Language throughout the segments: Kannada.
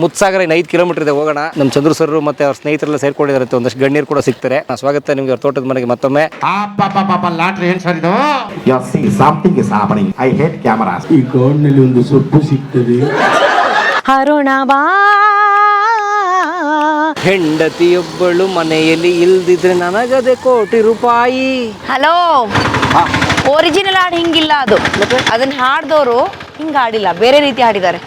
ಮುತ್ಸಾಗರ 5 ಕಿಲೋಮೀಟರ್ ಇದೆ, ಹೋಗೋಣ. ನಮ್ಮ ಚಂದ್ರು ಸರ್ ಮತ್ತೆ ಅವ್ರ ಸ್ನೇಹಿತರೆಲ್ಲ ಸೇರ್ಕೊಂಡಿದ್ದಾರೆ, ಒಂದಷ್ಟು ಗಣ್ಯರು ಕೂಡ ಸಿಗ್ತಾರೆ. ಸ್ವಾಗತ ನಿಮ್ಗೆ ಅವ್ರ ತೋಟದ ಮನೆಗೆ ಮತ್ತೊಮ್ಮೆ. ಲಾಟ್ರಿ ಏನ್ ಸರ್ ಇದು? Something is happening. I hate cameras. ಈ ಗಾರ್ಡ್ನಲ್ಲಿ ಒಂದು ಸೊಪ್ಪು ಸಿಗ್ತದೆ. ಅರುಣ ಬಾ. ಹೆಂಡತಿಯೊಬ್ಬಳು ಮನೆಯಲ್ಲಿ ಇಲ್ದಿದ್ರೆ ನನಗದೆ ಕೋಟಿ ರೂಪಾಯಿ. ಹಲೋ, ಒರಿಜಿನಲ್ ಹಾಡು ಹಿಂಗಿಲ್ಲ, ಅದು ಅದನ್ನ ಹಾಡ್ದವ್ರು ಹಿಂಗ ಹಾಡಿಲ್ಲ, ಬೇರೆ ರೀತಿ ಹಾಡಿದ್ದಾರೆ.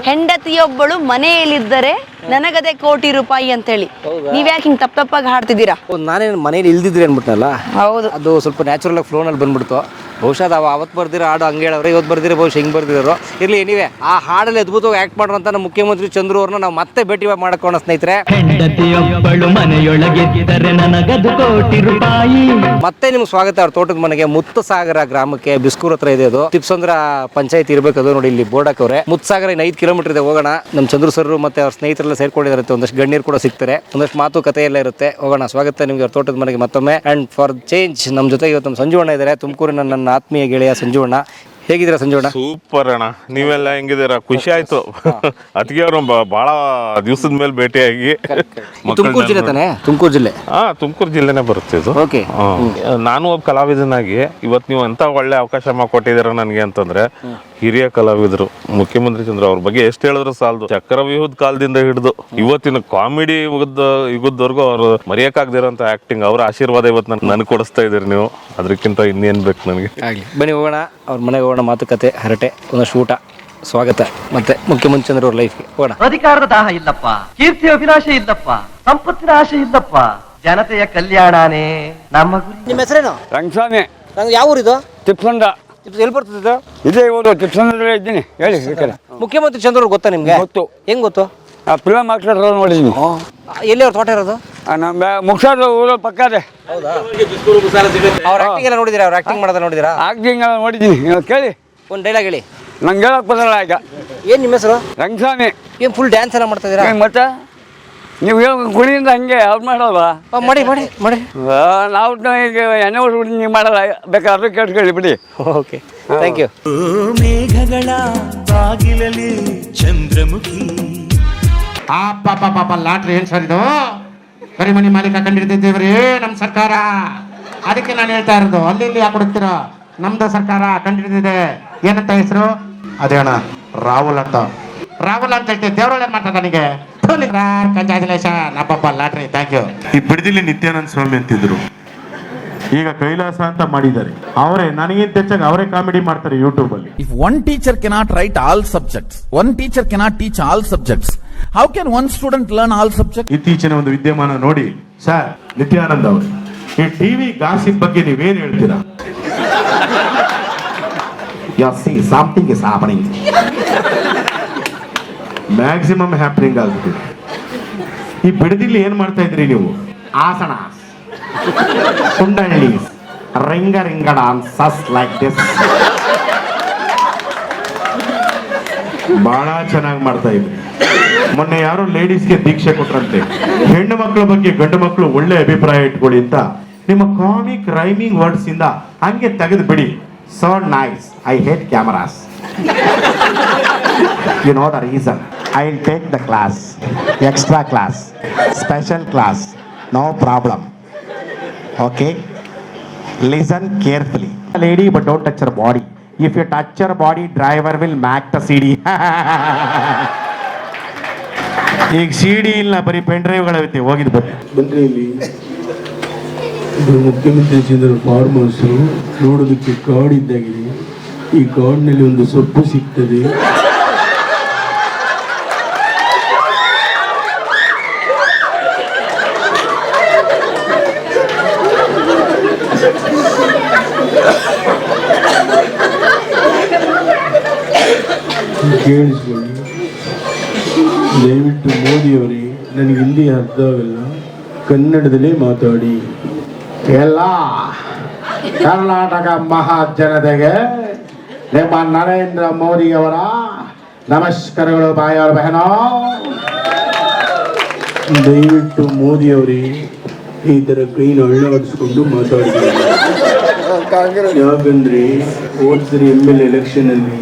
ಹೆಂಡತಿಯೊಬ್ಬಳು ಮನೆಯಲ್ಲಿದ್ದರೆ ನನಗದೆ ಕೋಟಿ ರೂಪಾಯಿ ಅಂತ ಹೇಳಿ. ನೀವ್ಯಾಕೆ ಹಿಂಗ್ ತಪ್ಪಾಗಿ ಹಾಡ್ತಿದ್ದೀರಾ? ನಾನೇನು ಮನೇಲಿ ಇಲ್ದಿದ್ರೆ ಅನ್ಬಿಟ್ನಲ್ಲ. ಹೌದು, ಅದು ಸ್ವಲ್ಪ ನ್ಯಾಚುರಲ್ ಆಗಿ ಫ್ಲೋನಲ್ಲಿ ಬಂದ್ಬಿಡ್ತು. ಬಹುಶಃ ಅದು ಅವತ್ತು ಬರ್ದಿರೋ ಹಾಡು ಹಂಗೆ ಹೇಳವ್ರೆ, ಇವತ್ತು ಬರ್ದಿರೋ ಬಹುಶಃ ಹಿಂಗೆ ಬರ್ದಿರೋ. ಇರಲಿ, ನೀವೇ ಆ ಹಾಡಲ್ಲಿ ಅದ್ಭುತವಾಗಿ ಆಕ್ಟ್ ಮಾಡೋಂಥ ನಮ್ಮ ಮುಖ್ಯಮಂತ್ರಿ ಚಂದ್ರು ಅವ್ರನ್ನ ನಾವು ಮತ್ತೆ ಭೇಟಿ ಮಾಡ್ಕೋಣ ಸ್ನೇಹಿತರೆ. ಹೆಂಡತಿಯೊಬ್ಬಳು ಮನೆಯೊಳಗಿದ್ದರೆ ನನಗದು ಕೋಟಿ ರೂಪಾಯಿ. ಮತ್ತೆ ನಿಮ್ಗೆ ಸ್ವಾಗತ ಅವ್ರ ತೋಟದ ಮನೆಗೆ. ಮುತ್ತಸಾಗರ ಗ್ರಾಮಕ್ಕೆ ಬಿಸ್ಕೂರ್ ಹತ್ರ ಇದೆ ಅದು. ತಿಪ್ಸಂದ್ರ ಪಂಚಾಯತ್ ಇರ್ಬೇಕು ಅದು. ನೋಡಿ ಇಲ್ಲಿ ಬೋರ್ಡ್ ಹಾಕವ್ರೆ. ಮುತ್ಸಾಗರ 5 ಕಿಲೋಮೀಟರ್ ಇದೆ, ಹೋಗೋಣ. ನಮ್ಮ ಚಂದ್ರು ಸರ್ ಮತ್ತೆ ಅವ್ರ ಸ್ನೇಹಿತರೆಲ್ಲ ಸೇರ್ಕೊಂಡಿದ್ದಾರೆ, ಒಂದಷ್ಟು ಗಣ್ಯರು ಕೂಡ ಸಿಗ್ತಾರೆ, ಒಂದಷ್ಟು ಮಾತುಕತೆ ಎಲ್ಲ ಇರುತ್ತೆ. ಹೋಗೋಣ. ಸ್ವಾಗತ ನಿಮ್ಗೆ ಅವ್ರ ತೋಟದ ಮನೆಗೆ ಮತ್ತೊಮ್ಮೆ. ಅಂಡ್ ಫಾರ್ ಚೇಂಜ್ ನಮ್ಮ ಜೊತೆ ಇವತ್ತು ನಮ್ಮ ಸಂಜು ಅಣ್ಣ ಇದ್ದಾರೆ, ತುಮಕೂರಿನ ನನ್ನ ಆತ್ಮೀಯ ಗೆಳೆಯ ಸಂಜು ಅಣ್ಣ. ಹೇಗಿದ್ದೀರಾ ಸಂಜು ಅಣ್ಣ? ಸೂಪರ್ ಅಣ್ಣ, ನೀವೆಲ್ಲ ಹೆಂಗಿದ್ದೀರಾ? ಖುಷಿ ಆಯ್ತು. ಅದಕ್ಕೆ ಅವರು ಬಹಳ ದಿವಸದ ಮೇಲೆ ಭೇಟಿಯಾಗಿ. ತುಮಕೂರು ಜಿಲ್ಲೆ ತಾನೆ? ತುಮಕೂರು ಜಿಲ್ಲೆ. ತುಮಕೂರು ಜಿಲ್ಲೆನೇ ಬರುತ್ತೆ ಇದು. ಓಕೆ. ನಾನು ಒಬ್ಬ ಕಲಾವಿದನಾಗಿ ಇವತ್ತು ನೀವು ಎಂತ ಒಳ್ಳೆ ಅವಕಾಶ ಕೊಟ್ಟಿದ್ದೀರ ನನಗೆ ಅಂತಂದ್ರೆ, ಹಿರಿಯ ಕಲಾವಿದರು ಮುಖ್ಯಮಂತ್ರಿ ಚಂದ್ರ ಅವ್ರ ಬಗ್ಗೆ ಎಷ್ಟು ಹೇಳಿದ್ರು ಸಾಲದು. ಚಕ್ರವ್ಯೂಹದ ಕಾಲದಿಂದ ಹಿಡಿದು ಇವತ್ತಿನ ಕಾಮಿಡಿ ಯುಗದವರೆಗೂ ಅವ್ರು ಮರೆಯಕ್ಕಾಗದಿರೋಂಥ ಆಕ್ಟಿಂಗ್, ಅವರ ಆಶೀರ್ವಾದ ಇವತ್ತು ನನ್ಗೆ ಕೊಡಿಸ್ತಾ ಇದ್ದೀರಿ ನೀವು. ಅದಕ್ಕಿಂತ ಇನ್ನೇನ್ ಬೇಕು ನನಗೆ? ಬನ್ನಿ ಹೋಗೋಣ, ಅವ್ರ ಮನೆಗೆ ಹೋಗೋಣ. ಮಾತುಕತೆ, ಹರಟೆ, ಒಂದಷ್ಟು ಊಟ. ಸ್ವಾಗತ ಮತ್ತೆ ಮುಖ್ಯಮಂತ್ರಿ ಚಂದ್ರ ಅವ್ರ ಲೈಫ್ಗೆ ಹೋಗೋಣ. ಅಧಿಕಾರದ ದಾಹ ಇಲ್ಲಪ್ಪ, ಕೀರ್ತಿಯ ಅಭಿಲಾಷ ಇಲ್ಲಪ್ಪ, ಸಂಪತ್ತಿನ ಆಶೆ ಇಲ್ಲಪ್ಪ, ಜನತೆಯ ಕಲ್ಯಾಣನೇ ನಮ್ಮ ಗುರಿ. ನಿಮ್ಮ ಹೆಸರೇನು? ರಂಗಸ್ವಾಮಿ. ಯಾವ ಊರಿದು? ತಿಪ್ಸಂದ. ಎಲ್ಲಿ ಬರ್ತದೆ? ಇದೇ ಊರು, ತಿಪ್ಸಂದ್ರಲ್ಲೇ ಇದ್ದೀನಿ. ಹೇಳಿ. ಮುಖ್ಯಮಂತ್ರಿ ಚಂದ್ರ ಅವ್ರು ಗೊತ್ತಾ ನಿಮ್ಗೆ? ಗೊತ್ತು. ಹೆಂಗ್ ಗೊತ್ತು? ಫಿಲಮ್ ಆಕ್ಟರ್ ನೋಡಿದ್ದೀನಿ. ಎಲ್ಲಿ ಅವ್ರ ತೋಟ ಇರೋದು? ನಮ್ಮ ಮುಖ್ಯದ ಊರ ಪಕ್ಕದೇ. ಅವ್ರ ಆಕ್ಟಿಂಗ್ ಎಲ್ಲ ನೋಡಿದಿರಾ? ಅವ್ರ ಆಕ್ಟಿಂಗ್ ಮಾಡೋದ ನೋಡಿದಿರಾ? ಆಕ್ಟಿಂಗ್ ಎಲ್ಲ ನೋಡಿದ್ದೀನಿ. ಕೇಳಿ, ಒಂದು ಡೈಲಾಗ್ ಹೇಳಿ. ನಂಗೆ ಹೇಳಕ್ ಬರಲ್ಲ ಈಗ. ಏನ್ ನಿಮ್ಮ ಹೆಸರು? ರಂಗಸ್ವಾಮಿ. ಏನ್ ಫುಲ್ ಡ್ಯಾನ್ಸ್ ಎಲ್ಲ ಮಾಡ್ತಾ ಇದೀರಾ? ಮತ್ತೆ ನೀವು ಹೇಳ ಕುಣಿಯಿಂದ ಹಂಗೆ ಅವ್ರು ಮಾಡಲ್ವಾ? ಮಾಡಿ ಮಾಡಿ ಮಾಡಿ. ನಾವು ಈಗ ಎಣ್ಣೆ ಹೊಡ್ಬಿಟ್ಟು ನೀವು ಮಾಡಲ್ಲ, ಬೇಕಾದ್ರೆ ಕೇಳ್ಕೊಳ್ಳಿ ಬಿಡಿ. Okay, thank you. ಮೇಘಗಳ ಬಾಗಿಲಲ್ಲಿ ಚಂದ್ರಮುಖಿ. ಲಾಟ್ರಿ ಏನ್ ಸರ್ ಇದು? ಕರಿಮನಿ ಮಾಲೀಕ ಕಂಡಿಡ್ತಿದ್ದೇವ್ರಿ ನಮ್ಮ ಸರ್ಕಾರ. ಅದಕ್ಕೆ ನಾನು ಹೇಳ್ತಾ ಇರೋದು, ಅಲ್ಲಿ ಇಲ್ಲಿ ಯಾಕೆ ಹುಡುಕ್ತಿರೋ? ನಮ್ದು ಸರ್ಕಾರ ಕಂಡಿಡ್ದಿದೆ. ಏನಂತ ಹೆಸರು? ಅದೇ ಅಣ್ಣ, ರಾಹುಲ್ ಅಂತ. ರಾಹುಲ್ ಅಂತ ಹೇಳ್ತೀವಿ, ದೇವರೊಳ್ಳೆ ಮಾಡ್ತಾ ನನಗೆ. Lottery, thank you. ಈ ಬಿಡದಿಲ್ಲಿ ನಿತ್ಯಾನಂದ ಸ್ವಾಮಿ ಅಂತಿದ್ರು, ಈಗ ಕೈಲಾಸ ಅಂತ ಮಾಡಿದ್ದಾರೆ. ಅವರೇ ನನಗಿಂತ ಹೆಚ್ಚಾಗಿ ಅವರೇ ಕಾಮಿಡಿ ಮಾಡ್ತಾರೆ ಯೂಟ್ಯೂಬ್ ಅಲ್ಲಿ. If one teacher cannot write all subjects, one teacher cannot teach all subjects, how can one student learn all subjects? ಇತ್ತೀಚಿನ ಒಂದು ವಿದ್ಯಮಾನ ನೋಡಿ ಸರ್, ನಿತ್ಯಾನಂದ ಅವರು ಈ ಟಿವಿ ಗಾಸಿಪ್ ಬಗ್ಗೆ ನೀವೇನ್ ಹೇಳ್ತೀರಾ? Something is happening. Maximum happening ಆಗ್ಬಿಟ್ಟಿದೆ. ಈ ಬಿಡದಿಲ್ಲಿ ಏನ್ ಮಾಡ್ತಾ ಇದ್ರಿ ನೀವು? ಆಸನ, ಕುಂಡಳ್ಳಿ, ರಿಂಗ ಡಾನ್ಸಸ್ ಲೈಕ್ ದಿಸ್. ಬಹಳ ಚೆನ್ನಾಗಿ ಮಾಡ್ತಾ ಇದ್ರಿ. ಮೊನ್ನೆ ಯಾರೋ ಲೇಡೀಸ್ಗೆ ದೀಕ್ಷೆ ಕೊಟ್ರಂತೆ, ಹೆಣ್ಣು ಮಕ್ಕಳ ಬಗ್ಗೆ ಗಂಡು ಮಕ್ಕಳು ಒಳ್ಳೆ ಅಭಿಪ್ರಾಯ ಇಟ್ಕೊಳ್ಳಿ ಅಂತ. ನಿಮ್ಮ ಕಾಮಿಕ್ ರೈಮಿಂಗ್ ವರ್ಡ್ಸ್ ಇಂದ ಹಂಗೆ ತೆಗೆದು ಬಿಡಿ. So nice. I hate cameras. You know the reason. I'll take the class, extra class, special class, no problem. Okay? Listen carefully. Lady, but don't touch her body. If you touch her body, driver will mac the CD. ಈಗ CD ಇಲ್ಲ, ಬರೀ ಪೆನ್ ಡ್ರೈವ್ಗಳೈತೆ. ಹೋಗಿದ್ ಬಂದ್ರೆ ಇಲ್ಲಿ ಇದು ಮುಖ್ಯಮಂತ್ರಿ ಚಂದ್ರ ಫಾರ್ಮ್ ಹೌಸ್ ನೋಡೋದಕ್ಕೆ ಕಾಡಿದ್ದಾಗಿದೆ. ಈ ಕಾಡಿನಲ್ಲಿ ಒಂದು ಸೊಪ್ಪು ಸಿಗ್ತದೆ. ಕೇಳಿಸ್ಕೊಳ್ಳಿ ದಯವಿಟ್ಟು. ಮೋದಿಯವರೇ, ನನಗೆ ಹಿಂದಿ ಅರ್ಥ ಆಗಲ್ಲ, ಕನ್ನಡದಲ್ಲೇ ಮಾತಾಡಿ. ಎಲ್ಲ ಕರ್ನಾಟಕ ಮಹಾಜನತೆಗೆ ನಿಮ್ಮ ನರೇಂದ್ರ ಮೋದಿಯವರ ನಮಸ್ಕಾರಗಳು. ಬಾಯವರ ಬಹನೋ, ದಯವಿಟ್ಟು ಮೋದಿಯವರೇ ಈ ಥರ ಕೈನ ಅಳ್ಳಾಡಿಸ್ಕೊಂಡು ಮಾತಾಡ್ತಾರೆ. ಯಾಕಂದರೆ ಹೋದ್ಸರಿ ML ಎಲೆಕ್ಷನಲ್ಲಿ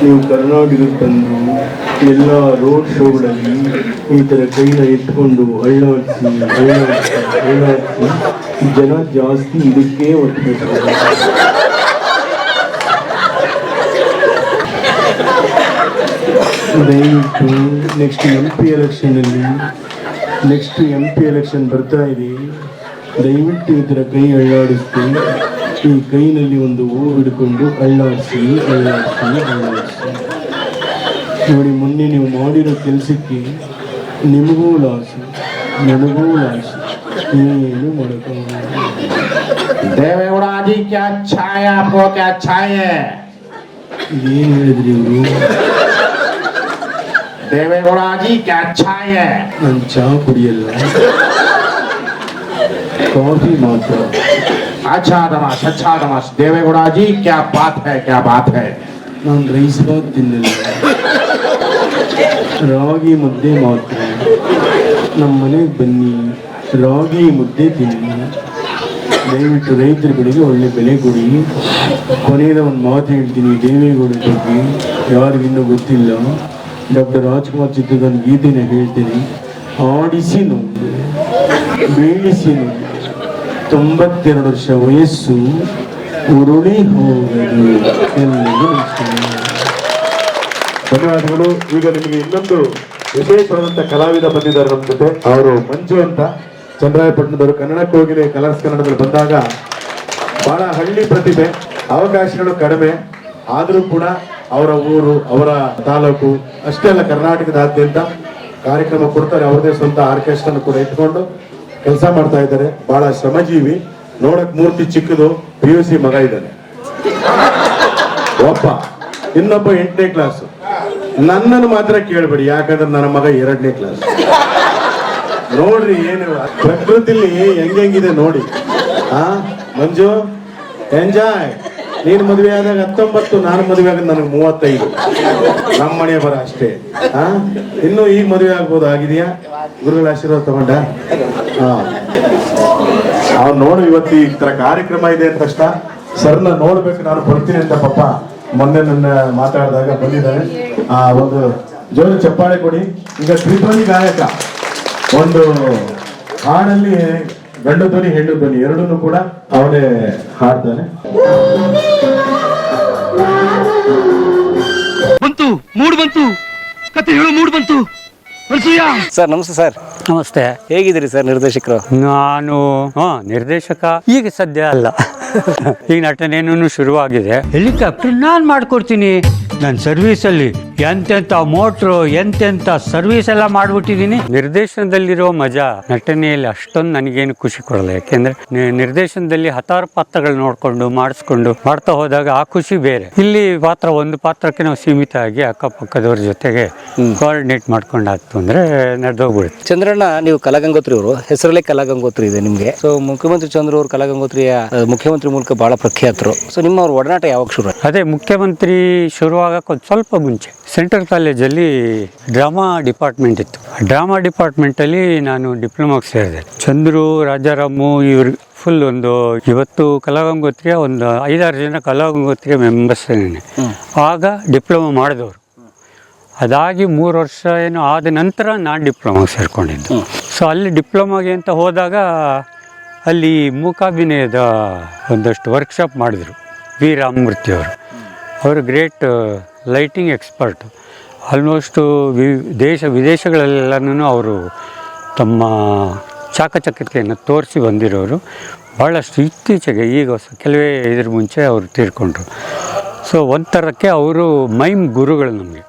ನೀವು ಕರ್ನಾಟಕಕ್ಕೆ ಬಂದು ಎಲ್ಲ ರೋಡ್ ಶೋಗಳಲ್ಲಿ ಈ ಥರ ಕೈನ ಇಟ್ಕೊಂಡು ಅಳ್ಳಾಡಿಸಿ ಜನ ಜಾಸ್ತಿ ಇದಕ್ಕೆ ಒತ್ತು ದಯವಿಟ್ಟು ನೆಕ್ಸ್ಟ್ ಎಂ ಪಿ ಎಲೆಕ್ಷನ್ ಬರ್ತಾ ಇದೆ. ದಯವಿಟ್ಟು ಈ ಥರ ಕೈ ಅಳ್ಳಾಡಿಸಿ, ಈ ಕೈನಲ್ಲಿ ಒಂದು ಹೂವು ಹಿಡ್ಕೊಂಡು ಅಳ್ಳಾಡಿಸಿ. ನೋಡಿ, ಮೊನ್ನೆ ನೀವು ಮಾಡಿರೋ ಕೆಲಸಕ್ಕೆ ನಿಮಗೂ ಲಾಸು, ನನಗೂ ಲಾಸು, ಏನು ಮಾಡೋಕ್ಕಾಗಲ್ಲ. देवेगौड़ा जी क्या अच्छा है, आपको क्या अच्छा है? ಏನು ಹೇಳಿದ್ರಿ ಇವರು? देवेगौड़ा जी क्या अच्छा है? ನಾನು ಚಹಾ ಕುಡಿಯಲ್ಲ, ಕಾಫಿ ಮಾತ್ರ. अच्छा दमाश देवेगौड़ा जी क्या बात है? ನಾನು ರೈಸ್ ಬಾತ್ ತಿನ್ನಲ್ಲ, ರಾಗಿ ಮುದ್ದೆ ಮಾತ್ರ. ನಮ್ಮ ಮನೆಗೆ ಬನ್ನಿ, ರಾಗಿ ಮುದ್ದೆ ತಿನ್ನಿ. ದಯವಿಟ್ಟು ರೈತರುಗಳಿಗೆ ಒಳ್ಳೆ ಬೆಲೆ ಕೊಡಿ. ಕೊನೆಯದ ಒಂದು ಮಾತು ಹೇಳ್ತೀನಿ ದೇವೇಗೌಡ ಬಗ್ಗೆ, ಯಾರಿಗಿನ್ನೂ ಗೊತ್ತಿಲ್ಲ. ಡಾಕ್ಟರ್ ರಾಜ್ಕುಮಾರ್ ಚಿತ್ರದ ಗೀತೆನ ಹೇಳ್ತೀನಿ. ಆಡಿಸಿ ನೋಡಿ, ಬೀಳಿಸಿ ನೋಡಿ, 92 ವರ್ಷ ವಯಸ್ಸು, ಉರುಳಿ ಹೋಗದು. ಎಲ್ಲರಿಗೂ ಧನ್ಯವಾದಗಳು. ಈಗ ನಿಮಗೆ ಇನ್ನೊಂದು ವಿಶೇಷವಾದಂತ ಕಲಾವಿದ ಬಂದಿದ್ದಾರೆ ನಮ್ಮ ಜೊತೆ. ಅವರು ಮಂಜು ಅಂತ, ಚಂದ್ರಾಯಪಟ್ಟಣದವರು. ಕನ್ನಡ ಕೋಗಿಲೆ ಕಲರ್ಸ್ ಕನ್ನಡದಲ್ಲಿ ಬಂದಾಗ ಬಹಳ ಹಳ್ಳಿ ಪ್ರತಿಭೆ, ಅವಕಾಶಗಳು ಕಡಿಮೆ, ಆದರೂ ಕೂಡ ಅವರ ಊರು, ಅವರ ತಾಲೂಕು ಅಷ್ಟೇ ಅಲ್ಲ, ಕರ್ನಾಟಕದಾದ್ಯಂತ ಕಾರ್ಯಕ್ರಮ ಕೊಡ್ತಾರೆ. ಅವರದೇ ಸ್ವಂತ ಆರ್ಕೆಸ್ಟ್ರಾ ಕೂಡ ಇಟ್ಕೊಂಡು ಕೆಲಸ ಮಾಡ್ತಾ ಇದ್ದಾರೆ. ಬಹಳ ಶ್ರಮಜೀವಿ. ನೋಡಕ್ ಮೂರ್ತಿ ಚಿಕ್ಕದು, PUC ಮಗ ಇದ್ದಾನೆ ಒಬ್ಬ, ಇನ್ನೊಬ್ಬ 8ನೇ ಕ್ಲಾಸ್. ನನ್ನನ್ನು ಮಾತ್ರ ಕೇಳಬೇಡಿ, ಯಾಕಂದ್ರೆ ನನ್ನ ಮಗ 2ನೇ ಕ್ಲಾಸ್. ನೋಡ್ರಿ ಏನು ಪ್ರಕೃತಿಲಿ ಹೆಂಗಿದೆ ನೋಡಿ. ಮಂಜು ಎಂಜಾಯ್. ನೀನು ಮದುವೆ ಆದಾಗ 19, ನಾನು ಮದುವೆ ಆಗ ನನಗೆ 35. ನಮ್ಮ ಮನೆ ಬರ ಅಷ್ಟೇ. ಇನ್ನು ಈಗ ಮದುವೆ ಆಗ್ಬೋದು, ಆಗಿದೆಯಾ? ಗುರುಗಳ ಆಶೀರ್ವಾದ ತಗೊಂಡ? ಅವ್ನು ನೋಡು, ಇವತ್ತು ಈ ತರ ಕಾರ್ಯಕ್ರಮ ಇದೆ ಅಂತ ತಕ್ಷಣ ಸರ್ನ ನೋಡ್ಬೇಕು, ನಾನು ಬರ್ತೀನಿ ಅಂತ ಪಾಪ ಮೊನ್ನೆ ನನ್ನ ಮಾತಾಡಿದಾಗ ಬಂದಿದ್ದಾರೆ. ಒಂದು ಜೋರು ಚಪ್ಪಾಳೆ ಕೊಡಿ. ಈಗ ತ್ರಿಧ್ವನಿ ಗಾಯಕ, ಒಂದು ಹಾಡಲ್ಲಿ ಗಂಡು ಧ್ವನಿ ಹೆಣ್ಣು ಧ್ವನಿ ಎರಡನ್ನೂ ಕೂಡ ಅವನೇ ಹಾಡ್ತಾನೆ. ಬಂತು ಕತೆ ಹೇಳು, ಮೂಡ್ ಬಂತು. ಸರ್ ನಮಸ್ತೆ. ಸರ್ ನಮಸ್ತೆ. ಹೇಗಿದ್ದೀರಿ ಸರ್ ನಿರ್ದೇಶಕರು? ನಾನು ನಿರ್ದೇಶಕ ಈಗ ಸದ್ಯ ಅಲ್ಲ, ಈಗ ನಟನೇನು ಶುರುವಾಗಿದೆ. ಹೆಲಿಕಾಪ್ಟರ್ ನಾನು ಮಾಡ್ಕೊಡ್ತೀನಿ. ನನ್ನ ಸರ್ವೀಸಲ್ಲಿ ಎಂತೆಂಥ ಮೋಟ್ರು, ಎಂತೆಂಥ ಸರ್ವೀಸ್ ಎಲ್ಲ ಮಾಡ್ಬಿಟ್ಟಿದ್ದೀನಿ. ನಿರ್ದೇಶನದಲ್ಲಿರೋ ಮಜಾ ನಟನೆಯಲ್ಲಿ ಅಷ್ಟೊಂದು ನನಗೇನು ಖುಷಿ ಕೊಡಲ್ಲ. ಯಾಕೆಂದ್ರೆ ನಿರ್ದೇಶನದಲ್ಲಿ 10 ಪಾತ್ರಗಳು ನೋಡ್ಕೊಂಡು ಮಾಡಿಸ್ಕೊಂಡು ಮಾಡ್ತಾ ಹೋದಾಗ ಆ ಖುಷಿ ಬೇರೆ. ಇಲ್ಲಿ ಒಂದು ಪಾತ್ರಕ್ಕೆ ನಾವು ಸೀಮಿತ ಆಗಿ ಅಕ್ಕಪಕ್ಕದವ್ರ ಜೊತೆಗೆ ಕೋಆರ್ಡಿನೇಟ್ ಮಾಡ್ಕೊಂಡಾಗ್ತು ಅಂದ್ರೆ ನಡೆದೋಗ್ಬಿಡುತ್ತೆ. ಚಂದ್ರಣ್ಣ, ನೀವು ಕಲಾಗಂಗೋತ್ರಿ ಅವರು, ಹೆಸರಲ್ಲೇ ಕಲಾಗಂಗೋತ್ರಿ ಇದೆ ನಿಮ್ಗೆ. ಸೊ ಮುಖ್ಯಮಂತ್ರಿ ಚಂದ್ರ ಅವರು ಕಲಾಗಂಗೋತ್ರಿಯ ಮುಖ್ಯಮಂತ್ರಿ ಮೂಲಕ ಬಹಳ ಪ್ರಖ್ಯಾತರು. ಸೊ ನಿಮ್ಮ ಅವ್ರ ಒಡನಾಟ ಯಾವಾಗ ಶುರು? ಅದೇ ಮುಖ್ಯಮಂತ್ರಿ ಶುರುವಾಗಕ್ಕೆ ಒಂದು ಸ್ವಲ್ಪ ಮುಂಚೆ ಸೆಂಟ್ರಲ್ ಕಾಲೇಜಲ್ಲಿ ಡ್ರಾಮಾ ಡಿಪಾರ್ಟ್ಮೆಂಟ್ ಇತ್ತು. ಡ್ರಾಮಾ ಡಿಪಾರ್ಟ್ಮೆಂಟಲ್ಲಿ ನಾನು ಡಿಪ್ಲೊಮಾಗೆ ಸೇರಿದೆ. ಚಂದ್ರು, ರಾಜಾರಾಮು ಇವ್ರು ಫುಲ್ ಒಂದು, ಇವತ್ತು ಕಲಾಗಂಗೋತ್ರಿಯ ಒಂದು 5-6 ಜನ ಕಲಾಗಂಗೋತ್ರಿಯ ಮೆಂಬರ್ಸ್. ಆಗ ಡಿಪ್ಲೊಮಾ ಮಾಡಿದವರು. ಅದಾಗಿ 3 ವರ್ಷ ಏನೋ ಆದ ನಂತರ ನಾನು ಡಿಪ್ಲೊಮಾಗೆ ಸೇರಿಕೊಂಡಿದ್ದು. ಸೊ ಅಲ್ಲಿ ಡಿಪ್ಲೊಮಾಗೆ ಅಂತ ಹೋದಾಗ ಅಲ್ಲಿ ಮೂಕಾಭಿನಯದ ಒಂದಷ್ಟು ವರ್ಕ್ಶಾಪ್ ಮಾಡಿದರು ವಿ ರಾಮಮೂರ್ತಿಯವರು. ಅವರು ಗ್ರೇಟ್ ಲೈಟಿಂಗ್ ಎಕ್ಸ್ಪರ್ಟು. ಆಲ್ಮೋಸ್ಟು ದೇಶ ವಿದೇಶಗಳಲ್ಲೆಲ್ಲನೂ ಅವರು ತಮ್ಮ ಚಾಕಚಕ್ಯತೆಯನ್ನು ತೋರಿಸಿ ಬಂದಿರೋರು. ಭಾಳಷ್ಟು ಇತ್ತೀಚೆಗೆ ಈಗ ಕೆಲವೇ ಇದ್ರ ಮುಂಚೆ ಅವರು ತೀರ್ಕೊಂಡ್ರು. ಸೊ ಒಂಥರಕ್ಕೆ ಅವರು ಮೈಮ್ ಗುರುಗಳು ನಮಗೆ.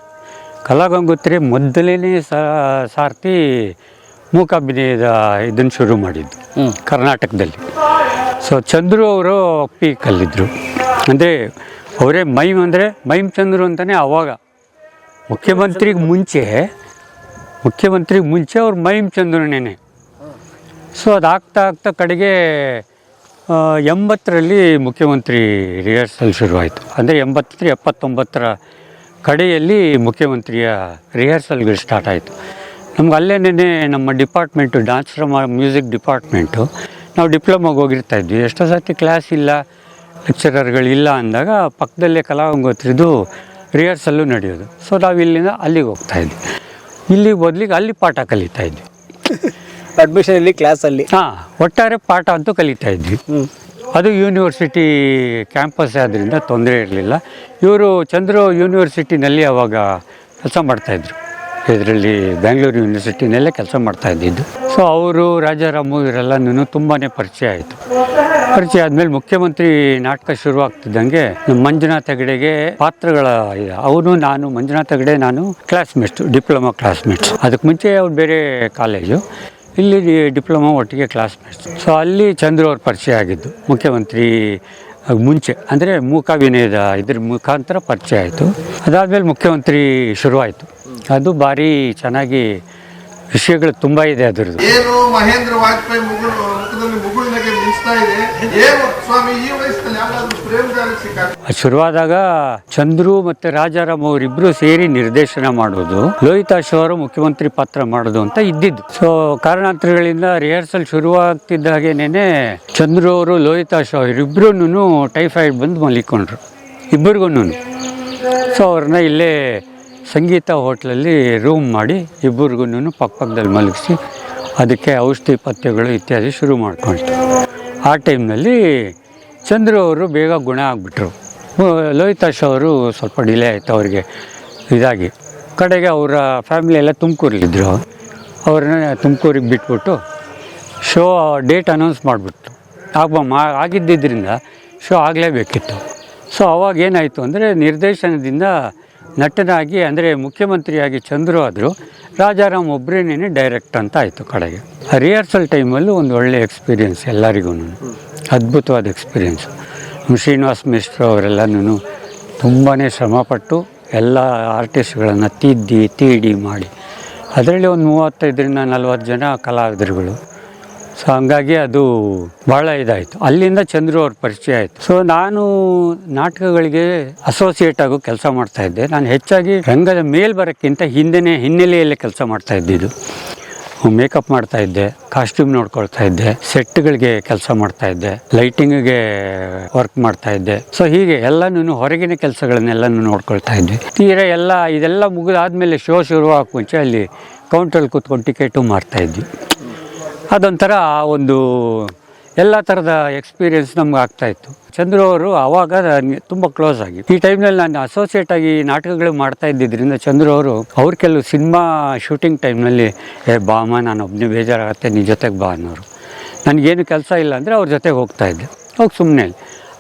ಕಲಾಗಂಗೋತ್ರಿ ಮೊದಲೇ ಸಾರ್ತಿ ಮೂಕಾಭಿನಯದ ಇದನ್ನು ಶುರು ಮಾಡಿದ್ದು ಕರ್ನಾಟಕದಲ್ಲಿ. ಸೊ ಚಂದ್ರು ಅವರು ಪೀಕಲ್ಲಿದ್ದರು. ಅಂದರೆ ಅವರೇ ಮೈಮ್, ಅಂದರೆ ಮೈಮ್ ಚಂದ್ರು ಅಂತಲೇ ಅವಾಗ ಮುಖ್ಯಮಂತ್ರಿಗೆ ಮುಂಚೆ ಅವ್ರು ಮೈಮ್ ಚಂದ್ರನೇ. ಸೊ ಅದಾಗ್ತಾ ಕಡೆಗೆ 80ರಲ್ಲಿ ಮುಖ್ಯಮಂತ್ರಿ ರಿಹರ್ಸಲ್ ಶುರುವಾಯಿತು. ಅಂದರೆ 79ರ ಕಡೆಯಲ್ಲಿ ಮುಖ್ಯಮಂತ್ರಿಯ ರಿಹರ್ಸಲ್ಗಳು ಸ್ಟಾರ್ಟ್ ಆಯಿತು. ನಮ್ಗೆ ಅಲ್ಲೇನೇ ನಮ್ಮ department, dance drama music department, ನಾವು ಡಿಪ್ಲೊಮಾಗೆ ಹೋಗಿರ್ತಾಯಿದ್ವಿ. ಎಷ್ಟೋ ಸರ್ತಿ ಕ್ಲಾಸ್ ಇಲ್ಲ, ಲೆಕ್ಚರರ್ಗಳಿಲ್ಲ ಅಂದಾಗ ಪಕ್ಕದಲ್ಲೇ ಕಲಾಗಂಗೋತ್ರಿದು ರಿಹರ್ಸಲ್ಲು ನಡೆಯೋದು. ಸೊ ನಾವು ಇಲ್ಲಿಂದ ಅಲ್ಲಿಗೆ ಹೋಗ್ತಾ ಇದ್ವಿ. ಇಲ್ಲಿಗೆ ಬದಲಿಗೆ ಅಲ್ಲಿ ಪಾಠ ಕಲಿತಾ ಇದ್ವಿ. ಅಡ್ಮಿಷನ್ ಇಲ್ಲಿ ಕ್ಲಾಸಲ್ಲಿ. ಹಾಂ, ಒಟ್ಟಾರೆ ಪಾಠ ಅಂತೂ ಕಲಿತಾ ಇದ್ವಿ. ಅದು ಯೂನಿವರ್ಸಿಟಿ ಕ್ಯಾಂಪಸ್ ಆದ್ದರಿಂದ ತೊಂದರೆ ಇರಲಿಲ್ಲ. ಇವರು ಚಂದ್ರು ಯೂನಿವರ್ಸಿಟಿನಲ್ಲಿ ಅವಾಗ ಕೆಲಸ ಮಾಡ್ತಾಯಿದ್ರು. ಇದರಲ್ಲಿ ಬೆಂಗಳೂರು ಯೂನಿವರ್ಸಿಟಿನಲ್ಲೇ ಕೆಲಸ ಮಾಡ್ತಾ ಇದ್ದಿದ್ದು. ಸೊ ಅವರು ರಾಜಾರಾಮು ಇವರೆಲ್ಲನೂ ತುಂಬಾ ಪರಿಚಯ ಆಯಿತು. ಪರಿಚಯ ಆದಮೇಲೆ ಮುಖ್ಯಮಂತ್ರಿ ನಾಟಕ ಶುರುವಾಗ್ತಿದ್ದಂಗೆ ನಮ್ಮ ಮಂಜುನಾಥ್ ಹೆಗಡೆಗೆ ಪಾತ್ರಗಳ ಇದೆ. ಅವನು ನಾನು ಮಂಜುನಾಥ್ ಹೆಗಡೆ ನಾನು ಕ್ಲಾಸ್ಮೇಟ್ಸ್, ಡಿಪ್ಲೊಮಾ ಕ್ಲಾಸ್ಮೇಟ್ಸ್. ಅದಕ್ಕೆ ಮುಂಚೆ ಅವ್ರು ಬೇರೆ ಕಾಲೇಜು, ಇಲ್ಲಿ ಡಿಪ್ಲೊಮಾ ಒಟ್ಟಿಗೆ ಕ್ಲಾಸ್ಮೇಟ್ಸ್. ಸೊ ಅಲ್ಲಿ ಚಂದ್ರು ಅವ್ರ ಪರಿಚಯ ಆಗಿದ್ದು ಮುಖ್ಯಮಂತ್ರಿ ಮುಂಚೆ, ಅಂದರೆ ಮೂಕಾಭಿನಯದ ಇದ್ರ ಮುಖಾಂತರ ಪರಿಚಯ ಆಯಿತು. ಅದಾದಮೇಲೆ ಮುಖ್ಯಮಂತ್ರಿ ಶುರುವಾಯಿತು. ಅದು ಭಾರಿ ಚೆನ್ನಾಗಿ ವಿಷಯಗಳು ತುಂಬ ಇದೆ ಅದರದ್ದು. ಏನು ಮಹೇಂದ್ರ ವಾಜಪೇಯಿ ಮುಖದಲ್ಲಿ ಮುಗುಳ್ನಗೆ ಮಿಂಚ್ತಾ ಇದೆ, ಏನು ಸ್ವಾಮಿ ಈ ವಯಸ್ಸಲ್ಲಿ ಯಾವ್ದಾದ್ರು ಪ್ರೇಮದಾಗ ಸಿಕ್ಕ. ಶುರುವಾದಾಗ ಚಂದ್ರು ಮತ್ತೆ ರಾಜಾರಾಮ್ ಅವರಿಬ್ರು ಸೇರಿ ನಿರ್ದೇಶನ ಮಾಡೋದು, ಲೋಹಿತಾಶ್ ಅವರು ಮುಖ್ಯಮಂತ್ರಿ ಪಾತ್ರ ಮಾಡೋದು ಅಂತ ಇದ್ದಿದ್ದು. ಸೊ ಕಾರಣಾಂತರಗಳಿಂದ ರಿಹರ್ಸಲ್ ಶುರುವಾಗ್ತಿದ್ದ ಹಾಗೇನೆ ಚಂದ್ರು ಅವರು ಲೋಹಿತಾಶ್ ಅವರಿಬ್ರು ಟೈಫಾಯ್ಡ್ ಬಂದು ಮಲಿಕೊಂಡ್ರು, ಇಬ್ಬರಿಗೂ. ಸೊ ಅವ್ರನ್ನ ಇಲ್ಲೇ ಸಂಗೀತ ಹೋಟ್ಲಲ್ಲಿ ರೂಮ್ ಮಾಡಿ ಇಬ್ಬರಿಗೂ ಪಕ್ಕದಲ್ಲಿ ಮಲಗಿಸಿ ಅದಕ್ಕೆ ಔಷಧಿ ಪಥ್ಯಗಳು ಇತ್ಯಾದಿ ಶುರು ಮಾಡ್ಕೊಳ್ತು. ಆ ಟೈಮ್ನಲ್ಲಿ ಚಂದ್ರು ಅವರು ಬೇಗ ಗುಣ ಆಗಿಬಿಟ್ರು. ಲೋಹಿತಾಶ್ ಅವರು ಸ್ವಲ್ಪ ಡಿಲೇ ಆಯಿತು ಅವ್ರಿಗೆ ಇದಾಗಿ. ಕಡೆಗೆ ಅವರ ಫ್ಯಾಮಿಲಿ ಎಲ್ಲ ತುಮಕೂರಲ್ಲಿದ್ದರು. ಅವ್ರನ್ನ ತುಮಕೂರಿಗೆ ಬಿಟ್ಬಿಟ್ಟು ಶೋ ಡೇಟ್ ಅನೌನ್ಸ್ ಮಾಡಿಬಿಟ್ಟು ಆಗಿದ್ದರಿಂದ ಶೋ ಆಗಲೇಬೇಕಿತ್ತು. ಸೊ ಅವಾಗ ಏನಾಯಿತು ಅಂದರೆ ನಿರ್ದೇಶನದಿಂದ ನಟನಾಗಿ ಅಂದರೆ ಮುಖ್ಯಮಂತ್ರಿಯಾಗಿ ಚಂದ್ರು ಆದರು, ರಾಜಾರಾಮ್ ಒಬ್ಬರೇನೇ ಡೈರೆಕ್ಟ್ ಅಂತ ಆಯಿತು ಕಡೆಗೆ. ಆ ರಿಹರ್ಸಲ್ ಟೈಮಲ್ಲೂ ಒಂದು ಒಳ್ಳೆಯ ಎಕ್ಸ್ಪೀರಿಯೆನ್ಸ್ ಎಲ್ಲರಿಗೂ, ಅದ್ಭುತವಾದ ಎಕ್ಸ್ಪೀರಿಯೆನ್ಸು. ಶ್ರೀನಿವಾಸ್ ಮಿಶ್ರ ಅವರೆಲ್ಲನೂ ತುಂಬಾ ಶ್ರಮಪಟ್ಟು ಎಲ್ಲ ಆರ್ಟಿಸ್ಟ್ಗಳನ್ನು ತೀಡಿ ಮಾಡಿ ಅದರಲ್ಲಿ ಒಂದು 35-40 ಜನ ಕಲಾವಿದರುಗಳು. ಸೊ ಹಂಗಾಗಿ ಅದು ಭಾಳ ಇದಾಯಿತು. ಅಲ್ಲಿಂದ ಚಂದ್ರು ಅವ್ರ ಪರಿಚಯ ಆಯಿತು. ಸೊ ನಾನು ನಾಟಕಗಳಿಗೆ ಅಸೋಸಿಯೇಟ್ ಆಗೋ ಕೆಲಸ ಮಾಡ್ತಾಯಿದ್ದೆ. ನಾನು ಹೆಚ್ಚಾಗಿ ರಂಗದ ಮೇಲೆ ಬರೋಕ್ಕಿಂತ ಹಿನ್ನೆಲೆಯಲ್ಲೇ ಕೆಲಸ ಮಾಡ್ತಾ ಇದ್ದಿದ್ದು. ಮೇಕಪ್ ಮಾಡ್ತಾಯಿದ್ದೆ, ಕಾಸ್ಟ್ಯೂಮ್ ನೋಡ್ಕೊಳ್ತಾ ಇದ್ದೆ, ಸೆಟ್ಗಳಿಗೆ ಕೆಲಸ ಮಾಡ್ತಾಯಿದ್ದೆ, ಲೈಟಿಂಗಿಗೆ ವರ್ಕ್ ಮಾಡ್ತಾಯಿದ್ದೆ. ಸೊ ಹೀಗೆ ಎಲ್ಲನೂ ಹೊರಗಿನ ಕೆಲಸಗಳನ್ನೆಲ್ಲನೂ ನೋಡ್ಕೊಳ್ತಾ ಇದ್ವಿ. ಇದೆಲ್ಲ ಮುಗಿದಾದ್ಮೇಲೆ ಶೋ ಶುರುವಾಗಕ್ಕೆ ಮುಂಚೆ ಅಲ್ಲಿ ಕೌಂಟ್ರಲ್ಲಿ ಕೂತ್ಕೊಂಡು ಟಿಕೆಟು ಮಾರ್ತಾಯಿದ್ವಿ. ಅದೊಂಥರ ಒಂದು ಎಲ್ಲ ಥರದ ಎಕ್ಸ್ಪೀರಿಯೆನ್ಸ್ ನಮ್ಗೆ ಆಗ್ತಾಯಿತ್ತು. ಚಂದ್ರು ಅವರು ಆವಾಗ ತುಂಬ ಕ್ಲೋಸ್ ಆಗಿ, ಈ ಟೈಮ್ನಲ್ಲಿ ನಾನು ಅಸೋಸಿಯೇಟ್ ಆಗಿ ನಾಟಕಗಳು ಮಾಡ್ತಾ ಇದ್ದಿದ್ದರಿಂದ ಚಂದ್ರು ಅವರು ಕೆಲವು ಸಿನಿಮಾ ಶೂಟಿಂಗ್ ಟೈಮ್ನಲ್ಲಿ ಬಾಮ ನಾನು ಒಬ್ಬನೇ ಬೇಜಾರಾಗುತ್ತೆ, ನಿನ್ನ ಜೊತೆಗೆ ಬಾ ಅನ್ನೋರು. ನನಗೇನು ಕೆಲಸ ಇಲ್ಲ ಅಂದರೆ ಅವ್ರ ಜೊತೆಗೆ ಹೋಗ್ತಾಯಿದ್ದೆ. ಸುಮ್ಮನೆ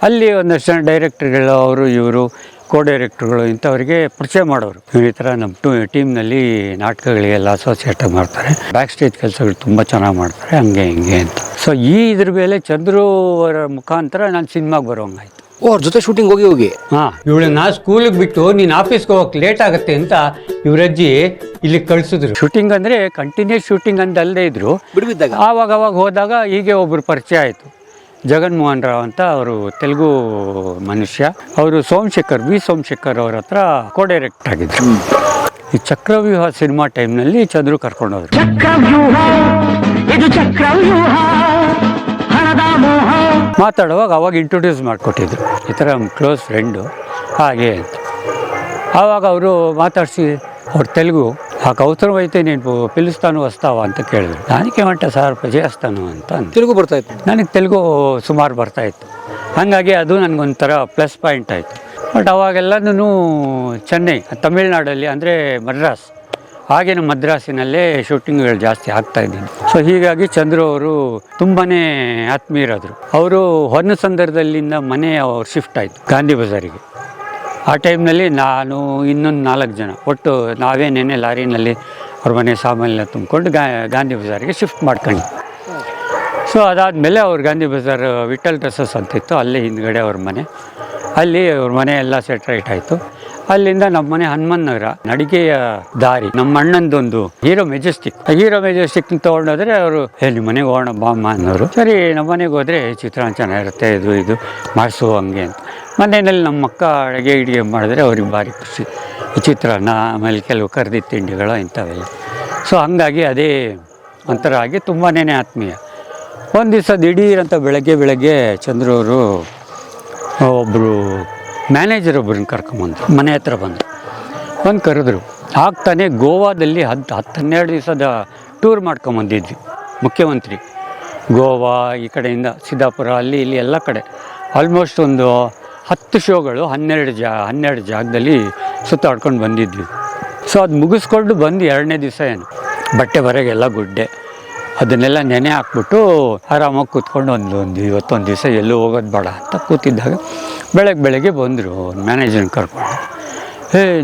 ಅಲ್ಲಿ ಒಂದಷ್ಟು ಜನ ಡೈರೆಕ್ಟರ್ಗಳು, ಅವರು ಇವರು ಕೋ ಡೈರೆಕ್ಟ್ರುಗಳು ಇಂಥವ್ರಿಗೆ ಪರಿಚಯ ಮಾಡೋರು. ಈ ಥರ ನಮ್ಮ ಟೀಮ್ನಲ್ಲಿ ನಾಟಕಗಳಿಗೆಲ್ಲ ಅಸೋಸಿಯೇಟ್ ಮಾಡ್ತಾರೆ, ಬ್ಯಾಕ್ ಸ್ಟೇಜ್ ಕೆಲಸಗಳು ತುಂಬ ಚೆನ್ನಾಗಿ ಮಾಡ್ತಾರೆ, ಹಂಗೆ ಹಿಂಗೆ ಅಂತ. ಸೊ ಇದ್ರ ಮೇಲೆ ಚಂದ್ರು ಅವರ ಮುಖಾಂತರ ನಾನು ಸಿನಿಮಾಗೆ ಬರೋಂಗಾಯ್ತು. ಅವ್ರ ಜೊತೆ ಶೂಟಿಂಗ್ ಹೋಗಿ ಹಾಂ, ಇವಳು ನಾ ಸ್ಕೂಲಿಗೆ ಬಿಟ್ಟು ನೀನು ಆಫೀಸ್ಗೆ ಹೋಗಕ್ಕೆ ಲೇಟ್ ಆಗುತ್ತೆ ಅಂತ ಇವರಜ್ಜಿ ಇಲ್ಲಿಗೆ ಕಳಿಸಿದ್ರು. ಶೂಟಿಂಗ್ ಅಂದರೆ ಕಂಟಿನ್ಯೂಸ್ ಶೂಟಿಂಗ್ ಅಂತ ಅಲ್ಲದೆ ಇದ್ರು, ಬಿಡುವಿದ್ದಾಗ ಆವಾಗ ಹೋದಾಗ ಹೀಗೆ ಒಬ್ಬರು ಪರಿಚಯ ಆಯಿತು. ಜಗನ್ಮೋಹನ್ ರಾವ್ ಅಂತ ಅವರು ತೆಲುಗು ಮನುಷ್ಯ. ಅವರು ವಿ ಸೋಮಶೇಖರ್ ಅವ್ರ ಹತ್ರ ಕೋ ಡೈರೆಕ್ಟ್ ಆಗಿದ್ರು. ಈ ಚಕ್ರವ್ಯೂಹ ಸಿನಿಮಾ ಟೈಮ್ನಲ್ಲಿ ಚಂದ್ರು ಕರ್ಕೊಂಡೋದ್ರು. ಮಾತಾಡುವಾಗ ಅವಾಗ ಇಂಟ್ರೊಡ್ಯೂಸ್ ಮಾಡಿಕೊಟ್ಟಿದ್ರು, ಈ ಥರ ಕ್ಲೋಸ್ ಫ್ರೆಂಡು ಹಾಗೆ ಅಂತ. ಆವಾಗ ಅವರು ಮಾತಾಡಿಸಿ ಅವ್ರು ತೆಲುಗು అవసరమైతే నేను పిలుస్తాను వస్తావా ಅಂತ ಕೇಳಿದ್ರು. ನಾನೇమంటా సార్ చేస్తాను ಅಂತ. ತೆಲುಗು ಬರ್ತಾಯಿತ್ತು, ನನಗೆ ತೆಲುಗು ಸುಮಾರು ಬರ್ತಾಯಿತ್ತು. ಹಾಗಾಗಿ ಅದು ನನಗೊಂಥರ ಪ್ಲಸ್ ಪಾಯಿಂಟ್ ಆಯಿತು. ಬಟ್ ಅವಾಗೆಲ್ಲನೂ ಚೆನ್ನೈ ತಮಿಳ್ನಾಡಲ್ಲಿ ಅಂದರೆ ಮದ್ರಾಸ್, ಹಾಗೇನು ಮದ್ರಾಸಿನಲ್ಲೇ ಶೂಟಿಂಗ್ಗಳು ಜಾಸ್ತಿ ಆಗ್ತಾ ಇದ್ದೀನಿ. ಸೊ ಹೀಗಾಗಿ ಚಂದ್ರು ಅವರು ತುಂಬಾ ಆತ್ಮೀಯರಾದರು. ಅವರು ಹೊನ್ನಸಂದರ್ದಲ್ಲಿಂದ ಮನೆ ಅವ್ರು ಶಿಫ್ಟ್ ಆಯಿತು ಗಾಂಧಿ ಬಜಾರಿಗೆ. ಆ ಟೈಮ್ನಲ್ಲಿ ನಾನು ಇನ್ನೊಂದು 4 ಜನ ಒಟ್ಟು ನಾವೇನೇನೆ ಲಾರಿನಲ್ಲಿ ಅವ್ರ ಮನೆ ಸಾಮಾನೆಲ್ಲ ತುಂಬಿಕೊಂಡು ಗಾಂಧಿ ಬಜಾರಿಗೆ ಶಿಫ್ಟ್ ಮಾಡ್ಕೊಂಡು. ಸೊ ಅದಾದಮೇಲೆ ಅವ್ರು ಗಾಂಧಿ ಬಜಾರ್ ವಿಠಲ್ ಡ್ರೆಸ್ಸಸ್ ಅಂತಿತ್ತು, ಅಲ್ಲೇ ಹಿಂದ್ಗಡೆ ಅವ್ರ ಮನೆ. ಅಲ್ಲಿ ಅವ್ರ ಮನೆ ಎಲ್ಲ ಸೆಟ್ರೈಟ್ ಆಯಿತು. ಅಲ್ಲಿಂದ ನಮ್ಮ ಮನೆ ಹನುಮನ್ ನಗರ ನಡಿಗೆಯ ದಾರಿ, ನಮ್ಮ ಅಣ್ಣಂದೊಂದು ಹೀರೋ ಮೆಜೆಸ್ಟಿಕ್ ತೊಗೊಂಡೋದ್ರೆ ಅವರು ನಿಮ್ಮ ಮನೆಗೆ ಹೋಗೋಣ ಬಾಮ್ಮ ಅನ್ನೋರು. ಸರಿ, ನಮ್ಮ ಮನೆಗೆ ಹೋದರೆ ಚಿತ್ರಾನ್ನ ಚೆನ್ನಾಗಿರುತ್ತೆ, ಇದು ಮಾಡಿಸು ಹಂಗೆ ಅಂತ. ಮನೆಯಲ್ಲಿ ನಮ್ಮ ಅಕ್ಕ ಅಡುಗೆ ಮಾಡಿದ್ರೆ ಅವ್ರಿಗೆ ಭಾರಿ ಖುಷಿ. ಈ ಚಿತ್ರಾನ್ನ, ಆಮೇಲೆ ಕೆಲವು ಕರ್ದಿ ತಿಂಡಿಗಳು ಇಂಥವೆಲ್ಲ. ಸೊ ಹಾಗಾಗಿ ಅದೇ ಒಂಥರ ಆಗಿ ತುಂಬಾ ಆತ್ಮೀಯ. ಒಂದು ದಿವಸ ದಿಢೀರಂತ ಬೆಳಗ್ಗೆ ಚಂದ್ರವರು ಒಬ್ಬರು ಮ್ಯಾನೇಜರ್ ಒಬ್ಬರನ್ನ ಕರ್ಕೊಂಬಂದರು, ಮನೆ ಹತ್ರ ಬಂದು ಕರೆದ್ರು. ಆಗ್ತಾನೆ ಗೋವಾದಲ್ಲಿ 10-12 ದಿವಸದ ಟೂರ್ ಮಾಡ್ಕೊಂಬಂದಿದ್ವಿ ಮುಖ್ಯಮಂತ್ರಿ. ಗೋವಾ ಈ ಕಡೆಯಿಂದ ಸಿದ್ದಾಪುರ ಅಲ್ಲಿ ಇಲ್ಲಿ ಎಲ್ಲ ಕಡೆ ಆಲ್ಮೋಸ್ಟ್ ಒಂದು 10 ಶೋಗಳು 12 ಜಾಗದಲ್ಲಿ ಸುತ್ತಾಡ್ಕೊಂಡು ಬಂದಿದ್ವಿ. ಸೊ ಅದು ಮುಗಿಸ್ಕೊಂಡು ಬಂದು 2ನೇ ದಿವಸ ಏನು ಬಟ್ಟೆ ಬರೆಗೆಲ್ಲ ಗುಡ್ಡೆ ಅದನ್ನೆಲ್ಲ ನೆನೆ ಹಾಕ್ಬಿಟ್ಟು ಆರಾಮಾಗಿ ಕೂತ್ಕೊಂಡು ಒಂದು ಇವತ್ತೊಂದು ದಿವಸ ಎಲ್ಲೂ ಹೋಗೋದು ಬೇಡ ಅಂತ ಕೂತಿದ್ದಾಗ ಬೆಳಗ್ಗೆ ಬಂದರು ಮ್ಯಾನೇಜರ್ನ ಕರ್ಕೊಂಡು.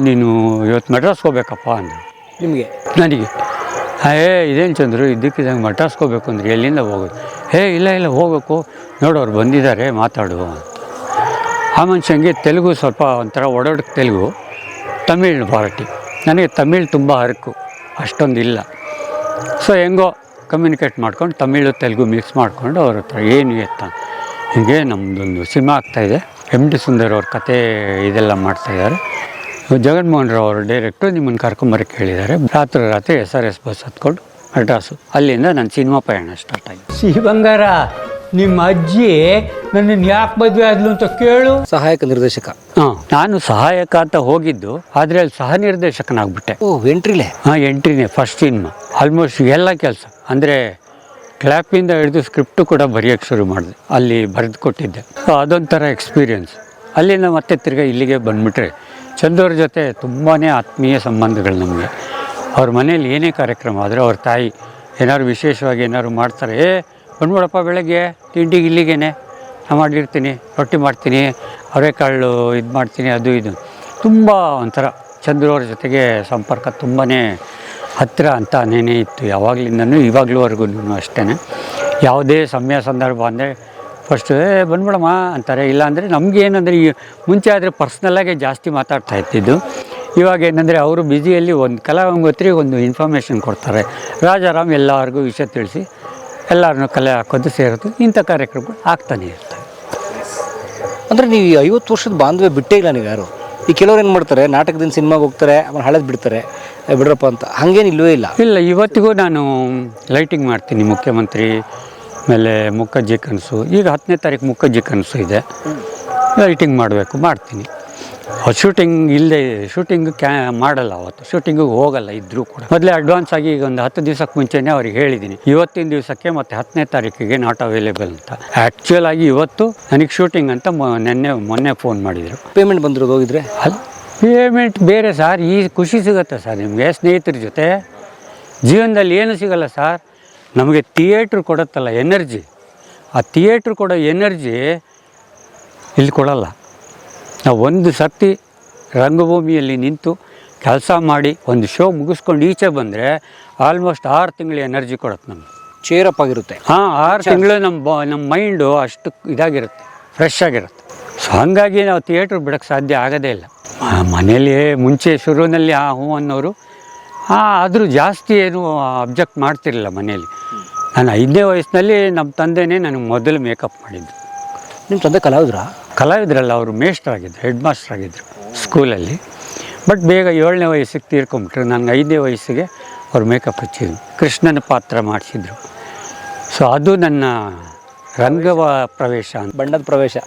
ನೀನು ಇವತ್ತು ಮೆಡ್ರಾಸ್ಗೆ ಹೋಗ್ಬೇಕಪ್ಪ ಅಂದರು ನಿಮಗೆ. ನನಗೆ ಇದೇನು ಚಂದ್ರು ಇದ್ದಕ್ಕಿದ್ದಂಗೆ ಮಡ್ರಾಸ್ಗೆ ಹೋಗ್ಬೇಕು ಅಂದ್ರೆ ಎಲ್ಲಿಂದ ಹೋಗೋದು? ಇಲ್ಲ ಹೋಗ್ಬೇಕು, ನೋಡೋರು ಬಂದಿದ್ದಾರೆ ಮಾತಾಡು ಅಂತ. ಆ ಮನುಷ್ಯಂಗೆ ತೆಲುಗು ಸ್ವಲ್ಪ ಒಂಥರ ಒಡೊಡ್ಕ ತೆಲುಗು, ತಮಿಳ್ ಪಾರ್ಟಿ. ನನಗೆ ತಮಿಳ್ ತುಂಬ ಹರಕು, ಅಷ್ಟೊಂದಿಲ್ಲ. ಸೊ ಹೆಂಗೋ ಕಮ್ಯುನಿಕೇಟ್ ಮಾಡ್ಕೊಂಡು ತಮಿಳು ತೆಲುಗು ಮಿಕ್ಸ್ ಮಾಡ್ಕೊಂಡು ಅವ್ರ ಹತ್ರ ಏನು ಎತ್ತ ಹೀಗೆ ನಮ್ಮದೊಂದು ಸಿನಿಮಾ ಆಗ್ತಾಯಿದೆ, MD ಸುಂದರ್ ಅವ್ರ ಕತೆ ಇದೆಲ್ಲ ಮಾಡ್ತಾಯಿದ್ದಾರೆ. ಜಗನ್ಮೋಹನ್ ರಾವ್ ಅವರು ಡೈರೆಕ್ಟು ನಿಮ್ಮನ್ನು ಕರ್ಕೊಂಬರಕ್ಕೆ ಹೇಳಿದ್ದಾರೆ. ರಾತ್ರಿ SRS ಬಸ್ ಹತ್ಕೊಂಡು ಮಡ್ರಾಸು, ಅಲ್ಲಿಂದ ನನ್ನ ಸಿನಿಮಾ ಪಯಣ ಸ್ಟಾರ್ಟ್ ಆಗಿದೆ. ಸಿಹಿ ಬಂಗಾರ, ನಿಮ್ಮ ಅಜ್ಜಿ ನನ್ನನ್ನು ಯಾಕೆ ಮದುವೆ ಆದ್ಲು ಅಂತ ಕೇಳು. ಸಹಾಯಕ ನಿರ್ದೇಶಕ. ನಾನು ಸಹಾಯಕ ಅಂತ ಹೋಗಿದ್ದು, ಆದರೆ ಅಲ್ಲಿ ಸಹ ನಿರ್ದೇಶಕನಾಗ್ಬಿಟ್ಟೆ. ಎಂಟ್ರಿಲೇ? ಎಂಟ್ರಿನೇ, ಫಸ್ಟ್ ಸಿನಿಮಾ. ಆಲ್ಮೋಸ್ಟ್ ಎಲ್ಲ ಕೆಲಸ ಅಂದರೆ ಕ್ಲ್ಯಾಪಿಂದ ಹಿಡಿದು ಸ್ಕ್ರಿಪ್ಟು ಕೂಡ ಬರೆಯೋಕ್ಕೆ ಶುರು ಮಾಡಿದೆ, ಅಲ್ಲಿ ಬರೆದು ಕೊಟ್ಟಿದ್ದೆ. ಸೊ ಅದೊಂಥರ ಎಕ್ಸ್ಪೀರಿಯೆನ್ಸ್. ಅಲ್ಲಿಂದ ಮತ್ತೆ ತಿರ್ಗಿ ಇಲ್ಲಿಗೆ ಬಂದುಬಿಟ್ರೆ ಚಂದವ್ರ ಜೊತೆ ತುಂಬಾ ಆತ್ಮೀಯ ಸಂಬಂಧಗಳು ನಮಗೆ. ಅವ್ರ ಮನೇಲಿ ಏನೇ ಕಾರ್ಯಕ್ರಮ ಆದರೆ ಅವ್ರ ತಾಯಿ ಏನಾದ್ರು ವಿಶೇಷವಾಗಿ ಏನಾದ್ರು ಮಾಡ್ತಾರೆ, ಬಂದ್ಬಿಡಪ್ಪ ಬೆಳಗ್ಗೆ ತಿಂಡಿಗೆ ಇಲ್ಲಿಗೇನೆ ನಾನು ಮಾಡಿರ್ತೀನಿ, ರೊಟ್ಟಿ ಮಾಡ್ತೀನಿ, ಅವರೆಕಾಳು ಇದು ಮಾಡ್ತೀನಿ, ಅದು ಇದು. ತುಂಬ ಒಂಥರ ಚಂದ್ರವ್ರ ಜೊತೆಗೆ ಸಂಪರ್ಕ ತುಂಬಾ ಹತ್ತಿರ ಅಂತ ನೇನೇ ಇತ್ತು ಯಾವಾಗಲಿಂದನೂ, ಇವಾಗಲೂವರೆಗೂ ಅಷ್ಟೇ. ಯಾವುದೇ ಸಮಯ ಸಂದರ್ಭ ಅಂದರೆ ಫಸ್ಟು ಬಂದ್ಬಿಡಮ್ಮ ಅಂತಾರೆ. ಇಲ್ಲಾಂದರೆ ನಮ್ಗೆ ಏನಂದರೆ ಈ ಮುಂಚೆ ಆದರೆ ಪರ್ಸ್ನಲ್ಲಾಗೆ ಜಾಸ್ತಿ ಮಾತಾಡ್ತಾ ಇರ್ತಿದ್ದು. ಇವಾಗ ಏನಂದರೆ ಅವರು ಬ್ಯುಸಿಯಲ್ಲಿ ಒಂದು ಕಲಾವಂಗತ್ರಿಗೆ ಒಂದು ಇನ್ಫಾರ್ಮೇಷನ್ ಕೊಡ್ತಾರೆ. ರಾಜಾರಾಮ್ ಎಲ್ಲರಿಗೂ ವಿಷಯ ತಿಳಿಸಿ ಎಲ್ಲರನ್ನೂ ಕಲೆ ಹಾಕೋದು ಸೇರೋದು, ಇಂಥ ಕಾರ್ಯಕ್ರಮಗಳು ಆಗ್ತಾನೆ ಇರ್ತವೆ. ಅಂದರೆ ನೀವು 50 ವರ್ಷದ ಬಾಂಧವ್ಯ ಬಿಟ್ಟೇ ಇಲ್ಲ ನೀವು ಯಾರು. ಈ ಕೆಲವ್ರು ಏನು ಮಾಡ್ತಾರೆ, ನಾಟಕದಿಂದ ಸಿನಿಮಾಗೆ ಹೋಗ್ತಾರೆ, ಆಮೇಲೆ ಹಳೇದು ಬಿಡ್ತಾರೆ, ಬಿಡ್ರಪ್ಪ ಅಂತ. ಹಾಗೇನು ಇಲ್ಲವೇ ಇಲ್ಲ? ಇಲ್ಲ, ಇವತ್ತಿಗೂ ನಾನು ಲೈಟಿಂಗ್ ಮಾಡ್ತೀನಿ. ಮುಖ್ಯಮಂತ್ರಿ ಆಮೇಲೆ ಮುಖಜ್ಜಿ ಕನಸು, ಈಗ 10ನೇ ತಾರೀಕು ಮುಖಜ್ಜಿ ಕನಸು ಇದೆ, ಲೈಟಿಂಗ್ ಮಾಡಬೇಕು, ಮಾಡ್ತೀನಿ. ಶೂಟಿಂಗ್ ಇಲ್ಲದೆ ಶೂಟಿಂಗ್ ಮಾಡಲ್ಲ, ಅವತ್ತು ಶೂಟಿಂಗಿಗೆ ಹೋಗಲ್ಲ ಇದ್ದರೂ ಕೂಡ. ಮೊದಲೇ ಅಡ್ವಾನ್ಸ್ ಆಗಿ ಈಗ ಒಂದು 10 ದಿವಸಕ್ಕೆ ಮುಂಚೆನೇ ಅವ್ರಿಗೆ ಹೇಳಿದ್ದೀನಿ, ಇವತ್ತಿನ ದಿವಸಕ್ಕೆ ಮತ್ತು 10ನೇ ತಾರೀಕಿಗೆ ನಾಟ್ ಅವೈಲೇಬಲ್ ಅಂತ. ಆ್ಯಕ್ಚುಯಲ್ ಆಗಿ ಇವತ್ತು ನನಗೆ ಶೂಟಿಂಗ್ ಅಂತ ಮೊನ್ನೆ ಫೋನ್ ಮಾಡಿದರು. ಪೇಮೆಂಟ್ ಬಂದಿರೋದು ಹೋಗಿದ್ರೆ? ಅಲ್ಲಿ ಪೇಮೆಂಟ್ ಬೇರೆ ಸರ್, ಈ ಖುಷಿ ಸಿಗುತ್ತೆ ಸರ್ ನಿಮಗೆ ಸ್ನೇಹಿತರ ಜೊತೆ. ಜೀವನದಲ್ಲಿ ಏನು ಸಿಗಲ್ಲ ಸರ್, ನಮಗೆ ಥಿಯೇಟ್ರ್ ಕೊಡುತ್ತಲ್ಲ ಎನರ್ಜಿ, ಆ ಥಿಯೇಟ್ರ್ ಕೊಡೋ ಎನರ್ಜಿ ಇಲ್ಲಿ ಕೊಡಲ್ಲ. ನಾವು ಒಂದು ಸರ್ತಿ ರಂಗಭೂಮಿಯಲ್ಲಿ ನಿಂತು ಕೆಲಸ ಮಾಡಿ ಒಂದು ಶೋ ಮುಗಿಸ್ಕೊಂಡು ಈಚೆ ಬಂದರೆ ಆಲ್ಮೋಸ್ಟ್ 6 ತಿಂಗಳು ಎನರ್ಜಿ ಕೊಡುತ್ತೆ ನಮಗೆ. ಚೇರಪ್ ಆಗಿರುತ್ತೆ. 6 ತಿಂಗಳು ನಮ್ಮ ಮೈಂಡು ಅಷ್ಟು ಇದಾಗಿರುತ್ತೆ, ಫ್ರೆಶ್ ಆಗಿರುತ್ತೆ. ಸೊ ಹಾಗಾಗಿ ನಾವು ಥಿಯೇಟ್ರ್ ಬಿಡೋಕ್ಕೆ ಸಾಧ್ಯ ಆಗೋದೇ ಇಲ್ಲ. ಮನೇಲಿ ಮುಂಚೆ ಶುರುವಿನಲ್ಲಿ ಹ್ಞೂ ಅನ್ನೋರು, ಆದರೂ ಜಾಸ್ತಿ ಏನು ಅಬ್ಜೆಕ್ಟ್ ಮಾಡ್ತಿರಲಿಲ್ಲ ಮನೇಲಿ. ನಾನು 5ನೇ ವಯಸ್ಸಿನಲ್ಲಿ ನಮ್ಮ ತಂದೆಯೇ ನನಗೆ ಮೊದಲು ಮೇಕಪ್ ಮಾಡಿದ್ದು. ನಿಮ್ಮ ತಂದೆ ಕಲಾವಿದ್ರಲ್ಲ, ಅವರು ಮೇಸ್ಟ್ರಾಗಿದ್ದರು, ಹೆಡ್ ಮಾಸ್ಟರ್ ಆಗಿದ್ದರು ಸ್ಕೂಲಲ್ಲಿ. ಬಟ್ ಬೇಗ 7ನೇ ವಯಸ್ಸಿಗೆ ತೀರ್ಕೊಂಬಿಟ್ರು. ನನಗೆ 5ನೇ ವಯಸ್ಸಿಗೆ ಅವ್ರು ಮೇಕಪ್ ಹಚ್ಚಿದ್ರು, ಕೃಷ್ಣನ ಪಾತ್ರ ಮಾಡಿಸಿದ್ರು. ಸೊ ಅದು ನನ್ನ ರಂಗವ ಪ್ರವೇಶ, ಬಣ್ಣದ ಪ್ರವೇಶ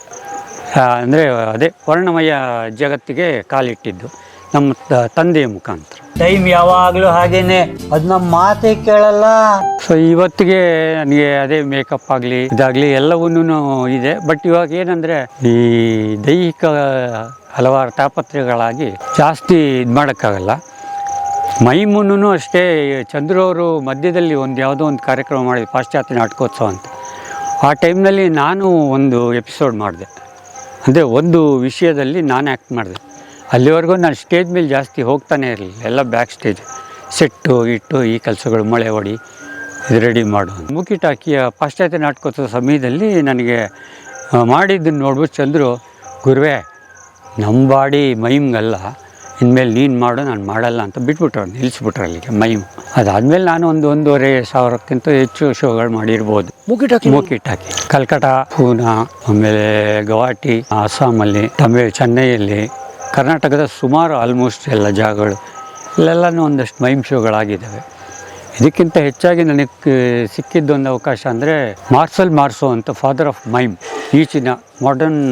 ಅಂದರೆ ಅದೇ ವರ್ಣಮಯ ಜಗತ್ತಿಗೆ ಕಾಲಿಟ್ಟಿದ್ದು ನಮ್ಮ ತಂದೆಯ ಮುಖಾಂತರ. ಟೈಮ್ ಯಾವಾಗಲೂ ಹಾಗೇನೆ, ಅದು ನಮ್ಮ ಮಾತೇ ಕೇಳಲ್ಲ. ಸೊ ಇವತ್ತಿಗೆ ನನಗೆ ಅದೇ ಮೇಕಪ್ ಆಗಲಿ ಇದಾಗಲಿ ಎಲ್ಲವೂ ಇದೆ. ಬಟ್ ಇವಾಗ ಏನಂದರೆ ಈ ದೈಹಿಕ ಹಲವಾರು ತಾಪತ್ರೆಗಳಾಗಿ ಜಾಸ್ತಿ ಇದು ಮಾಡೋಕ್ಕಾಗಲ್ಲ. ಮೈಮುನ್ನು ಅಷ್ಟೇ. ಚಂದ್ರವರು ಮಧ್ಯದಲ್ಲಿ ಯಾವುದೋ ಒಂದು ಕಾರ್ಯಕ್ರಮ ಮಾಡಿದೆ, ಪಾಶ್ಚಾತ್ಯ ನಾಟಕೋತ್ಸವ ಅಂತ. ಆ ಟೈಮ್ನಲ್ಲಿ ನಾನು ಒಂದು ಎಪಿಸೋಡ್ ಮಾಡಿದೆ, ಅಂದರೆ ಒಂದು ವಿಷಯದಲ್ಲಿ ನಾನು ಆ್ಯಕ್ಟ್ ಮಾಡಿದೆ. ಅಲ್ಲಿವರೆಗೂ ನಾನು ಸ್ಟೇಜ್ ಮೇಲೆ ಜಾಸ್ತಿ ಹೋಗ್ತಾನೆ ಇರಲಿಲ್ಲ, ಎಲ್ಲ ಬ್ಯಾಕ್ ಸ್ಟೇಜ್, ಸೆಟ್ಟು ಇಟ್ಟು ಈ ಕೆಲಸಗಳು, ಮಳೆ ಹೊಡಿ, ಇದು ರೆಡಿ ಮಾಡು. ಮುಕಿಟಾಕಿಯ ಪಾಶ್ಚಾತ್ಯ ನಾಟಕೋತ್ಸವ ಸಮಯದಲ್ಲಿ ನನಗೆ ಮಾಡಿದ್ದನ್ನು ನೋಡ್ಬಿಟ್ಟು ಚಂದ್ರು, ಗುರುವೇ ನಮ್ಮ ಬಾಡಿ ಮೈಮ್ಗಲ್ಲ, ಇನ್ಮೇಲೆ ನೀನು ಮಾಡು, ನಾನು ಮಾಡಲ್ಲ ಅಂತ ಬಿಟ್ಬಿಟ್ರು, ನಿಲ್ಲಿಸ್ಬಿಟ್ರು ಅಲ್ಲಿಗೆ ಮೈಮ್. ಅದಾದಮೇಲೆ ನಾನು 1,500-1,500ಕ್ಕಿಂತ ಹೆಚ್ಚು ಶೋಗಳು ಮಾಡಿರ್ಬೋದು. ಮುಕಿಟಾಕಿ ಕಲ್ಕಟ್ಟ, ಪೂನಾ, ಆಮೇಲೆ ಗೌಹಾಟಿ, ಅಸ್ಸಾಮಲ್ಲಿ, ಚೆನ್ನೈಯಲ್ಲಿ, ಕರ್ನಾಟಕದ ಸುಮಾರು ಆಲ್ಮೋಸ್ಟ್ ಎಲ್ಲ ಜಾಗಗಳು ಇಲ್ಲೆಲ್ಲನೂ ಒಂದಷ್ಟು ಮೈಮ್ ಶೋಗಳಾಗಿದ್ದಾವೆ. ಇದಕ್ಕಿಂತ ಹೆಚ್ಚಾಗಿ ನನಗೆ ಸಿಕ್ಕಿದ್ದೊಂದು ಅವಕಾಶ ಅಂದರೆ ಮಾರ್ಸೋ ಅಂತ, ಫಾದರ್ ಆಫ್ ಮೈಮ್. ಈಚಿನ ಮಾಡರ್ನ್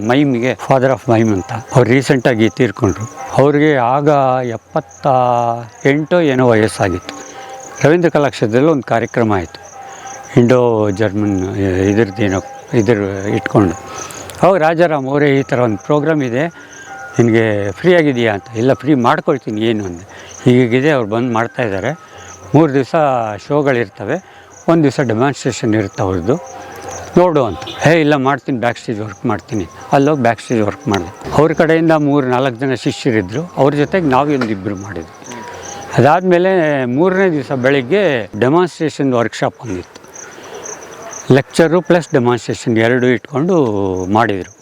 ಮೈಮಿಗೆ ಫಾದರ್ ಆಫ್ ಮೈಮ್ ಅಂತ ಅವ್ರು ರೀಸೆಂಟಾಗಿ ತೀರ್ಕೊಂಡ್ರು. ಅವ್ರಿಗೆ ಆಗ 78 ಏನೋ ವಯಸ್ಸಾಗಿತ್ತು. ರವೀಂದ್ರ ಕಲಾಕ್ಷೇತ್ರದಲ್ಲಿ ಒಂದು ಕಾರ್ಯಕ್ರಮ ಆಯಿತು, ಇಂಡೋ ಜರ್ಮನ್ ಇದ್ರ ಇಟ್ಕೊಂಡು. ಅವಾಗ ರಾಜಾರಾಮ್ ಅವರೇ ಈ ಥರ ಒಂದು ಪ್ರೋಗ್ರಾಮ್ ಇದೆ, ನಿನಗೆ ಫ್ರೀ ಆಗಿದೆಯಾ ಅಂತ. ಇಲ್ಲ, ಫ್ರೀ ಮಾಡ್ಕೊಳ್ತೀನಿ ಏನು ಅಂದೆ. ಹೀಗಿದೆ, ಅವ್ರು ಬಂದು ಮಾಡ್ತಾಯಿದ್ದಾರೆ. 3 ದಿವಸ ಶೋಗಳಿರ್ತವೆ, 1 ದಿವಸ ಡೆಮಾನ್ಸ್ಟ್ರೇಷನ್ ಇರುತ್ತೆ ಅವ್ರದ್ದು, ನೋಡು ಅಂತ. ಇಲ್ಲ ಮಾಡ್ತೀನಿ, ಬ್ಯಾಕ್ ಸ್ಟೇಜ್ ವರ್ಕ್ ಮಾಡ್ತೀನಿ. ಅಲ್ಲೋಗಿ ಬ್ಯಾಕ್ ಸ್ಟೇಜ್ ವರ್ಕ್ ಮಾಡಿದೆ. ಅವ್ರ ಕಡೆಯಿಂದ 3-4 ಜನ ಶಿಷ್ಯರಿದ್ದರು, ಅವ್ರ ಜೊತೆಗೆ ನಾವೊಂದಿಬ್ಬರು ಮಾಡಿದ್ವಿ. ಅದಾದಮೇಲೆ 3ನೇ ದಿವಸ ಬೆಳಗ್ಗೆ ಡೆಮಾನ್ಸ್ಟ್ರೇಷನ್ ವರ್ಕ್ಶಾಪ್ ಒಂದಿತ್ತು. ಲೆಕ್ಚರು ಪ್ಲಸ್ ಡೆಮಾನ್ಸ್ಟ್ರೇಷನ್ 2 ಇಟ್ಕೊಂಡು ಮಾಡಿದರು.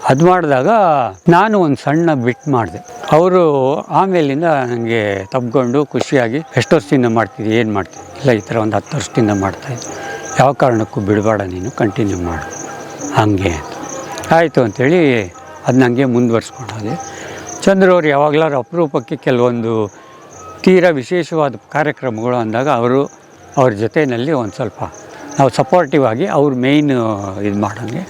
ಅದು ಮಾಡಿದಾಗ ನಾನು ಒಂದು ಸಣ್ಣ ಬಿಟ್ ಮಾಡಿದೆ. ಅವರು ಆಮೇಲಿಂದ ನನಗೆ ತಬ್ಕೊಂಡು ಖುಷಿಯಾಗಿ, ಎಷ್ಟು ವರ್ಷದಿಂದ ಮಾಡ್ತಿದ್ದೆ, ಏನು ಮಾಡ್ತಿದ್ದೆ? ಇಲ್ಲ, ಈ ಥರ ಒಂದು 10 ವರ್ಷದಿಂದ ಮಾಡ್ತಾಯಿದ್ದೆ. ಯಾವ ಕಾರಣಕ್ಕೂ ಬಿಡಬೇಡ, ನೀನು ಕಂಟಿನ್ಯೂ ಮಾಡು ಹಾಗೆ ಅಂತ. ಆಯಿತು ಅಂಥೇಳಿ ಅದು ನನಗೆ ಮುಂದುವರ್ಸ್ಕೊಂಡೋದೆ. ಚಂದ್ರವ್ರು ಯಾವಾಗಲಾರು ಅಪರೂಪಕ್ಕೆ ಕೆಲವೊಂದು ತೀರಾ ವಿಶೇಷವಾದ ಕಾರ್ಯಕ್ರಮಗಳು ಅಂದಾಗ ಅವ್ರ ಜೊತೆಯಲ್ಲಿ ಒಂದು ಸ್ವಲ್ಪ ನಾವು ಸಪೋರ್ಟಿವ್ ಆಗಿ ಅವ್ರು ಮೇಯ್ನ್ ಇದು ಮಾಡೋಂಗೆ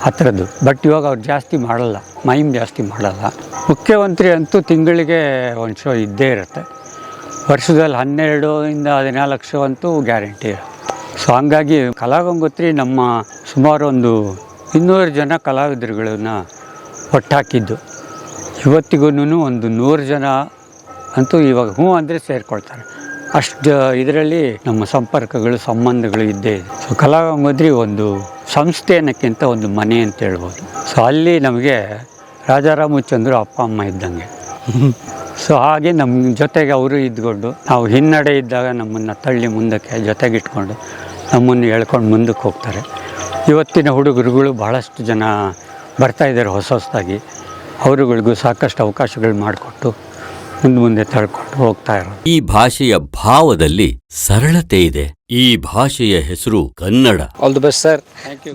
ಆ ಥರದ್ದು. ಬಟ್ ಇವಾಗ ಅವ್ರು ಜಾಸ್ತಿ ಮಾಡಲ್ಲ, ಮೈಮ್ ಜಾಸ್ತಿ ಮಾಡಲ್ಲ. ಮುಖ್ಯಮಂತ್ರಿ ಅಂತೂ ತಿಂಗಳಿಗೆ ಒಂದು ಶೋ ಇದ್ದೇ ಇರುತ್ತೆ. ವರ್ಷದಲ್ಲಿ 12-14 ಶೋ ಅಂತೂ ಗ್ಯಾರಂಟಿ ಇರುತ್ತೆ. ಸೊ ಹಂಗಾಗಿ ಕಲಾಗಂಗೋತ್ರಿ ನಮ್ಮ ಸುಮಾರು ಒಂದು 200 ಜನ ಕಲಾವಿದರುಗಳನ್ನ ಒಟ್ಟಾಕಿದ್ದು. ಇವತ್ತಿಗೂ ಒಂದು 100 ಜನ ಅಂತೂ ಇವಾಗ ಹ್ಞೂ ಅಂದರೆ ಸೇರಿಕೊಳ್ತಾರೆ. ಅಷ್ಟು ಇದರಲ್ಲಿ ನಮ್ಮ ಸಂಪರ್ಕಗಳು, ಸಂಬಂಧಗಳು ಇದ್ದೇ ಇದೆ. ಸೊ ಕಲಾಗಂಗೋತ್ರಿ ಒಂದು ಸಂಸ್ಥೆ ಅನ್ನೋಕ್ಕಿಂತ ಒಂದು ಮನೆ ಅಂತ ಹೇಳ್ಬೋದು. ಸೊ ಅಲ್ಲಿ ನಮಗೆ ರಾಜಾರಾಮ್ ಚಂದ್ರು ಅಪ್ಪ ಅಮ್ಮ ಇದ್ದಂಗೆ. ಸೊ ಹಾಗೆ ನಮ್ಮ ಜೊತೆಗೆ ಅವರು ಇದ್ಕೊಂಡು, ನಾವು ಹಿನ್ನಡೆ ಇದ್ದಾಗ ನಮ್ಮನ್ನು ತಳ್ಳಿ ಮುಂದಕ್ಕೆ ಜೊತೆಗಿಟ್ಕೊಂಡು ನಮ್ಮನ್ನು ಎಳ್ಕೊಂಡು ಮುಂದಕ್ಕೆ ಹೋಗ್ತಾರೆ. ಇವತ್ತಿನ ಹುಡುಗರುಗಳು ಬಹಳಷ್ಟು ಜನ ಬರ್ತಾಯಿದ್ದಾರೆ ಹೊಸದಾಗಿ. ಅವರುಗಳಿಗೂ ಸಾಕಷ್ಟು ಅವಕಾಶಗಳು ಮಾಡಿಕೊಟ್ಟು ಮುಂದೆ ತಳ್ಕೊಂಡು ಹೋಗ್ತಾ ಇರೋದು. ಈ ಭಾಷೆಯ ಭಾವದಲ್ಲಿ ಸರಳತೆ ಇದೆ. ಈ ಭಾಷೆಯ ಹೆಸರು Kannada. All the best sir.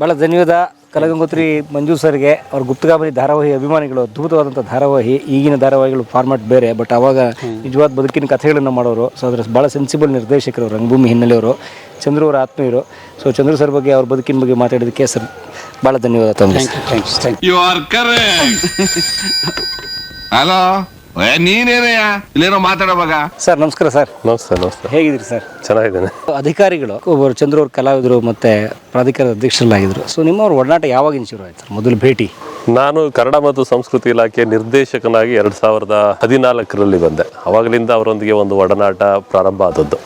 ಭಾಳ ಧನ್ಯವಾದ ಕಲಾಗಂಗೋತ್ರಿ ಮಂಜು ಸರ್ಗೆ. ಅವ್ರ ಗುಪ್ತಗಾಮಿನಿ ಧಾರಾವಾಹಿ ಅಭಿಮಾನಿಗಳು. ಅದ್ಭುತವಾದಂಥ ಧಾರಾವಾಹಿ. ಈಗಿನ ಧಾರಾವಾಹಿಗಳು ಫಾರ್ಮ್ಯಾಟ್ ಬೇರೆ, ಬಟ್ ಅವಾಗ ನಿಜವಾದ ಬದುಕಿನ ಕಥೆಗಳನ್ನು ಮಾಡೋರು. ಸೊ ಅದ್ರ ಭಾಳ ಸೆನ್ಸಿಬಲ್ ನಿರ್ದೇಶಕರು, ರಂಗಭೂಮಿ ಹಿನ್ನೆಲೆಯವರು, ಚಂದ್ರು ಅವರ ಆತ್ಮೀಯರು. ಸೊ ಚಂದ್ರು ಸರ್ ಬಗ್ಗೆ, ಅವ್ರ ಬದುಕಿನ ಬಗ್ಗೆ ಮಾತಾಡೋದಕ್ಕೆ ಸರ್ ಭಾಳ ಧನ್ಯವಾದ. Thank you. ಹಲೋ, ನೀನೇನಯ್ಯ ಇಲ್ಲೇನೋ ಮಾತಾಡೋವಾಗ? ಸರ್ ನಮಸ್ಕಾರ ಸರ್. ನಮಸ್ತೆ. ಹೇಗಿದ್ದೀರಿ ಸರ್? ಚೆನ್ನಾಗಿದ್ದೇನೆ. ಅಧಿಕಾರಿಗಳು ಒಬ್ಬರು ಚಂದ್ರು ಅವ್ರ ಕಲಾವಿದರು ಮತ್ತು ಪ್ರಾಧಿಕಾರದ ಅಧ್ಯಕ್ಷರಲ್ಲಾಗಿದ್ದರು. ಸೊ ನಿಮ್ಮವ್ರ ಒಡನಾಟ ಯಾವಾಗಿನ ಶುರು ಆಯ್ತು ಸರ್? ಮೊದಲು ಭೇಟಿ? ನಾನು ಕನ್ನಡ ಮತ್ತು ಸಂಸ್ಕೃತಿ ಇಲಾಖೆ ನಿರ್ದೇಶಕನಾಗಿ 2014ರಲ್ಲಿ ಬಂದೆ. ಅವಾಗಲಿಂದ ಅವರೊಂದಿಗೆ ಒಂದು ಒಡನಾಟ ಪ್ರಾರಂಭ ಆದದ್ದು.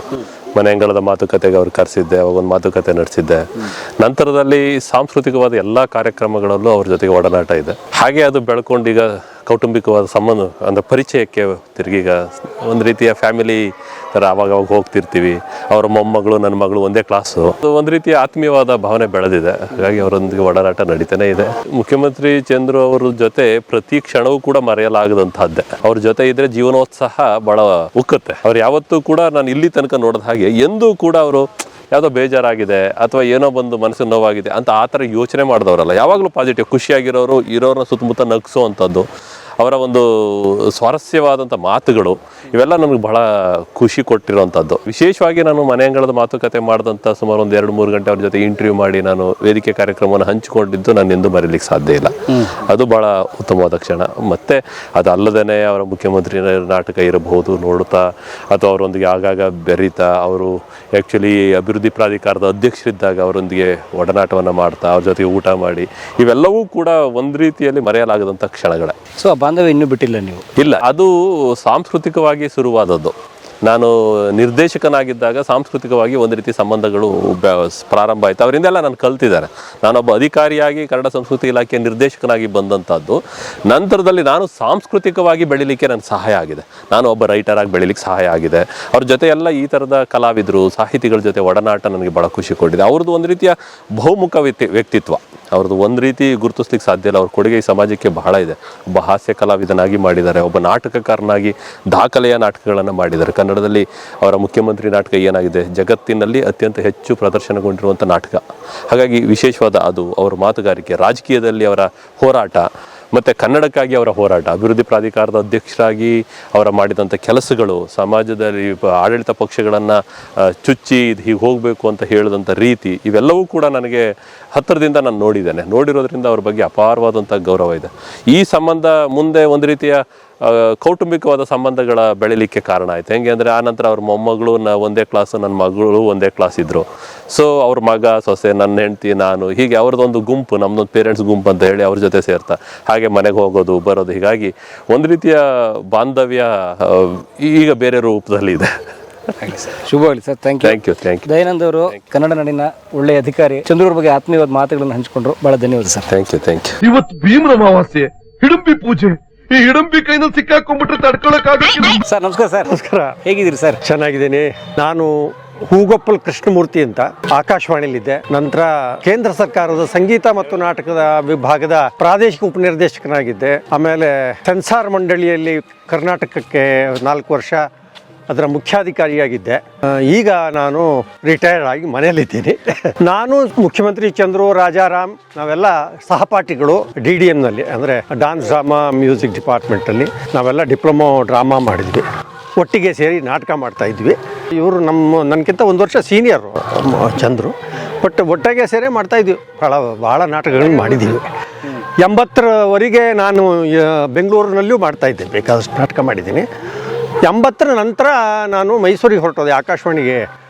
ಮನೆ ಅಂಗಳದ ಮಾತುಕತೆಗೆ ಅವ್ರು ಕರೆಸಿದ್ದೆ, ಅವಾಗೊಂದು ಮಾತುಕತೆ ನಡೆಸಿದ್ದೆ. ನಂತರದಲ್ಲಿ ಸಾಂಸ್ಕೃತಿಕವಾದ ಎಲ್ಲ ಕಾರ್ಯಕ್ರಮಗಳಲ್ಲೂ ಅವ್ರ ಜೊತೆಗೆ ಒಡನಾಟ ಇದೆ. ಹಾಗೆ ಅದು ಬೆಳ್ಕೊಂಡೀಗ ಕೌಟುಂಬಿಕವಾದ ಸಂಬಂಧ ಅಂದರೆ ಪರಿಚಯಕ್ಕೆ ತಿರುಗೀಗ ಒಂದು ರೀತಿಯ ಫ್ಯಾಮಿಲಿ ಥರ ಅವಾಗ ಹೋಗ್ತಿರ್ತೀವಿ. ಅವರ ಮೊಮ್ಮಗಳು ನನ್ನ ಮಗಳು ಒಂದೇ ಕ್ಲಾಸು. ಒಂದು ರೀತಿಯ ಆತ್ಮೀಯವಾದ ಭಾವನೆ ಬೆಳೆದಿದೆ. ಹಾಗಾಗಿ ಅವರೊಂದಿಗೆ ಒಡನಾಟ ನಡೀತಾನೆ ಇದೆ. ಮುಖ್ಯಮಂತ್ರಿ ಚಂದ್ರು ಅವ್ರ ಜೊತೆ ಪ್ರತಿ ಕ್ಷಣವೂ ಕೂಡ ಮರೆಯಲಾಗದಂತಹದ್ದೇ. ಅವ್ರ ಜೊತೆ ಇದ್ರೆ ಜೀವನೋತ್ಸಾಹ ಬಹಳ ಉಕ್ಕುತ್ತೆ. ಅವ್ರು ಯಾವತ್ತೂ ಕೂಡ ನಾನು ಇಲ್ಲಿ ತನಕ ನೋಡಿದ ಹಾಗೆ ಎಂದೂ ಕೂಡ ಅವರು ಯಾವುದೋ ಬೇಜಾರಾಗಿದೆ ಅಥವಾ ಏನೋ ಬಂದು ಮನಸ್ಸಿಗೆ ನೋವಾಗಿದೆ ಅಂತ ಆ ಥರ ಯೋಚನೆ ಮಾಡಿದವರಲ್ಲ. ಯಾವಾಗಲೂ ಪಾಸಿಟಿವ್, ಖುಷಿಯಾಗಿರೋರು, ಇರೋರನ್ನ ಸುತ್ತಮುತ್ತ ನಗಿಸೋವಂಥದ್ದು, ಅವರ ಒಂದು ಸ್ವಾರಸ್ಯವಾದಂಥ ಮಾತುಗಳು, ಇವೆಲ್ಲ ನನಗೆ ಬಹಳ ಖುಷಿ ಕೊಟ್ಟಿರೋವಂಥದ್ದು. ವಿಶೇಷವಾಗಿ ನಾನು ಮನೆ ಅಂಗಳದ ಮಾತುಕತೆ ಮಾಡಿದಂಥ ಸುಮಾರು ಒಂದು 2-3 ಗಂಟೆ ಅವ್ರ ಜೊತೆ ಇಂಟರ್ವ್ಯೂ ಮಾಡಿ ನಾನು ವೇದಿಕೆ ಕಾರ್ಯಕ್ರಮವನ್ನು ಹಂಚಿಕೊಂಡಿದ್ದು ನಾನು ಎಂದೂ ಮರೀಲಿಕ್ಕೆ ಸಾಧ್ಯ ಇಲ್ಲ. ಅದು ಭಾಳ ಉತ್ತಮವಾದ ಕ್ಷಣ. ಮತ್ತು ಅದಲ್ಲದೇ ಅವರ ಮುಖ್ಯಮಂತ್ರಿ ನಾಟಕ ಇರಬಹುದು ನೋಡುತ್ತಾ, ಅಥವಾ ಅವರೊಂದಿಗೆ ಆಗಾಗ ಬೆರೀತಾ, ಅವರು ಆ್ಯಕ್ಚುಲಿ ಅಭಿವೃದ್ಧಿ ಪ್ರಾಧಿಕಾರದ ಅಧ್ಯಕ್ಷರಿದ್ದಾಗ ಅವರೊಂದಿಗೆ ಒಡನಾಟವನ್ನು ಮಾಡ್ತಾ, ಅವ್ರ ಜೊತೆಗೆ ಊಟ ಮಾಡಿ, ಇವೆಲ್ಲವೂ ಕೂಡ ಒಂದು ರೀತಿಯಲ್ಲಿ ಮರೆಯಲಾಗದಂಥ ಕ್ಷಣಗಳೇ. ಸೊ ಆ ಬಾಂಧವ್ಯ ಇನ್ನೂ ಬಿಟ್ಟಿಲ್ಲ ನೀವು? ಇಲ್ಲ, ಅದು ಸಾಂಸ್ಕೃತಿಕವಾಗಿ ಶುರುವಾದದ್ದು. ನಾನು ನಿರ್ದೇಶಕನಾಗಿದ್ದಾಗ ಸಾಂಸ್ಕೃತಿಕವಾಗಿ ಒಂದು ರೀತಿ ಸಂಬಂಧಗಳು ಪ್ರಾರಂಭ ಆಯಿತು. ಅವರಿಂದೆಲ್ಲ ನಾನು ಕಲ್ತಿದ್ದಾರೆ. ನಾನೊಬ್ಬ ಅಧಿಕಾರಿಯಾಗಿ ಕನ್ನಡ ಸಂಸ್ಕೃತಿ ಇಲಾಖೆ ನಿರ್ದೇಶಕನಾಗಿ ಬಂದಂಥದ್ದು. ನಂತರದಲ್ಲಿ ನಾನು ಸಾಂಸ್ಕೃತಿಕವಾಗಿ ಬೆಳೀಲಿಕ್ಕೆ ನನಗೆ ಸಹಾಯ ಆಗಿದೆ. ನಾನು ಒಬ್ಬ ರೈಟರಾಗಿ ಬೆಳೀಲಿಕ್ಕೆ ಸಹಾಯ ಆಗಿದೆ. ಅವ್ರ ಜೊತೆ ಎಲ್ಲ ಈ ಥರದ ಕಲಾವಿದರು, ಸಾಹಿತಿಗಳ ಜೊತೆ ಒಡನಾಟ ನನಗೆ ಭಾಳ ಖುಷಿ ಕೊಟ್ಟಿದೆ. ಅವ್ರದ್ದು ಒಂದು ರೀತಿಯ ಬಹುಮುಖ ವ್ಯಕ್ತಿತ್ವ. ಅವ್ರದ್ದು ಒಂದು ರೀತಿ ಗುರುತಿಸ್ಲಿಕ್ಕೆ ಸಾಧ್ಯ ಇಲ್ಲ. ಅವ್ರ ಕೊಡುಗೆ ಈ ಸಮಾಜಕ್ಕೆ ಬಹಳ ಇದೆ. ಒಬ್ಬ ಹಾಸ್ಯ ಕಲಾವಿದನಾಗಿ ಮಾಡಿದ್ದಾರೆ, ಒಬ್ಬ ನಾಟಕಕಾರನಾಗಿ ದಾಖಲೆಯ ನಾಟಕಗಳನ್ನು ಮಾಡಿದ್ದಾರೆ. ಕನ್ನಡದಲ್ಲಿ ಅವರ ಮುಖ್ಯಮಂತ್ರಿ ನಾಟಕ ಏನಾಗಿದೆ, ಜಗತ್ತಿನಲ್ಲಿ ಅತ್ಯಂತ ಹೆಚ್ಚು ಪ್ರದರ್ಶನಗೊಂಡಿರುವಂಥ ನಾಟಕ. ಹಾಗಾಗಿ ವಿಶೇಷವಾದ ಅದು ಅವರ ಮಾತುಗಾರಿಕೆ, ರಾಜಕೀಯದಲ್ಲಿ ಅವರ ಹೋರಾಟ ಮತ್ತು ಕನ್ನಡಕ್ಕಾಗಿ ಅವರ ಹೋರಾಟ, ಅಭಿವೃದ್ಧಿ ಪ್ರಾಧಿಕಾರದ ಅಧ್ಯಕ್ಷರಾಗಿ ಅವರ ಮಾಡಿದಂಥ ಕೆಲಸಗಳು, ಸಮಾಜದಲ್ಲಿ ಆಡಳಿತ ಪಕ್ಷಗಳನ್ನು ಚುಚ್ಚಿ ಹೀಗೆ ಹೋಗಬೇಕು ಅಂತ ಹೇಳಿದಂಥ ರೀತಿ, ಇವೆಲ್ಲವೂ ಕೂಡ ನನಗೆ ಹತ್ತಿರದಿಂದ ನಾನು ನೋಡಿದ್ದೇನೆ. ನೋಡಿರೋದ್ರಿಂದ ಅವ್ರ ಬಗ್ಗೆ ಅಪಾರವಾದಂಥ ಗೌರವ ಇದೆ. ಈ ಸಂಬಂಧ ಮುಂದೆ ಒಂದು ರೀತಿಯ ಕೌಟುಂಬಿಕವಾದ ಸಂಬಂಧಗಳ ಬೆಳಿಲಿಕ್ಕೆ ಕಾರಣ ಆಯಿತು. ಹೆಂಗೆ ಅಂದರೆ ಆನಂತರ ಅವ್ರ ಮೊಮ್ಮಗಳು ಒಂದೇ ಕ್ಲಾಸು, ನನ್ನ ಮಗಳು ಒಂದೇ ಕ್ಲಾಸ್ ಇದ್ದರು. ಸೊ ಅವ್ರ ಮಗ, ಸೊಸೆ, ನನ್ನ ಹೆಂಡತಿ, ನಾನು, ಹೀಗೆ ಅವ್ರದ್ದೊಂದು ಗುಂಪು, ನಮ್ಮದೊಂದು ಪೇರೆಂಟ್ಸ್ ಗುಂಪು ಅಂತ ಹೇಳಿ ಅವ್ರ ಜೊತೆ ಸೇರ್ತಾ ಹಾಗೆ ಮನೆಗೆ ಹೋಗೋದು ಬರೋದು, ಹೀಗಾಗಿ ಒಂದು ರೀತಿಯ ಬಾಂಧವ್ಯ ಈಗ ಬೇರೆ ರೂಪದಲ್ಲಿ ಇದೆ. ಶುಭವಾಗಲಿ ಸರ್. Thank you. ದಯಾನಂದ್ ಅವರು ಕನ್ನಡ ನಾಡಿನ ಒಳ್ಳೆಯ ಅಧಿಕಾರಿ. ಚಂದ್ರೂರ್ ಬಗ್ಗೆ ಆತ್ಮೀಯವಾದ ಮಾತುಗಳನ್ನು ಹಂಚಿಕೊಂಡ್ರು. ಬಹಳ ಧನ್ಯವಾದ ಸರ್. Thank you. ಇವತ್ತು ಭೀಮನ ಅಮಾವಾಸ್ಯೆ, ಹಿಡಂಬಿ ಪೂಜೆ. ಈ ಹಿಡಂಬಿ ಕೈನಲ್ಲಿ ಸಿಕ್ಕಾಕೊಂಡ್ಬಿಟ್ರೆ ತಡ್ಕೊಳಕ್ಕಾಗಲ್ಲ. ಸರ್ ನಮಸ್ಕಾರ. ಸರ್ ನಮಸ್ಕಾರ. ಹೇಗಿದ್ದೀರಿ ಸರ್? ಚೆನ್ನಾಗಿದ್ದೀನಿ. ನಾನು ಹೂಗೊಪ್ಪಲ್ ಕೃಷ್ಣಮೂರ್ತಿ ಅಂತ ಆಕಾಶವಾಣಿಲಿದ್ದೆ. ನಂತರ ಕೇಂದ್ರ ಸರ್ಕಾರದ ಸಂಗೀತ ಮತ್ತು ನಾಟಕದ ವಿಭಾಗದ ಪ್ರಾದೇಶಿಕ ಉಪನಿರ್ದೇಶಕನಾಗಿದ್ದೆ. ಆಮೇಲೆ ಸೆನ್ಸಾರ್ ಮಂಡಳಿಯಲ್ಲಿ ಕರ್ನಾಟಕಕ್ಕೆ 4 ವರ್ಷ ಅದರ ಮುಖ್ಯಾಧಿಕಾರಿಯಾಗಿದ್ದೆ. ಈಗ ನಾನು ರಿಟೈರ್ಡ್ ಆಗಿ ಮನೆಯಲ್ಲಿದ್ದೀನಿ. ನಾನು ಮುಖ್ಯಮಂತ್ರಿ ಚಂದ್ರು, ರಾಜಾರಾಮ್, ನಾವೆಲ್ಲ ಸಹಪಾಠಿಗಳು DDMನಲ್ಲಿ, ಅಂದರೆ ಡಾನ್ಸ್ ಡ್ರಾಮಾ ಮ್ಯೂಸಿಕ್ ಡಿಪಾರ್ಟ್ಮೆಂಟಲ್ಲಿ ನಾವೆಲ್ಲ ಡಿಪ್ಲೊಮೊ ಡ್ರಾಮಾ ಮಾಡಿದ್ವಿ. ಒಟ್ಟಿಗೆ ಸೇರಿ ನಾಟಕ ಮಾಡ್ತಾ ಇದ್ವಿ. ಇವರು ನನಗಿಂತ 1 ವರ್ಷ ಸೀನಿಯರು ಚಂದ್ರು. ಬಟ್ ಒಟ್ಟಿಗೆ ಸೇರಿ ಮಾಡ್ತಾಯಿದ್ವಿ. ಭಾಳ ನಾಟಕಗಳನ್ನ ಮಾಡಿದ್ದೀವಿ. 80ರವರೆಗೆ ನಾನು ಬೆಂಗಳೂರಿನಲ್ಲೂ ಮಾಡ್ತಾಯಿದ್ದೆ, ಬೇಕಾದಷ್ಟು ನಾಟಕ ಮಾಡಿದ್ದೀನಿ. 80ರ ನಂತರ ನಾನು ಮೈಸೂರಿಗೆ ಹೊರಟೋದೆ, ಆಕಾಶವಾಣಿಗೆ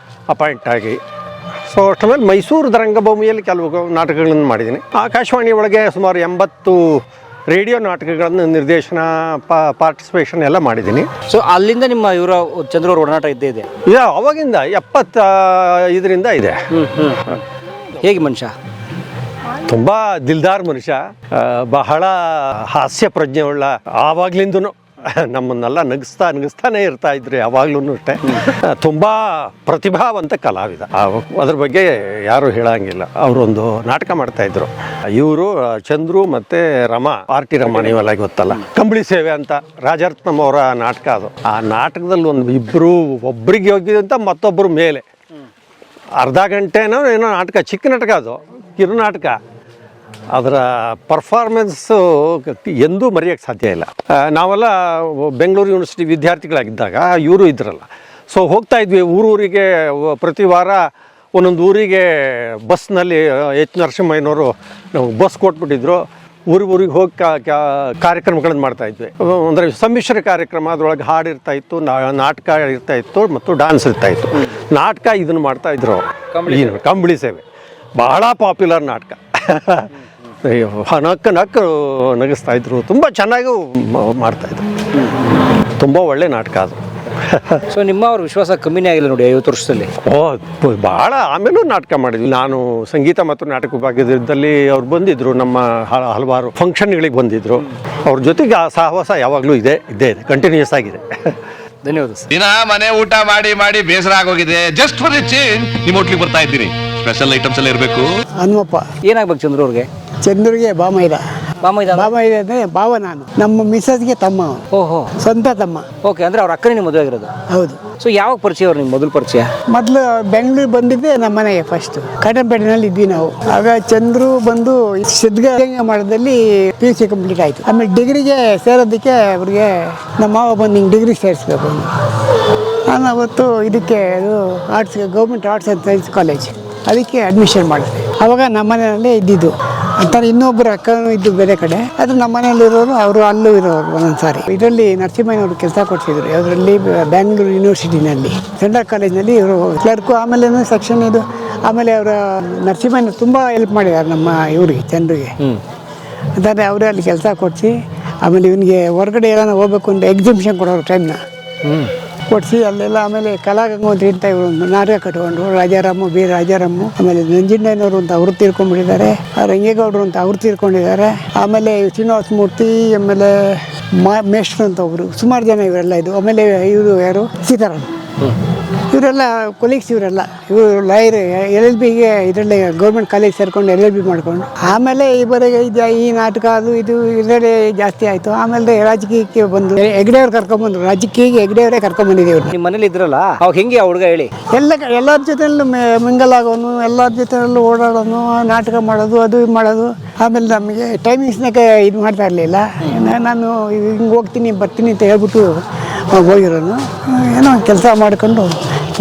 ಅಪಾಯಿಂಟ್ ಆಗಿ. ಸೊ ಅಷ್ಟರಲ್ಲಿ ಮೈಸೂರು ರಂಗಭೂಮಿಯಲ್ಲಿ ಕೆಲವು ನಾಟಕಗಳನ್ನು ಮಾಡಿದ್ದೀನಿ. ಆಕಾಶವಾಣಿ ಒಳಗೆ ಸುಮಾರು 80 ರೇಡಿಯೋ ನಾಟಕಗಳನ್ನು ನಿರ್ದೇಶನ, ಪಾರ್ಟಿಸಿಪೇಷನ್ ಎಲ್ಲ ಮಾಡಿದ್ದೀನಿ. ಸೊ ಅಲ್ಲಿಂದ ನಿಮ್ಮ ಇವರ ಚಂದ್ರವ್ರ ಒಡನಾಟ ಇದ್ದೇ ಇದೆ? ಅವಾಗಿಂದ 75ರಿಂದ ಇದೆ. ಹೇಗೆ ಮನುಷ್ಯ? ತುಂಬ ದಿಲ್ದಾರ್ ಮನುಷ್ಯ, ಬಹಳ ಹಾಸ್ಯ ಪ್ರಜ್ಞೆ ಉಳ್ಳ. ಆವಾಗ್ಲಿಂದೂ ನಮ್ಮನ್ನೆಲ್ಲ ನಗಿಸ್ತಾನೆ ಇರ್ತಾ ಇದ್ರು ಯಾವಾಗ್ಲೂ ಅಷ್ಟೇ. ತುಂಬ ಪ್ರತಿಭಾವಂತ ಕಲಾವಿದ, ಅದ್ರ ಬಗ್ಗೆ ಯಾರು ಹೇಳಂಗಿಲ್ಲ. ಅವರೊಂದು ನಾಟಕ ಮಾಡ್ತಾ ಇದ್ರು, ಇವರು ಚಂದ್ರು ಮತ್ತೆ ರಮಾ, RT ರಮಾ, ನೀವೆಲ್ಲ ಗೊತ್ತಲ್ಲ, ಕಂಬಳಿ ಸೇವೆ ಅಂತ ರಾಜರತ್ನಂ ಅವರ ನಾಟಕ ಅದು. ಆ ನಾಟಕದಲ್ಲಿ ಒಬ್ರಿಗೆ ಹೋಗಿದಂತ ಮತ್ತೊಬ್ಬರು ಮೇಲೆ ಅರ್ಧ ಗಂಟೆನೋ ಏನೋ ನಾಟಕ, ಚಿಕ್ಕ ನಾಟಕ ಅದು, ಕಿರು ನಾಟಕ. ಅದರ ಪರ್ಫಾರ್ಮೆನ್ಸು ಎಂದೂ ಮರೆಯೋಕ್ಕೆ ಸಾಧ್ಯ ಇಲ್ಲ. ನಾವೆಲ್ಲ ಬೆಂಗಳೂರು ಯೂನಿವರ್ಸಿಟಿ ವಿದ್ಯಾರ್ಥಿಗಳಾಗಿದ್ದಾಗ ಇವರು ಇದ್ರಲ್ಲ. ಸೊ ಹೋಗ್ತಾ ಇದ್ವಿ ಊರಿಗೆ. ಪ್ರತಿ ವಾರ ಒಂದೊಂದು ಊರಿಗೆ ಬಸ್ನಲ್ಲಿ H. ನರಸಿಂಹಯ್ಯನವರು ನಮಗೆ ಬಸ್ ಕೊಟ್ಬಿಟ್ಟಿದ್ರು. ಊರಿಗೆ ಹೋಗಿ ಕಾರ್ಯಕ್ರಮಗಳನ್ನು ಮಾಡ್ತಾಯಿದ್ವಿ. ಅಂದರೆ ಸಮ್ಮಿಶ್ರ ಕಾರ್ಯಕ್ರಮ, ಅದರೊಳಗೆ ಹಾಡು ಇರ್ತಾಯಿತ್ತು, ನಾಟಕ ಇರ್ತಾಯಿತ್ತು ಮತ್ತು ಡಾನ್ಸ್ ಇರ್ತಾಯಿತ್ತು. ನಾಟಕ ಇದನ್ನು ಮಾಡ್ತಾಯಿದ್ರು, ಕಂಬಳಿ ಸೇವೆ. ಬಹಳ ಪಾಪ್ಯುಲರ್ ನಾಟಕ. ನಕ್ಕು ನಗಿಸ್ತಾ ಇದ್ರು, ತುಂಬ ಚೆನ್ನಾಗೂ ಮಾಡ್ತಾಯಿದ್ರು. ತುಂಬ ಒಳ್ಳೆ ನಾಟಕ ಅದು. ಸೊ ನಿಮ್ಮ ಅವ್ರ ವಿಶ್ವಾಸ ಕಮ್ಮಿನೇ ಆಗಿಲ್ಲ ನೋಡಿ 50 ವರ್ಷದಲ್ಲಿ. ಭಾಳ ಆಮೇಲೂ ನಾಟಕ ಮಾಡಿದ್ವಿ. ನಾನು ಸಂಗೀತ ಮತ್ತು ನಾಟಕ ವಿಭಾಗದಲ್ಲಿ ಅವ್ರು ಬಂದಿದ್ರು, ನಮ್ಮ ಹಲವಾರು ಫಂಕ್ಷನ್ಗಳಿಗೆ ಬಂದಿದ್ರು. ಅವ್ರ ಜೊತೆಗೆ ಆ ಸಹವಾಸ ಯಾವಾಗಲೂ ಇದ್ದೇ ಇದೆ, ಕಂಟಿನ್ಯೂಸ್ ಆಗಿದೆ. ಧನ್ಯವಾದ ಸರ್. ದಿನ ಮನೆ ಊಟ ಮಾಡಿ ಬೇಸರ ಆಗೋಗಿದೆ. ಜಸ್ಟ್ ಫಾರ್ ಎ ಚೇಂಜ್ ನಿಮ್ಮ ಹೋಟ್ಲಿಗೆ ಬರ್ತಾ ಇದ್ದೀನಿ. ಸ್ಪೆಷಲ್ ಐಟಮ್ಸ್ ಎಲ್ಲ ಇರಬೇಕು. ಹನುಮಪ್ಪ ಏನಾಗ್ಬೇಕು ಚಂದ್ರು ಅವ್ರಿಗೆ? ಚಂದ್ರಿಗೆ ಬಾಮೈದ ಅಂದ್ರೆ ಬಾವ. ನಾನು ನಮ್ಮ ಮಿಸಸ್ಗೆ ತಮ್ಮ. ಓಹೋ, ಸ್ವಂತ ತಮ್ಮ. ಓಕೆ, ಅಂದ್ರೆ ಅವ್ರ ಅಕ್ಕನೇ ನಿಮ್ಮ ಮದುವೆ ಆಗಿರೋದು? ಹೌದು. ಸೊ ಯಾವಾಗ ಪರಿಚಯ ಅವ್ರು? ನಿಮ್ಮ ಮೊದಲು ಪರಿಚಯ? ಮೊದಲು ಬೆಂಗಳೂರು ಬಂದಿದ್ದೆ ನಮ್ಮ ಮನೆಗೆ. ಫಸ್ಟ್ ಕಾಟನ್ಪೇಟೆನಲ್ಲಿ ಇದ್ವಿ ನಾವು. ಆಗ ಚಂದ್ರು ಬಂದು ಸಿದ್ಧಗಂಗಾ ಮಠದಲ್ಲಿ PUC ಕಂಪ್ಲೀಟ್ ಆಯ್ತು. ಆಮೇಲೆ ಡಿಗ್ರಿಗೆ ಸೇರೋದಕ್ಕೆ ಅವ್ರಿಗೆ ನಮ್ಮ ಮಾವ ಬಂದು ಹಿಂಗೆ ಡಿಗ್ರಿ ಸೇರಿಸ್ಬೇಕು. ನಾನು ಅವತ್ತು ಇದಕ್ಕೆ ಅದು arts, government arts and science college, ಅದಕ್ಕೆ ಅಡ್ಮಿಷನ್ ಮಾಡಿದೆ. ಅವಾಗ ನಮ್ಮ ಮನೆಯಲ್ಲೇ ಇದ್ದಿದ್ದು ಅಂತಾರೆ. ಇನ್ನೊಬ್ಬರು ಅಕ್ಕನೂ ಇದ್ದು ಬೇರೆ ಕಡೆ. ಅದು ನಮ್ಮ ಮನೆಯಲ್ಲಿರೋರು, ಅವರು ಅಲ್ಲೂ ಇರೋರು ಒಂದೊಂದು ಸಾರಿ. ಇದರಲ್ಲಿ ನರಸಿಂಹಯ್ಯನವರು ಕೆಲಸ ಕೊಡ್ತಿದ್ರು. ಅದರಲ್ಲಿ ಬ್ಯಾಂಗ್ಳೂರು ಯೂನಿವರ್ಸಿಟಿನಲ್ಲಿ ಸೆಂಟ್ರಲ್ ಕಾಲೇಜ್ನಲ್ಲಿ ಇವರು ಕ್ಲರ್ಕು. ಆಮೇಲೆ ಸೆಕ್ಷನ್ ಇದು. ಆಮೇಲೆ ಅವರ ನರಸಿಂಹಯ್ಯನವರು ತುಂಬ ಹೆಲ್ಪ್ ಮಾಡಿದ್ದಾರೆ ನಮ್ಮ ಇವರಿಗೆ, ಚಂದ್ರಿಗೆ. ಅಂದರೆ ಅವರೇ ಅಲ್ಲಿ ಕೆಲಸ ಕೊಡಿಸಿ, ಆಮೇಲೆ ಇವನಿಗೆ ಹೊರಗಡೆ ಏನಾರ ಹೋಗ್ಬೇಕು ಅಂತ ಎಕ್ಸಿಬಿಷನ್ ಕೊಡೋರು ಟೈಮ್ನ ಕೊಡಿಸಿ ಅಲ್ಲೆಲ್ಲ. ಆಮೇಲೆ ಕಲಾಗಂಗೋತ್ರಿ ಅಂತ ಇವರು ನಾಟಕ ಕಟ್ಕೊಂಡ್ರು. ರಾಜಾರಾಮು, ಬಿ ರಾಜಾರಾಮು. ಆಮೇಲೆ ನಂಜುಂಡಯ್ಯನವರು ಅಂತ ಅವರು ತೀರ್ಕೊಂಡ್ಬಿಟ್ಟಿದ್ದಾರೆ. ರಂಗೇಗೌಡರು ಅಂತ ಅವ್ರು ತೀರ್ಕೊಂಡಿದ್ದಾರೆ. ಆಮೇಲೆ ಶ್ರೀನಿವಾಸ ಮೂರ್ತಿ, ಆಮೇಲೆ ಮೇಷ್ಟ್ರು ಅಂತ ಒಬ್ಬರು, ಸುಮಾರು ಜನ ಇವರೆಲ್ಲ ಇದು. ಆಮೇಲೆ ಇವರು ಯಾರು, ಸೀತಾರಾಮ್. ಇವರೆಲ್ಲ ಕೊಲೀಗ್ಸ್ ಇವರೆಲ್ಲ. ಇವರು ಲಾಯರ್ LLBಗೆ ಇದರಲ್ಲಿ ಗೌರ್ಮೆಂಟ್ ಕಾಲೇಜ್ ಸೇರ್ಕೊಂಡು LLB ಮಾಡ್ಕೊಂಡು ಆಮೇಲೆ ಇವರಿಗೆ ಈ ನಾಟಕ ಅದು ಇದು ಇದರಲ್ಲಿ ಜಾಸ್ತಿ ಆಯಿತು. ಆಮೇಲೆ ರಾಜಕೀಯಕ್ಕೆ ಬಂದು ಹೆಗ್ಡೆಯವ್ರು ಕರ್ಕೊಂಡ್ಬಂದ್ರು. ರಾಜಕೀಯಕ್ಕೆ ಹೆಗ್ಡೆಯವರೇ ಕರ್ಕೊಂಡ್ಬಂದಿದ್ದೀವಿ ಇವ್ರು. ನಿಮ್ಮ ಮನೇಲಿ ಇದ್ರಲ್ಲ ಅವಾಗ ಹೆಂಗೆ ಆ ಹುಡುಗ ಹೇಳಿ? ಎಲ್ಲರ ಜೊತೆಯಲ್ಲೂ ಮಿಂಗಲ್ ಆಗೋನು, ಎಲ್ಲರ ಜೊತೆಯಲ್ಲೂ ಓಡಾಡೋನು, ನಾಟಕ ಮಾಡೋದು, ಅದು ಇದು ಮಾಡೋದು. ಆಮೇಲೆ ನಮಗೆ ಟೈಮಿಂಗ್ಸ್ನಾಗ ಇದು ಮಾಡ್ತಾ ಇರಲಿಲ್ಲ. ನಾನು ಹಿಂಗೆ ಹೋಗ್ತೀನಿ ಬರ್ತೀನಿ ಅಂತ ಹೇಳ್ಬಿಟ್ಟು ಹೋಗಿರೋನು. ಏನೋ ಕೆಲಸ ಮಾಡಿಕೊಂಡು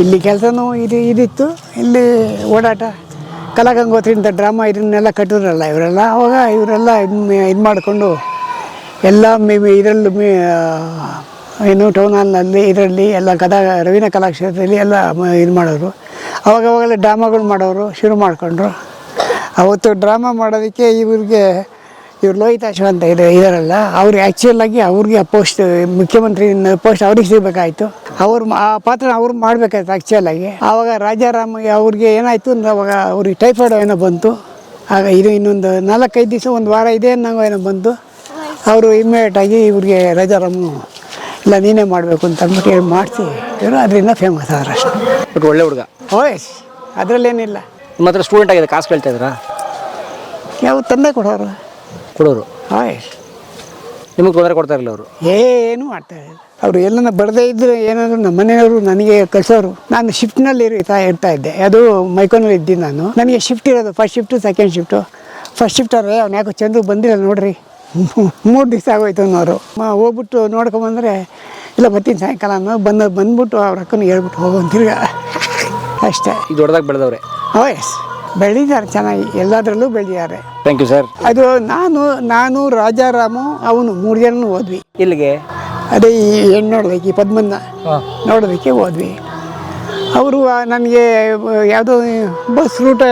ಇಲ್ಲಿ ಕೆಲಸನೂ ಇದಿತ್ತು, ಇಲ್ಲಿ ಓಡಾಟ. ಕಲಾಗಂಗೋತ್ರಿ ಅಂತ ಡ್ರಾಮಾ ಇದನ್ನೆಲ್ಲ ಕಟ್ಟಿದ್ರಲ್ಲ ಇವರೆಲ್ಲ. ಅವಾಗ ಇವರೆಲ್ಲ ಇದು ಮಾಡಿಕೊಂಡು ಎಲ್ಲ ಇದರಲ್ಲೂ ಏನು ಟೌನ್ ಹಾಲ್ನಲ್ಲಿ ಇದರಲ್ಲಿ ಎಲ್ಲ ರವೀನಾ ಕಲಾಕ್ಷೇತ್ರದಲ್ಲಿ ಎಲ್ಲ ಇದು ಮಾಡೋರು. ಅವಾಗವಾಗೆಲ್ಲ ಡ್ರಾಮಾಗಳು ಮಾಡೋರು ಶುರು ಮಾಡಿಕೊಂಡ್ರು. ಅವತ್ತು ಡ್ರಾಮಾ ಮಾಡೋದಕ್ಕೆ ಇವ್ರು ಲೋಹಿತ್ ಅಶ್ವ ಅಂತ ಇದಾರಲ್ಲ, ಅವ್ರು ಆ್ಯಕ್ಚುಲಾಗಿ ಅವ್ರಿಗೆ ಪೋಸ್ಟ್ ಮುಖ್ಯಮಂತ್ರಿ ಪೋಸ್ಟ್ ಅವ್ರಿಗೆ ಸಿಗಬೇಕಾಯ್ತು. ಆ ಪಾತ್ರ ಅವ್ರು ಮಾಡಬೇಕಾಯ್ತು ಆ್ಯಕ್ಚುಲಾಗಿ. ಆವಾಗ ರಾಜಾರಾಮ್ ಅವ್ರಿಗೆ ಏನಾಯಿತು ಅಂದ್ರೆ ಅವಾಗ ಅವ್ರಿಗೆ ಟೈಫಾಯ್ಡ್ ಏನೋ ಬಂತು. ಆಗ ಇನ್ನೊಂದು 4-5 ದಿವಸ ಒಂದು ವಾರ ಇದೆ ಅನ್ನೋ ಏನೋ ಬಂತು. ಅವರು ಇಮ್ಮಿಡಿಯೇಟಾಗಿ ಇವ್ರಿಗೆ ರಾಜಾರಾಮು ಇಲ್ಲ ನೀನೇ ಮಾಡಬೇಕು ಅಂತ ಅಂದ್ಬಿಟ್ಟು ಹೇಳಿ ಮಾಡಿಸಿ ಇವರು ಅದರಿಂದ ಫೇಮಸ್ ಆದ್ರೆ ಅಷ್ಟೇ. ಬಟ್ ಒಳ್ಳೆ ಹುಡುಗ. ಓಯ್ ಅದರಲ್ಲೇನಿಲ್ಲ. ನಿಮ್ಮ ಹತ್ರ ಸ್ಟೂಡೆಂಟ್ ಆಗಿದೆ, ಕಾಸು ಕೇಳ್ತಾ ಇದ್ರಾ? ಯಾವ ತಂದೆ ಕೊಡೋರು ಓಯ್ ನಿಮಗೆ ತೊಂದರೆ ಕೊಡ್ತಾ ಇರಲಿಲ್ಲ ಅವರು? ಏನು ಮಾಡ್ತಾರೆ ಅವರು. ಎಲ್ಲನ ಬರದೇ ಇದ್ದರೆ ಏನಾದರೂ ನಮ್ಮ ಮನೆಯವರು ನನಗೆ ಕಳಿಸೋರು. ನಾನು ಶಿಫ್ಟ್ನಲ್ಲಿ ಇರ್ತಾ ಇದ್ದೆ. ಅದು ಮೈಕೋನಲ್ಲಿ ಇದ್ದೀನಿ ನಾನು. ನನಗೆ ಶಿಫ್ಟ್ ಇರೋದು first shift second shift. First shift ಆದರೆ ಅವ್ನು ಯಾಕೋ ಚಂದ್ರು ಬಂದಿಲ್ಲ ನೋಡ್ರಿ 3 ದಿವಸ ಆಗೋಯ್ತು ಅನ್ನೋರು. ಹೋಗ್ಬಿಟ್ಟು ನೋಡ್ಕೊಂಬಂದರೆ ಇಲ್ಲ ಬರ್ತೀನಿ ಸಾಯಂಕಾಲ ಅನ್ನೋ ಬಂದ್ಬಿಟ್ಟು ಅವ್ರ ಅಕ್ಕನಿಗೆ ಹೇಳ್ಬಿಟ್ಟು ಹೋಗೋ ತಿರ್ಗಾ ಅಷ್ಟೇ. ಈಗ ದೊಡ್ಡದಾಗಿ ಬೆಳೆದವ್ರೆ. ಓಯ್ ಬೆಳೆದಿದ್ದಾರೆ ಚೆನ್ನಾಗಿ, ಎಲ್ಲದರಲ್ಲೂ ಬೆಳೆದಿದ್ದಾರೆ. Thank you sir. ಅದು ನಾನು ರಾಜಾರಾಮು ಅವನು 3 ಜನ ಹೋದ್ವಿ. ಇಲ್ಲಿಗೆ ಅದೇ ಈ ಹೆಣ್ಣು ನೋಡೋದಕ್ಕೆ, ಈ ಪದ್ಮನ್ನ ನೋಡೋದಕ್ಕೆ ಹೋದ್ವಿ. ಅವರು ನನಗೆ ಯಾವುದೋ ಬಸ್ ರೂಟ್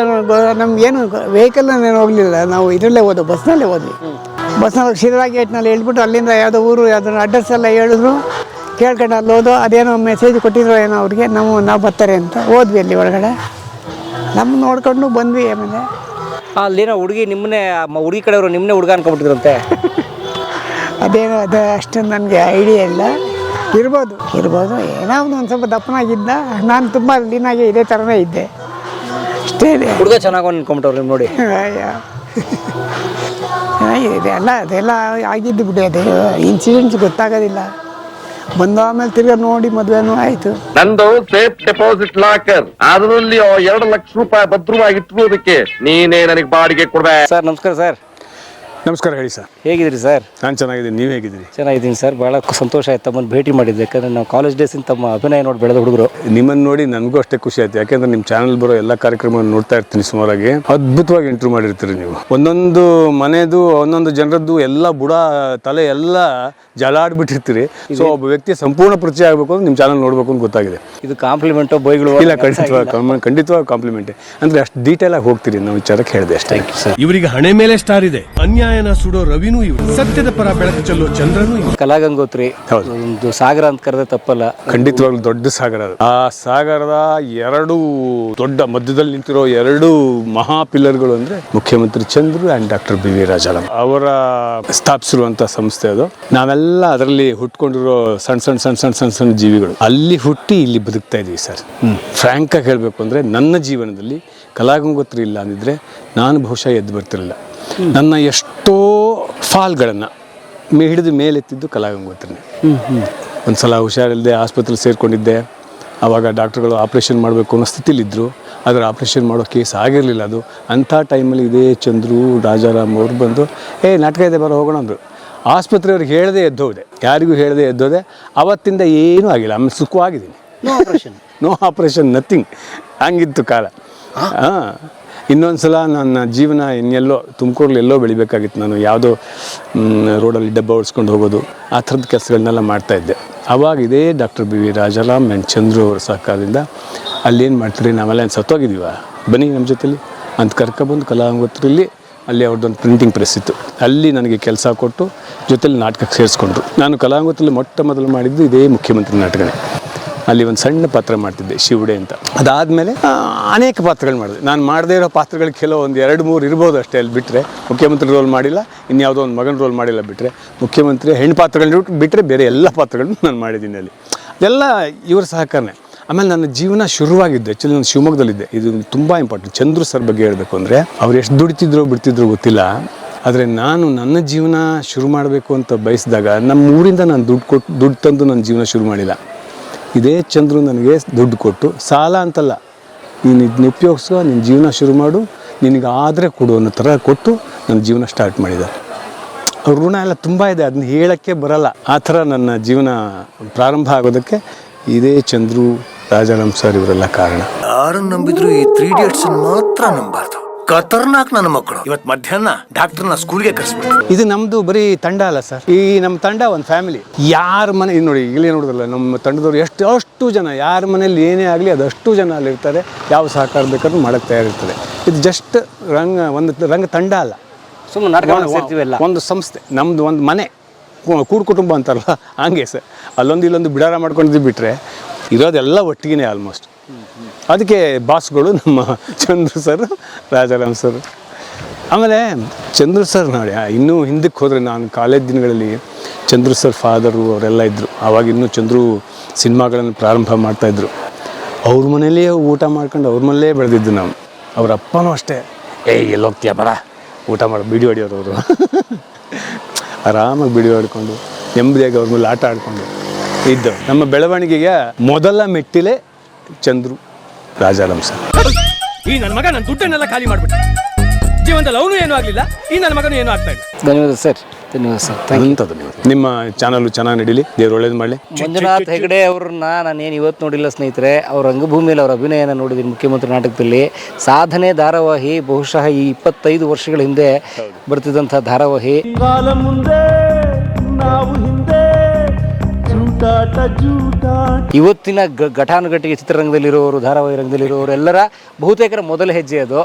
ನಮಗೇನು ವೆಹಿಕಲ್ ಏನು ಹೋಗಲಿಲ್ಲ, ನಾವು ಇದರಲ್ಲೇ ಹೋದೋ, ಬಸ್ನಲ್ಲೇ ಹೋದ್ವಿ. ಬಸ್ನಲ್ಲಿ ಶಿರಾ ಗೇಟ್ನಲ್ಲಿ ಹೇಳ್ಬಿಟ್ಟು ಅಲ್ಲಿಂದ ಯಾವುದೋ ಊರು ಅದನ್ನ ಅಡ್ರೆಸ್ ಎಲ್ಲ ಹೇಳಿದ್ರು. ಕೇಳ್ಕೊಂಡು ಅಲ್ಲಿ ಹೋದೋ, ಅದೇನೋ ಮೆಸೇಜ್ ಕೊಟ್ಟಿದ್ರು ಏನೋ ಅವ್ರಿಗೆ, ನಾವು ಬರ್ತಾರೆ ಅಂತ ಹೋದ್ವಿ. ಅಲ್ಲಿ ಒಳಗಡೆ ನಮ್ಮ ನೋಡ್ಕೊಂಡು ಬಂದ್ವಿ. ಆಮೇಲೆ ಅಲ್ಲೇನೋ ಹುಡುಗಿ ನಿಮ್ಮನ್ನೇ ಹುಡುಗಿ ಕಡೆಯವರು ನಿಮ್ಮನ್ನೇ ಹುಡುಗ ಅನ್ಕೊಂಡ್ಬಿಟ್ಟಿದ್ರಂತೆ. ಅದೇನೋ ಅದು ಅಷ್ಟೊಂದು ನನಗೆ ಐಡಿಯಾ ಇಲ್ಲ. ಇರ್ಬೋದು ಏನೋ ಒಂದು ಸ್ವಲ್ಪ ದಪ್ಪನಾಗಿದ್ದ. ನಾನು ತುಂಬ ಲೀನಾಗಿ ಇದೇ ಥರನೇ ಇದ್ದೆ ಅಷ್ಟೇ. ಹುಡುಗ ಚೆನ್ನಾಗಿ ಅನ್ಕೊಂಬಿಟ್ಟವ್ರು ನೀವು ನೋಡಿ. ಚೆನ್ನಾಗಿದೆ ಅದೆಲ್ಲ ಆಗಿದ್ದು ಬಿಡಿ. ಅದು ಇನ್ಸಿಡೆಂಟ್ಸ್ ಗೊತ್ತಾಗೋದಿಲ್ಲ. ಬಂದ ಆಮೇಲೆ ತಿರ್ಗಾ ನೋಡಿ ಮದುವೆನೂ ಆಯ್ತು. ನಂದು ಸೇಫ್ ಡೆಪಾಸಿಟ್ ಲಾಕರ್, ಅದರಲ್ಲಿ 2 ಲಕ್ಷ ರೂಪಾಯಿ ಭದ್ರವಾಗಿ ಇಟ್ಕೊಳ್ಳೋದಕ್ಕೆ ನೀನೇ ನನಗೆ ಬಾಡಿಗೆ ಕೊಡ್ಬೇಕು. ಸರ್ ನಮಸ್ಕಾರ. ಸರ್ ನಮಸ್ಕಾರ. ಹೇಳಿ ಸರ್. ಹೇಗಿದ್ದೀರಿ ಸರ್? ನಾನು ಚೆನ್ನಾಗಿದ್ದೀನಿ, ನೀವು ಹೇಗಿದ್ದೀರಿ? ಚೆನ್ನಾಗಿದ್ದೀನಿ ಸರ್. ಭಾಳ ಸಂತೋಷ ಆಯ್ತು ತಮ್ಮನ್ನು ಭೇಟಿ ಮಾಡಿದ್ದೆ. ಯಾಕಂದರೆ ನಾವು ಕಾಲೇಜ್ ಡೇಸಿಂದ ತಮ್ಮ ಅಭಿನಯ ನೋಡಿ ಬೆಳೆದ ಹುಡುಗರು. ನಿಮ್ಮನ್ನು ನೋಡಿ ನನಗೂ ಅಷ್ಟೇ ಖುಷಿ ಆಯ್ತು. ಯಾಕೆಂದ್ರೆ ನಿಮ್ಮ ಚಾನಲ್ ಬರೋ ಎಲ್ಲ ಕಾರ್ಯಕ್ರಮವನ್ನು ನೋಡ್ತಾ ಇರ್ತೀನಿ ಸುಮಾರಾಗಿ. ಅದ್ಭುತವಾಗಿ ಇಂಟರ್ವ್ಯೂ ಮಾಡಿರ್ತೀರಿ ನೀವು. ಒಂದೊಂದು ಮನೆದು ಒಂದೊಂದು ಜನರದ್ದು ಎಲ್ಲ ಬುಡ ತಲೆ ಎಲ್ಲ ಜಲಾಡ್ಬಿಟ್ಟಿರ್ತೀರಿ. ಸೊ ಒಬ್ಬ ವ್ಯಕ್ತಿ ಸಂಪೂರ್ಣ ಪರಿಚಯ ಆಗಬೇಕು ಅಂದ್ರೆ ನಿಮ್ಮ ಚಾನಲ್ ನೋಡ್ಬೇಕು ಅಂತ ಗೊತ್ತಾಗಿದೆ. ಇದು ಕಾಂಪ್ಲಿಮೆಂಟೋ ಬೈಗಳು ಇಲ್ಲ, ಖಂಡಿತವಾಗಿ ಕಾಂಪ್ಲಿಮೆಂಟೇ. ಅಂದರೆ ಅಷ್ಟು ಡೀಟೇಲ್ ಆಗಿ ಹೋಗ್ತೀರಿ ನಾವು ವಿಚಾರಕ್ಕೆ ಹೇಳಿದೆ ಅಷ್ಟೇ. ಇವರಿಗೆ ಹಣೆ ಮೇಲೆ ಸ್ಟಾರ್ ಇದೆ. ಅನ್ಯಾಯನ ಸುಡೋ ರವಿನೂ ಇವರು, ಸತ್ಯದ ಪರ ಬೆಳಕು ಚೆಲ್ಲೋ ಚಂದ್ರನು ಇವರು. ಕಲಾಗಂಗೋತ್ರಿ ಒಂದು ಸಾಗರ ಅಂತ ಕರೆದ ತಪ್ಪಲ್ಲ. ಖಂಡಿತವಾಗ್ಲೂ ದೊಡ್ಡ ಸಾಗರ ಅದು. ಆ ಸಾಗರದ 2 ದೊಡ್ಡ ಮಧ್ಯದಲ್ಲಿ ನಿಂತಿರೋ 2 ಮಹಾ ಪಿಲ್ಲರ್ಗಳು ಅಂದ್ರೆ ಮುಖ್ಯಮಂತ್ರಿ Chandru and doctor BV Rajaram ಅವರ ಸ್ಥಾಪಿಸಿರುವಂತ ಸಂಸ್ಥೆ ಅದು. ನಾವೆಲ್ಲ ಅದರಲ್ಲಿ ಹುಟ್ಕೊಂಡಿರೋ ಸಣ್ಣ ಜೀವಿಗಳು. ಅಲ್ಲಿ ಹುಟ್ಟಿ ಇಲ್ಲಿ ಬದುಕ್ತಾ ಇದೀವಿ ಸರ್. ಫ್ರಾಂಕ್ ಆಗಿ ಹೇಳ್ಬೇಕು ಅಂದ್ರೆ ನನ್ನ ಜೀವನದಲ್ಲಿ ಕಲಾಗಂಗೋತ್ರಿ ಇಲ್ಲ ಅಂದಿದ್ರೆ ನಾನು ಬಹುಶಃ ಎದ್ದು ಬರ್ತಿರಲಿಲ್ಲ. ನನ್ನ ಎಷ್ಟೋ ಫಾಲ್ಗಳನ್ನು ಹಿಡಿದು ಮೇಲೆತ್ತಿದ್ದು ಕಲಾಗಂಗೋತ್ರಿನೇ. ಒಂದ್ಸಲ ಹುಷಾರಿಲ್ಲದೆ ಆಸ್ಪತ್ರೆ ಸೇರಿಕೊಂಡಿದ್ದೆ. ಆವಾಗ ಡಾಕ್ಟ್ರುಗಳು ಆಪ್ರೇಷನ್ ಮಾಡಬೇಕು ಅನ್ನೋ ಸ್ಥಿತಿಲಿದ್ದರು. ಆದರೆ ಆಪ್ರೇಷನ್ ಮಾಡೋ ಕೇಸ್ ಆಗಿರಲಿಲ್ಲ ಅದು. ಅಂಥ ಟೈಮಲ್ಲಿ ಇದೇ ಚಂದ್ರು ರಾಜಾರಾಮ್ ಅವರು ಬಂದು ನಾಟಕ ಇದೆ ಬರೋ ಹೋಗೋಣ ಅಂದರು. ಆಸ್ಪತ್ರೆಯವ್ರಿಗೆ ಹೇಳದೆ ಎದ್ದೋದೆ, ಯಾರಿಗೂ ಹೇಳದೆ ಎದ್ದೋದೆ. ಅವತ್ತಿಂದ ಏನೂ ಆಗಿಲ್ಲ. ಆಮೇಲೆ ಸುಖವಾಗಿದ್ದೀನಿ. No operation nothing. ಹಂಗಿತ್ತು ಕಾಲ. ಇನ್ನೊಂದು ಸಲ ನನ್ನ ಜೀವನ ಇನ್ನೆಲ್ಲೋ ತುಮಕೂರಲ್ಲಿ ಎಲ್ಲೋ ಬೆಳಿಬೇಕಾಗಿತ್ತು. ನಾನು ಯಾವುದೋ ರೋಡಲ್ಲಿ ಡಬ್ಬ ಓಡಿಸ್ಕೊಂಡು ಹೋಗೋದು ಆ ಥರದ ಕೆಲಸಗಳನ್ನೆಲ್ಲ ಮಾಡ್ತಾಯಿದ್ದೆ. ಆವಾಗ ಇದೇ doctor BV Rajaram and Chandru ಅವರ ಸಹಕಾರದಿಂದ ಅಲ್ಲೇನು ಮಾಡ್ತೀರಿ, ನಾವೆಲ್ಲ ಏನು ಸತ್ತೋಗಿದ್ದೀವ, ಬನ್ನಿ ನಮ್ಮ ಜೊತೆಲಿ ಅಂತ ಕರ್ಕೊಬಂದು ಕಲಾಗಂಗೋತ್ರಿಯಲ್ಲಿ ಅಲ್ಲಿ ಅವ್ರದ್ದೊಂದು ಪ್ರಿಂಟಿಂಗ್ ಪ್ರೆಸ್ ಇತ್ತು. ಅಲ್ಲಿ ನನಗೆ ಕೆಲಸ ಕೊಟ್ಟು ಜೊತೆಲಿ ನಾಟಕಕ್ಕೆ ಸೇರಿಸ್ಕೊಂಡ್ರು. ನಾನು ಕಲಾಗಂಗೋತ್ರಿಯಲ್ಲಿ ಮೊಟ್ಟ ಮೊದಲು ಮಾಡಿದ್ದು ಇದೇ ಮುಖ್ಯಮಂತ್ರಿ ನಾಟಕನೇ. ಅಲ್ಲಿ ಒಂದು ಸಣ್ಣ ಪಾತ್ರ ಮಾಡ್ತಿದ್ದೆ, ಶಿವುಡೆ ಅಂತ. ಅದಾದಮೇಲೆ ಅನೇಕ ಪಾತ್ರಗಳು ಮಾಡಿದೆ. ನಾನು ಮಾಡದೇ ಇರೋ ಪಾತ್ರಗಳು ಕೆಲವೊಂದು 2-3 ಇರ್ಬೋದು ಅಷ್ಟೇ. ಅಲ್ಲಿ ಬಿಟ್ಟರೆ ಮುಖ್ಯಮಂತ್ರಿ ರೋಲ್ ಮಾಡಿಲ್ಲ, ಇನ್ಯಾವುದೋ ಒಂದು ಮಗನ ರೋಲ್ ಮಾಡಿಲ್ಲ. ಬಿಟ್ಟರೆ ಮುಖ್ಯಮಂತ್ರಿ ಹೆಣ್ಣು ಪಾತ್ರಗಳನ್ನ ಬಿಟ್ಟರೆ ಬೇರೆ ಎಲ್ಲ ಪಾತ್ರಗಳನ್ನು ನಾನು ಮಾಡಿದ್ದೀನಿ ಅಲ್ಲಿ. ಎಲ್ಲ ಇವ್ರ ಸಹಕಾರನೇ. ಆಮೇಲೆ ನನ್ನ ಜೀವನ ಶುರುವಾಗಿದ್ದು ಆ್ಯಕ್ಚುಲಿ ನಾನು ಶಿವಮೊಗ್ಗದಲ್ಲಿದ್ದೆ. ಇದು ತುಂಬ ಇಂಪಾರ್ಟೆಂಟ್. ಚಂದ್ರು ಸರ್ ಬಗ್ಗೆ ಹೇಳಬೇಕು ಅಂದರೆ ಅವ್ರು ಎಷ್ಟು ದುಡಿತಿದ್ರು ಬಿಡ್ತಿದ್ರು ಗೊತ್ತಿಲ್ಲ, ಆದರೆ ನಾನು ನನ್ನ ಜೀವನ ಶುರು ಮಾಡಬೇಕು ಅಂತ ಬಯಸಿದಾಗ ನಮ್ಮ ಊರಿಂದ ನಾನು ದುಡ್ಡು ತಂದು ನನ್ನ ಜೀವನ ಶುರು ಮಾಡಿಲ್ಲ. ಇದೇ ಚಂದ್ರು ನನಗೆ ದುಡ್ಡು ಕೊಟ್ಟು, ಸಾಲ ಅಂತಲ್ಲ, ನೀನು ಇದನ್ನ ಉಪಯೋಗಿಸೋ, ನಿನ್ನ ಜೀವನ ಶುರು ಮಾಡು, ನಿನಗೆ ಆದರೆ ಕೊಡು ಅನ್ನೋ ಥರ ಕೊಟ್ಟು ನನ್ನ ಜೀವನ ಸ್ಟಾರ್ಟ್ ಮಾಡಿದ. ಅವ್ರ ಋಣ ಎಲ್ಲ ತುಂಬ ಇದೆ, ಅದನ್ನ ಹೇಳೋಕ್ಕೆ ಬರಲ್ಲ. ಆ ಥರ ನನ್ನ ಜೀವನ ಪ್ರಾರಂಭ ಆಗೋದಕ್ಕೆ ಇದೇ ಚಂದ್ರು, ರಾಜಾರಾಮ್ ಸರ್ ಇವರೆಲ್ಲ ಕಾರಣ. ಯಾರನ್ನು ನಂಬಿದ್ರು ಈ 3 Idiots ಮಾತ್ರ ನಂಬಾರ್ದು. ಖತರ್ನಾಕ್ ನನ್ನ ಮಕ್ಕಳು. ಇವತ್ತು ಮಧ್ಯಾಹ್ನ ಡಾಕ್ಟರ್ನ ಸ್ಕೂಲ್ಗೆ ಕರೆಸ್ಬಿಟ್ಟು. ಇದು ನಮ್ಮದು ಬರೀ ತಂಡ ಅಲ್ಲ ಸರ್, ಈ ನಮ್ಮ ತಂಡ ಒಂದು ಫ್ಯಾಮಿಲಿ. ಯಾರ ಮನೆ ನೋಡಿ ಈಗಲೇ ನೋಡಿದ್ರಲ್ಲ ನಮ್ಮ ತಂಡದವ್ರು ಅಷ್ಟು ಜನ, ಯಾರ ಮನೇಲಿ ಏನೇ ಆಗಲಿ ಅದಷ್ಟು ಜನ ಅಲ್ಲಿರ್ತಾರೆ. ಯಾವ ಸಹಕಾರ ಬೇಕಾದ್ರೂ ಮಾಡೋಕ್ಕೆ ತಯಾರಿರ್ತದೆ. ಇದು ಜಸ್ಟ್ ರಂಗ ತಂಡ ಅಲ್ಲ, ಸುಮ್ಮನೆ ಒಂದು ಸಂಸ್ಥೆ, ನಮ್ಮದು ಒಂದು ಮನೆ, ಕೂಡು ಕುಟುಂಬ ಅಂತಾರಲ್ಲ ಹಂಗೆ ಸರ್. ಅಲ್ಲೊಂದು ಇಲ್ಲೊಂದು ಬಿಡಾರ ಮಾಡ್ಕೊಂಡಿದ್ದು ಬಿಟ್ಟರೆ ಇರೋದೆಲ್ಲ ಒಟ್ಟಿಗೆ ಆಲ್ಮೋಸ್ಟ್. ಅದಕ್ಕೆ ಬಾಸ್ಗಳು ನಮ್ಮ ಚಂದ್ರು ಸರ್, ರಾಜಾರಾಮ್ ಸರ್. ಆಮೇಲೆ ಚಂದ್ರು ಸರ್ ನೋಡಿ, ಇನ್ನೂ ಹಿಂದಕ್ಕೆ ಹೋದರೆ ನಾನು ಕಾಲೇಜ್ ದಿನಗಳಲ್ಲಿ ಚಂದ್ರು ಸರ್ ಫಾದರು ಅವರೆಲ್ಲ ಇದ್ದರು. ಆವಾಗ ಇನ್ನೂ ಚಂದ್ರು ಸಿನಿಮಾಗಳನ್ನು ಪ್ರಾರಂಭ ಮಾಡ್ತಾಯಿದ್ರು. ಅವ್ರ ಮನೇಲೇ ಊಟ ಮಾಡ್ಕೊಂಡು ಅವ್ರ ಮನೇಲೇ ಬೆಳೆದಿದ್ದು ನಾವು. ಅವ್ರ ಅಪ್ಪನೂ ಅಷ್ಟೇ, ಎಲ್ಲೋಗ್ತೀಯ ಬರ ಊಟ ಮಾಡಿ ಬೀಡಿ ಹೊಡಿಯೋರು ಅವರು. ಆರಾಮಾಗಿ ಬೀಡಿ ಹೊಡ್ಕೊಂಡು ನೆಮ್ಮದಿಯಾಗಿ ಅವ್ರ ಮೇಲೆ ಆಟ ಆಡಿಕೊಂಡು ಇದ್ದು. ನಮ್ಮ ಬೆಳವಣಿಗೆಗೆ ಮೊದಲ ಮೆಟ್ಟಿಲೆ ಚಂದ್ರು, ರಾಜಾರಾಮ್ ಸರ್. ಈ ನನ್ನ ಮಗ ನನ್ನ ದುಡ್ಡನ್ನೆಲ್ಲ ಖಾಲಿ ಮಾಡ್ಬಿಟ್ಟ. ಜೀವನದಲ್ಲಿ ಅವನು ಏನೂ ಆಗಲಿಲ್ಲ, ಈ ನನ್ನ ಮಗನು ಏನೂ ಆಗ್ತಾ ಇಲ್ಲ. ಧನ್ಯವಾದ ಸರ್, ಧನ್ಯವಾದ ಸರ್. ನಿಮ್ಮ ಚಾನಲ್ ಚೆನ್ನಾಗಿ ನಡೀಲಿ, ದೇವ್ರು ಒಳ್ಳೇದು ಮಾಡಲಿ. ಮಂಜುನಾಥ್ ಹೆಗಡೆ ಅವ್ರನ್ನ ನಾನೇನು ಇವತ್ತು ನೋಡಿಲ್ಲ ಸ್ನೇಹಿತರೆ. ಅವ್ರ ರಂಗಭೂಮಿಯಲ್ಲಿ ಅವ್ರ ಅಭಿನಯನ ನೋಡಿದ್ದೀನಿ. ಮುಖ್ಯಮಂತ್ರಿ ನಾಟಕದಲ್ಲಿ ಸಾಧನೆ ಧಾರಾವಾಹಿ, ಬಹುಶಃ ಈ 25 ವರ್ಷಗಳ ಹಿಂದೆ ಬರ್ತಿದ್ದಂಥ ಧಾರಾವಾಹಿ. ಇವತ್ತಿನ ಘಟಾನುಘಟಿಗೆ ಚಿತ್ರರಂಗದಲ್ಲಿರೋರು, ಧಾರಾವಾಹಿ ರಂಗದಲ್ಲಿರೋರು ಎಲ್ಲರ ಬಹುತೇಕರ ಮೊದಲ ಹೆಜ್ಜೆ ಅದು.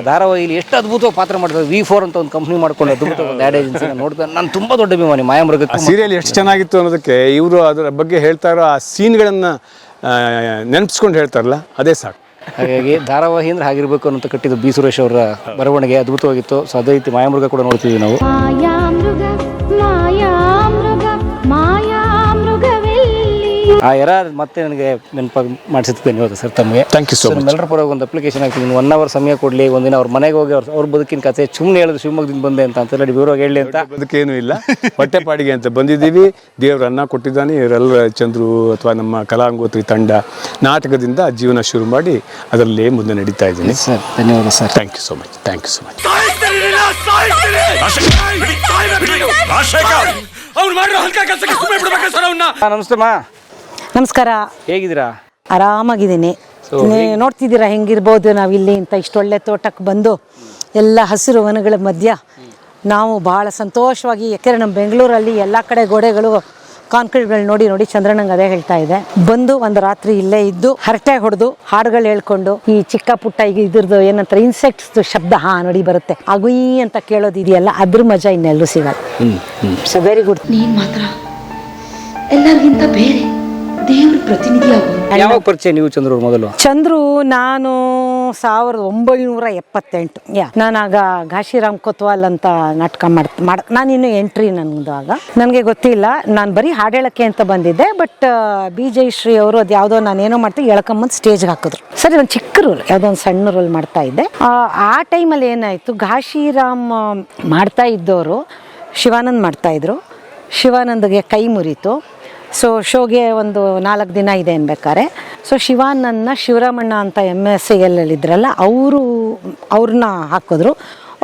ಧಾರಾವಾಹಿಲಿ ಎಷ್ಟು ಅದ್ಭುತವಾಗಿ ಪಾತ್ರ ಮಾಡ್ತಾರೆ. V4 ಅಂತ ಒಂದು ಕಂಪ್ನಿ ಮಾಡ್ಕೊಂಡು ಅದ್ಭುತ ಒಂದು ಆ್ಯಡ್ ಏಜೆನ್ಸಿ ನೋಡ್ತಾರೆ. ನಾನು ತುಂಬ ದೊಡ್ಡ ಅಭಿಮಾನಿ ಮಾಯಾಮೃಗಕ್ಕೆ. ಸೀರಿಯಲ್ ಎಷ್ಟು ಚೆನ್ನಾಗಿತ್ತು ಅನ್ನೋದಕ್ಕೆ ಇವರು ಅದರ ಬಗ್ಗೆ ಹೇಳ್ತಾ ಇರೋ ಆ ಸೀನ್ಗಳನ್ನು ನೆನಪಿಸ್ಕೊಂಡು ಹೇಳ್ತಾರಲ್ಲ, ಅದೇ ಸಾಕು. ಹಾಗಾಗಿ ಧಾರಾವಾಹಿ ಅಂದ್ರೆ ಹಾಗಿರ್ಬೇಕು ಅಂತ ಕಟ್ಟಿದ್ದು ಬಿ ಸುರೇಶ್ ಅವರ ಬರವಣಿಗೆ ಅದ್ಭುತವಾಗಿತ್ತು. ಸೊ ಅದೇ ರೀತಿ ಮಾಯಾಮೃಗ ಕೂಡ ನೋಡ್ತೀವಿ ನಾವು. ಆ ಎರ ಮತ್ತೆ ನನಗೆ ನೆನಪಾಗಿ ಮಾಡಿಸಿದ್ದು ಧನ್ಯವಾದ ಸರ್ ತಮಗೆ. Thank you so much. ಎಲ್ಲರ ಪರವಾಗಿ ಒಂದು ಅಪ್ಲಿಕೇಶನ್ ಹಾಕ್ತೀನಿ, 1 hour ಸಮಯ ಕೊಡಲಿ. ಒಂದಿನ ಅವ್ರ ಮನೆಗೆ ಹೋಗಿ ಅವ್ರ ಬದುಕಿನ ಕಥೆ ಸುಮ್ಮನೆ ಹೇಳಿದ್ರು, ಶಿವಮೊಗ್ಗದಿಂದ ಬಂದೆ ಅಂತ ವಿವರವಾಗಿ ಹೇಳಲಿ ಅಂತ. ಬದುಕೇನು ಇಲ್ಲ, ಹೊಟ್ಟೆಪಾಡಿಗೆ ಅಂತ ಬಂದಿದ್ದೀವಿ. ದೇವ್ರ ಅನ್ನ ಕೊಟ್ಟಿದ್ದಾನೆ. ಇವರೆಲ್ಲ ಚಂದ್ರು ಅಥವಾ ನಮ್ಮ ಕಲಾಂಗೋತ್ರಿ ತಂಡ ನಾಟಕದಿಂದ ಜೀವನ ಶುರು ಮಾಡಿ ಅದರಲ್ಲೇ ಮುಂದೆ ನಡೀತಾ ಇದ್ದೀನಿ ಸರ್. ಧನ್ಯವಾದ sir. Thank you so much. Thank you so much. ನಮಸ್ತೆ ಮಾ. ನಮಸ್ಕಾರ. ಹೇಗಿದ್ದೀರಾ? ಆರಾಮಾಗಿದ್ದೀನಿ. ನೋಡ್ತಿದ್ದೀರಾ ಹೆಂಗಿರ್ಬೋದು ನಾವಿಲ್ಲಿ ಅಂತ ಇಷ್ಟೊಳ್ಳೆ ತೋಟಕ್ಕೆ ಬಂದು ಎಲ್ಲ ಹಸಿರು ವನಗಳ ಮಧ್ಯ ನಾವು ಭಾಳ ಸಂತೋಷವಾಗಿ. ಯಾಕೆಂದರೆ ನಮ್ಮ ಬೆಂಗಳೂರಲ್ಲಿ ಎಲ್ಲ ಕಡೆ ಗೋಡೆಗಳು ಕಾಂಕ್ರೀಟ್ಗಳು ನೋಡಿ ನೋಡಿ ಚಂದ್ರಣ್ಣಂಗೆ ಅದೇ ಹೇಳ್ತಾ ಇದೆ. ಬಂದು ಒಂದು ರಾತ್ರಿ ಇಲ್ಲೇ ಇದ್ದು ಹರಟೆ ಹೊಡೆದು ಹಾಡುಗಳು ಹೇಳ್ಕೊಂಡು ಈ ಚಿಕ್ಕ ಪುಟ್ಟ ಈಗ ಇದ್ರದ್ದು ಏನಂತಾರೆ ಇನ್ಸೆಕ್ಟ್ಸ್ ಶಬ್ದ ನೋಡಿ ಬರುತ್ತೆ, ಅಗುಯ್ ಅಂತ ಕೇಳೋದಿದೆಯಲ್ಲ, ಅದ್ರ ಮಜಾ ಇನ್ನೆಲ್ಲೂ ಸಿಗಲ್ಲ. So very good. ನೀನ್ ಮಾತ್ರ ಎಲ್ಲರಿಗಿಂತ ಬೇರೆ ದೇವ್ರ ಪ್ರತಿನಿಧಿ ಆಗು. ಯಾವಾಗ ಪರಿಚಯ ನೀವು ಚಂದ್ರು ಮೊದಲು? ಚಂದ್ರು ನಾನು 1978 ನಾನಾಗ ಘಾಶಿರಾಮ್ ಕೊತ್ವಾಲ್ ಅಂತ ನಾಟಕ ನಾನಿನ್ನು ಎಂಟ್ರಿ ನನ್ನದು. ಆಗ ನನಗೆ ಗೊತ್ತಿಲ್ಲ, ನಾನು ಬರೀ ಹಾಡೇಳಕ್ಕೆ ಅಂತ ಬಂದಿದ್ದೆ. ಬಟ್ ಬಿ ಜಯಶ್ರೀ ಅವರು ಅದು ಯಾವುದೋ ನಾನೇನೋ ಮಾಡ್ತೀನಿ ಎಳ್ಕೊಂಬಂದು ಸ್ಟೇಜ್ಗೆ ಹಾಕಿದ್ರು. ಸರಿ, ಒಂದು ಚಿಕ್ಕ ರೋಲ್, ಯಾವುದೋ ಒಂದು ಸಣ್ಣ ರೋಲ್ ಮಾಡ್ತಾ ಇದ್ದೆ. ಆ ಟೈಮಲ್ಲಿ ಏನಾಯಿತು, ಘಾಶಿರಾಮ್ ಮಾಡ್ತಾ ಇದ್ದವರು ಶಿವಾನಂದ್ ಮಾಡ್ತಾಯಿದ್ರು. ಶಿವಾನಂದ್ಗೆ ಕೈ ಮುರಿತು. ಸೊ ಶೋಗೆ ಒಂದು 4 ದಿನ ಇದೆ ಅನ್ಬೇಕಾರೆ. ಸೊ ಶಿವಾನಂದನ ಶಿವರಾಮಣ್ಣ ಅಂತ MSL ಇದ್ರಲ್ಲ ಅವ್ರನ್ನ ಹಾಕಿದ್ರು.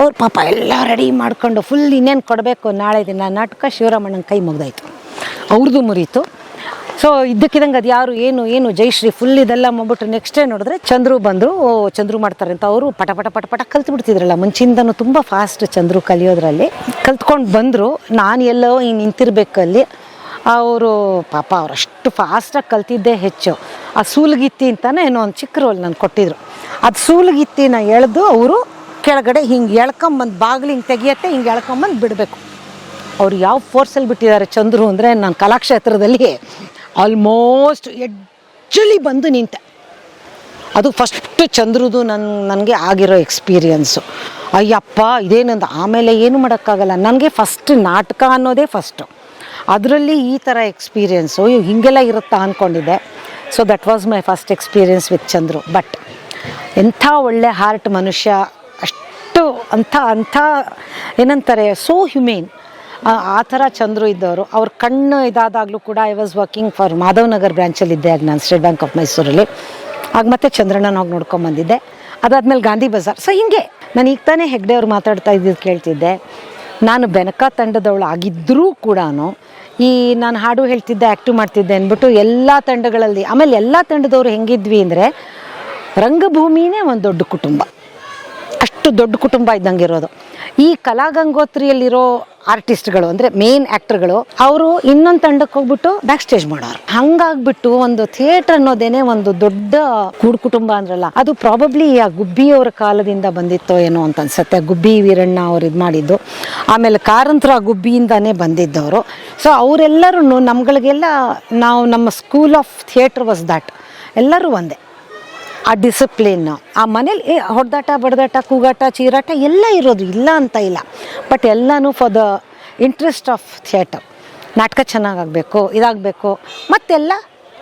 ಅವ್ರು ಪಾಪ ಎಲ್ಲ ರೆಡಿ ಮಾಡ್ಕೊಂಡು ಫುಲ್ ಇನ್ನೇನು ಕೊಡಬೇಕು ನಾಳೆ ದಿನ ನಾಟಕ. ಶಿವರಾಮಣ್ಣನ ಕೈ ಮುಗ್ದಾಯ್ತು, ಅವ್ರದ್ದು ಮುರೀತು. ಸೊ ಇದ್ದಕ್ಕಿದಂಗೆ ಅದು ಏನು ಜಯಶ್ರೀ ಫುಲ್ ಇದೆಲ್ಲ ಮಾಡ್ಬಿಟ್ರು. ನೆಕ್ಸ್ಟ್ ಡೇ ನೋಡಿದ್ರೆ ಚಂದ್ರು ಬಂದರು. ಚಂದ್ರು ಮಾಡ್ತಾರೆ ಅಂತ ಅವರು ಪಟ ಪಟ ಪಟ ಪಟ ಕಲ್ತು ಬಿಡ್ತಿದ್ರಲ್ಲ. ಮುಂಚಿಂದನೂ ತುಂಬ ಫಾಸ್ಟ್ ಚಂದ್ರು ಕಲಿಯೋದ್ರಲ್ಲಿ. ಕಲ್ತ್ಕೊಂಡು ಬಂದರು. ನಾನು ಎಲ್ಲೋ ಹಿಂಗೆ ನಿಂತಿರ್ಬೇಕಲ್ಲಿ. ಅವರು ಪಾಪ ಅವರಷ್ಟು ಫಾಸ್ಟಾಗಿ ಕಲ್ತಿದ್ದೇ ಹೆಚ್ಚು. ಆ ಸೂಲಗಿತ್ತಿ ಅಂತಲೇ ಏನೋ ಒಂದು ಚಿಕ್ಕ ರೋಲ್ ನಾನು ಕೊಟ್ಟಿದ್ರು. ಅದು ಸೂಲಗಿತ್ತಿನ ಎಳೆದು ಅವರು ಕೆಳಗಡೆ ಹಿಂಗೆ ಎಳ್ಕೊಂಬಂದು ಬಾಗಿಲು ಹಿಂಗೆ ತೆಗಿಯತ್ತೆ, ಹಿಂಗೆ ಎಳ್ಕೊಂಬಂದು ಬಿಡಬೇಕು. ಅವ್ರು ಯಾವ ಫೋರ್ಸಲ್ಲಿ ಬಿಟ್ಟಿದ್ದಾರೆ ಚಂದ್ರು ಅಂದರೆ, ನಾನು ಕಲಾಕ್ಷೇತ್ರದಲ್ಲಿ ಆಲ್ಮೋಸ್ಟ್ ಎಡ್ಜಲಿ ಬಂದು ನಿಂತೆ. ಅದು ಫಸ್ಟು ಚಂದ್ರದು ನನಗೆ ಆಗಿರೋ ಎಕ್ಸ್ಪೀರಿಯನ್ಸು. ಅಯ್ಯಪ್ಪ ಇದೇನಂದು. ಆಮೇಲೆ ಏನು ಮಾಡೋಕ್ಕಾಗಲ್ಲ, ನನಗೆ ಫಸ್ಟ್ ನಾಟಕ ಅನ್ನೋದೇ ಫಸ್ಟು. ಅದರಲ್ಲಿ ಈ ಥರ ಎಕ್ಸ್ಪೀರಿಯೆನ್ಸು ಹೀಗೆಲ್ಲ ಇರುತ್ತಾ ಅಂದ್ಕೊಂಡಿದ್ದೆ. So that was my first experience with Chandru. But ಎಂಥ ಒಳ್ಳೆ ಹಾರ್ಟ್ ಮನುಷ್ಯ, ಅಷ್ಟು ಅಂಥ ಏನಂತಾರೆ ಸೋ ಹ್ಯುಮೇನ್, ಆ ಥರ ಚಂದ್ರು ಇದ್ದವರು. ಅವ್ರ ಕಣ್ಣು ಇದಾದಾಗಲೂ ಕೂಡ I was working for Madhav Nagar ಬ್ರಾಂಚಲ್ಲಿದ್ದೆ ಆಗ ನಾನು, ಸ್ಟೇಟ್ ಬ್ಯಾಂಕ್ ಆಫ್ ಮೈಸೂರಲ್ಲಿ. ಆಗ ಮತ್ತೆ ಚಂದ್ರಣ್ಣನ ಹೋಗಿ ನೋಡ್ಕೊಂಬಂದಿದ್ದೆ. ಅದಾದಮೇಲೆ ಗಾಂಧಿ ಬಜಾರ್. ಸೊ ಹಿಂಗೆ ನಾನು ಈಗ ತಾನೇ ಹೆಗ್ಡೆ ಅವ್ರು ಮಾತಾಡ್ತಾ ಇದ್ದಿದ್ದು ಕೇಳ್ತಿದ್ದೆ. ನಾನು ಬೆನಕ ತಂಡದವಳು ಆಗಿದ್ದರೂ ಕೂಡ ಈ ನಾನು ಹಾಡು ಹೇಳ್ತಿದ್ದೆ, ಆ್ಯಕ್ಟಿವ್ ಮಾಡ್ತಿದ್ದೆ ಅಂದ್ಬಿಟ್ಟು ಎಲ್ಲ ತಂಡಗಳಲ್ಲಿ, ಆಮೇಲೆ ಎಲ್ಲ ತಂಡದವರು ಹೆಂಗಿದ್ವಿ ಅಂದರೆ ರಂಗಭೂಮಿನೇ ಒಂದು ದೊಡ್ಡ ಕುಟುಂಬ, ಅಷ್ಟು ದೊಡ್ಡ ಕುಟುಂಬ ಇದ್ದಂಗೆ ಇರೋದು. ಈ ಕಲಾಗಂಗೋತ್ರಿಯಲ್ಲಿರೋ ಆರ್ಟಿಸ್ಟ್ಗಳು ಅಂದರೆ ಮೇನ್ ಆ್ಯಕ್ಟರ್ಗಳು ಅವರು ಇನ್ನೊಂದು ತಂಡಕ್ಕೆ ಹೋಗ್ಬಿಟ್ಟು ಬ್ಯಾಕ್ ಸ್ಟೇಜ್ ಮಾಡೋರು. ಹಂಗಾಗ್ಬಿಟ್ಟು ಒಂದು ಥಿಯೇಟರ್ ಅನ್ನೋದೇನೆ ಒಂದು ದೊಡ್ಡ ಕೂಡು ಕುಟುಂಬ ಅಂದ್ರಲ್ಲ, ಅದು ಪ್ರಾಬಬ್ಲಿ ಆ ಗುಬ್ಬಿಯವರ ಕಾಲದಿಂದ ಬಂದಿತ್ತೋ ಏನೋ ಅಂತ ಅನ್ಸುತ್ತೆ. ಗುಬ್ಬಿ ವೀರಣ್ಣ ಅವ್ರು ಇದು ಮಾಡಿದ್ದು, ಆಮೇಲೆ ಕಾರಂತರ ಗುಬ್ಬಿಯಿಂದಾನೇ ಬಂದಿದ್ದವರು. ಸೊ ಅವರೆಲ್ಲರೂ ನಮ್ಗಳಿಗೆಲ್ಲ ನಾವು ನಮ್ಮ school of theatre was that. ಎಲ್ಲರೂ ಒಂದೇ, ಆ ಡಿಸಿಪ್ಲಿನ್, ಆ ಮನೇಲಿ ಹೊಡೆದಾಟ ಬಡದಾಟ ಕೂಗಾಟ ಚೀರಾಟ ಎಲ್ಲ ಇರೋದು, ಇಲ್ಲ ಅಂತ ಇಲ್ಲ. ಬಟ್ ಎಲ್ಲನೂ for the interest of theatre. ನಾಟಕ ಚೆನ್ನಾಗಾಗಬೇಕು, ಇದಾಗಬೇಕು, ಮತ್ತೆಲ್ಲ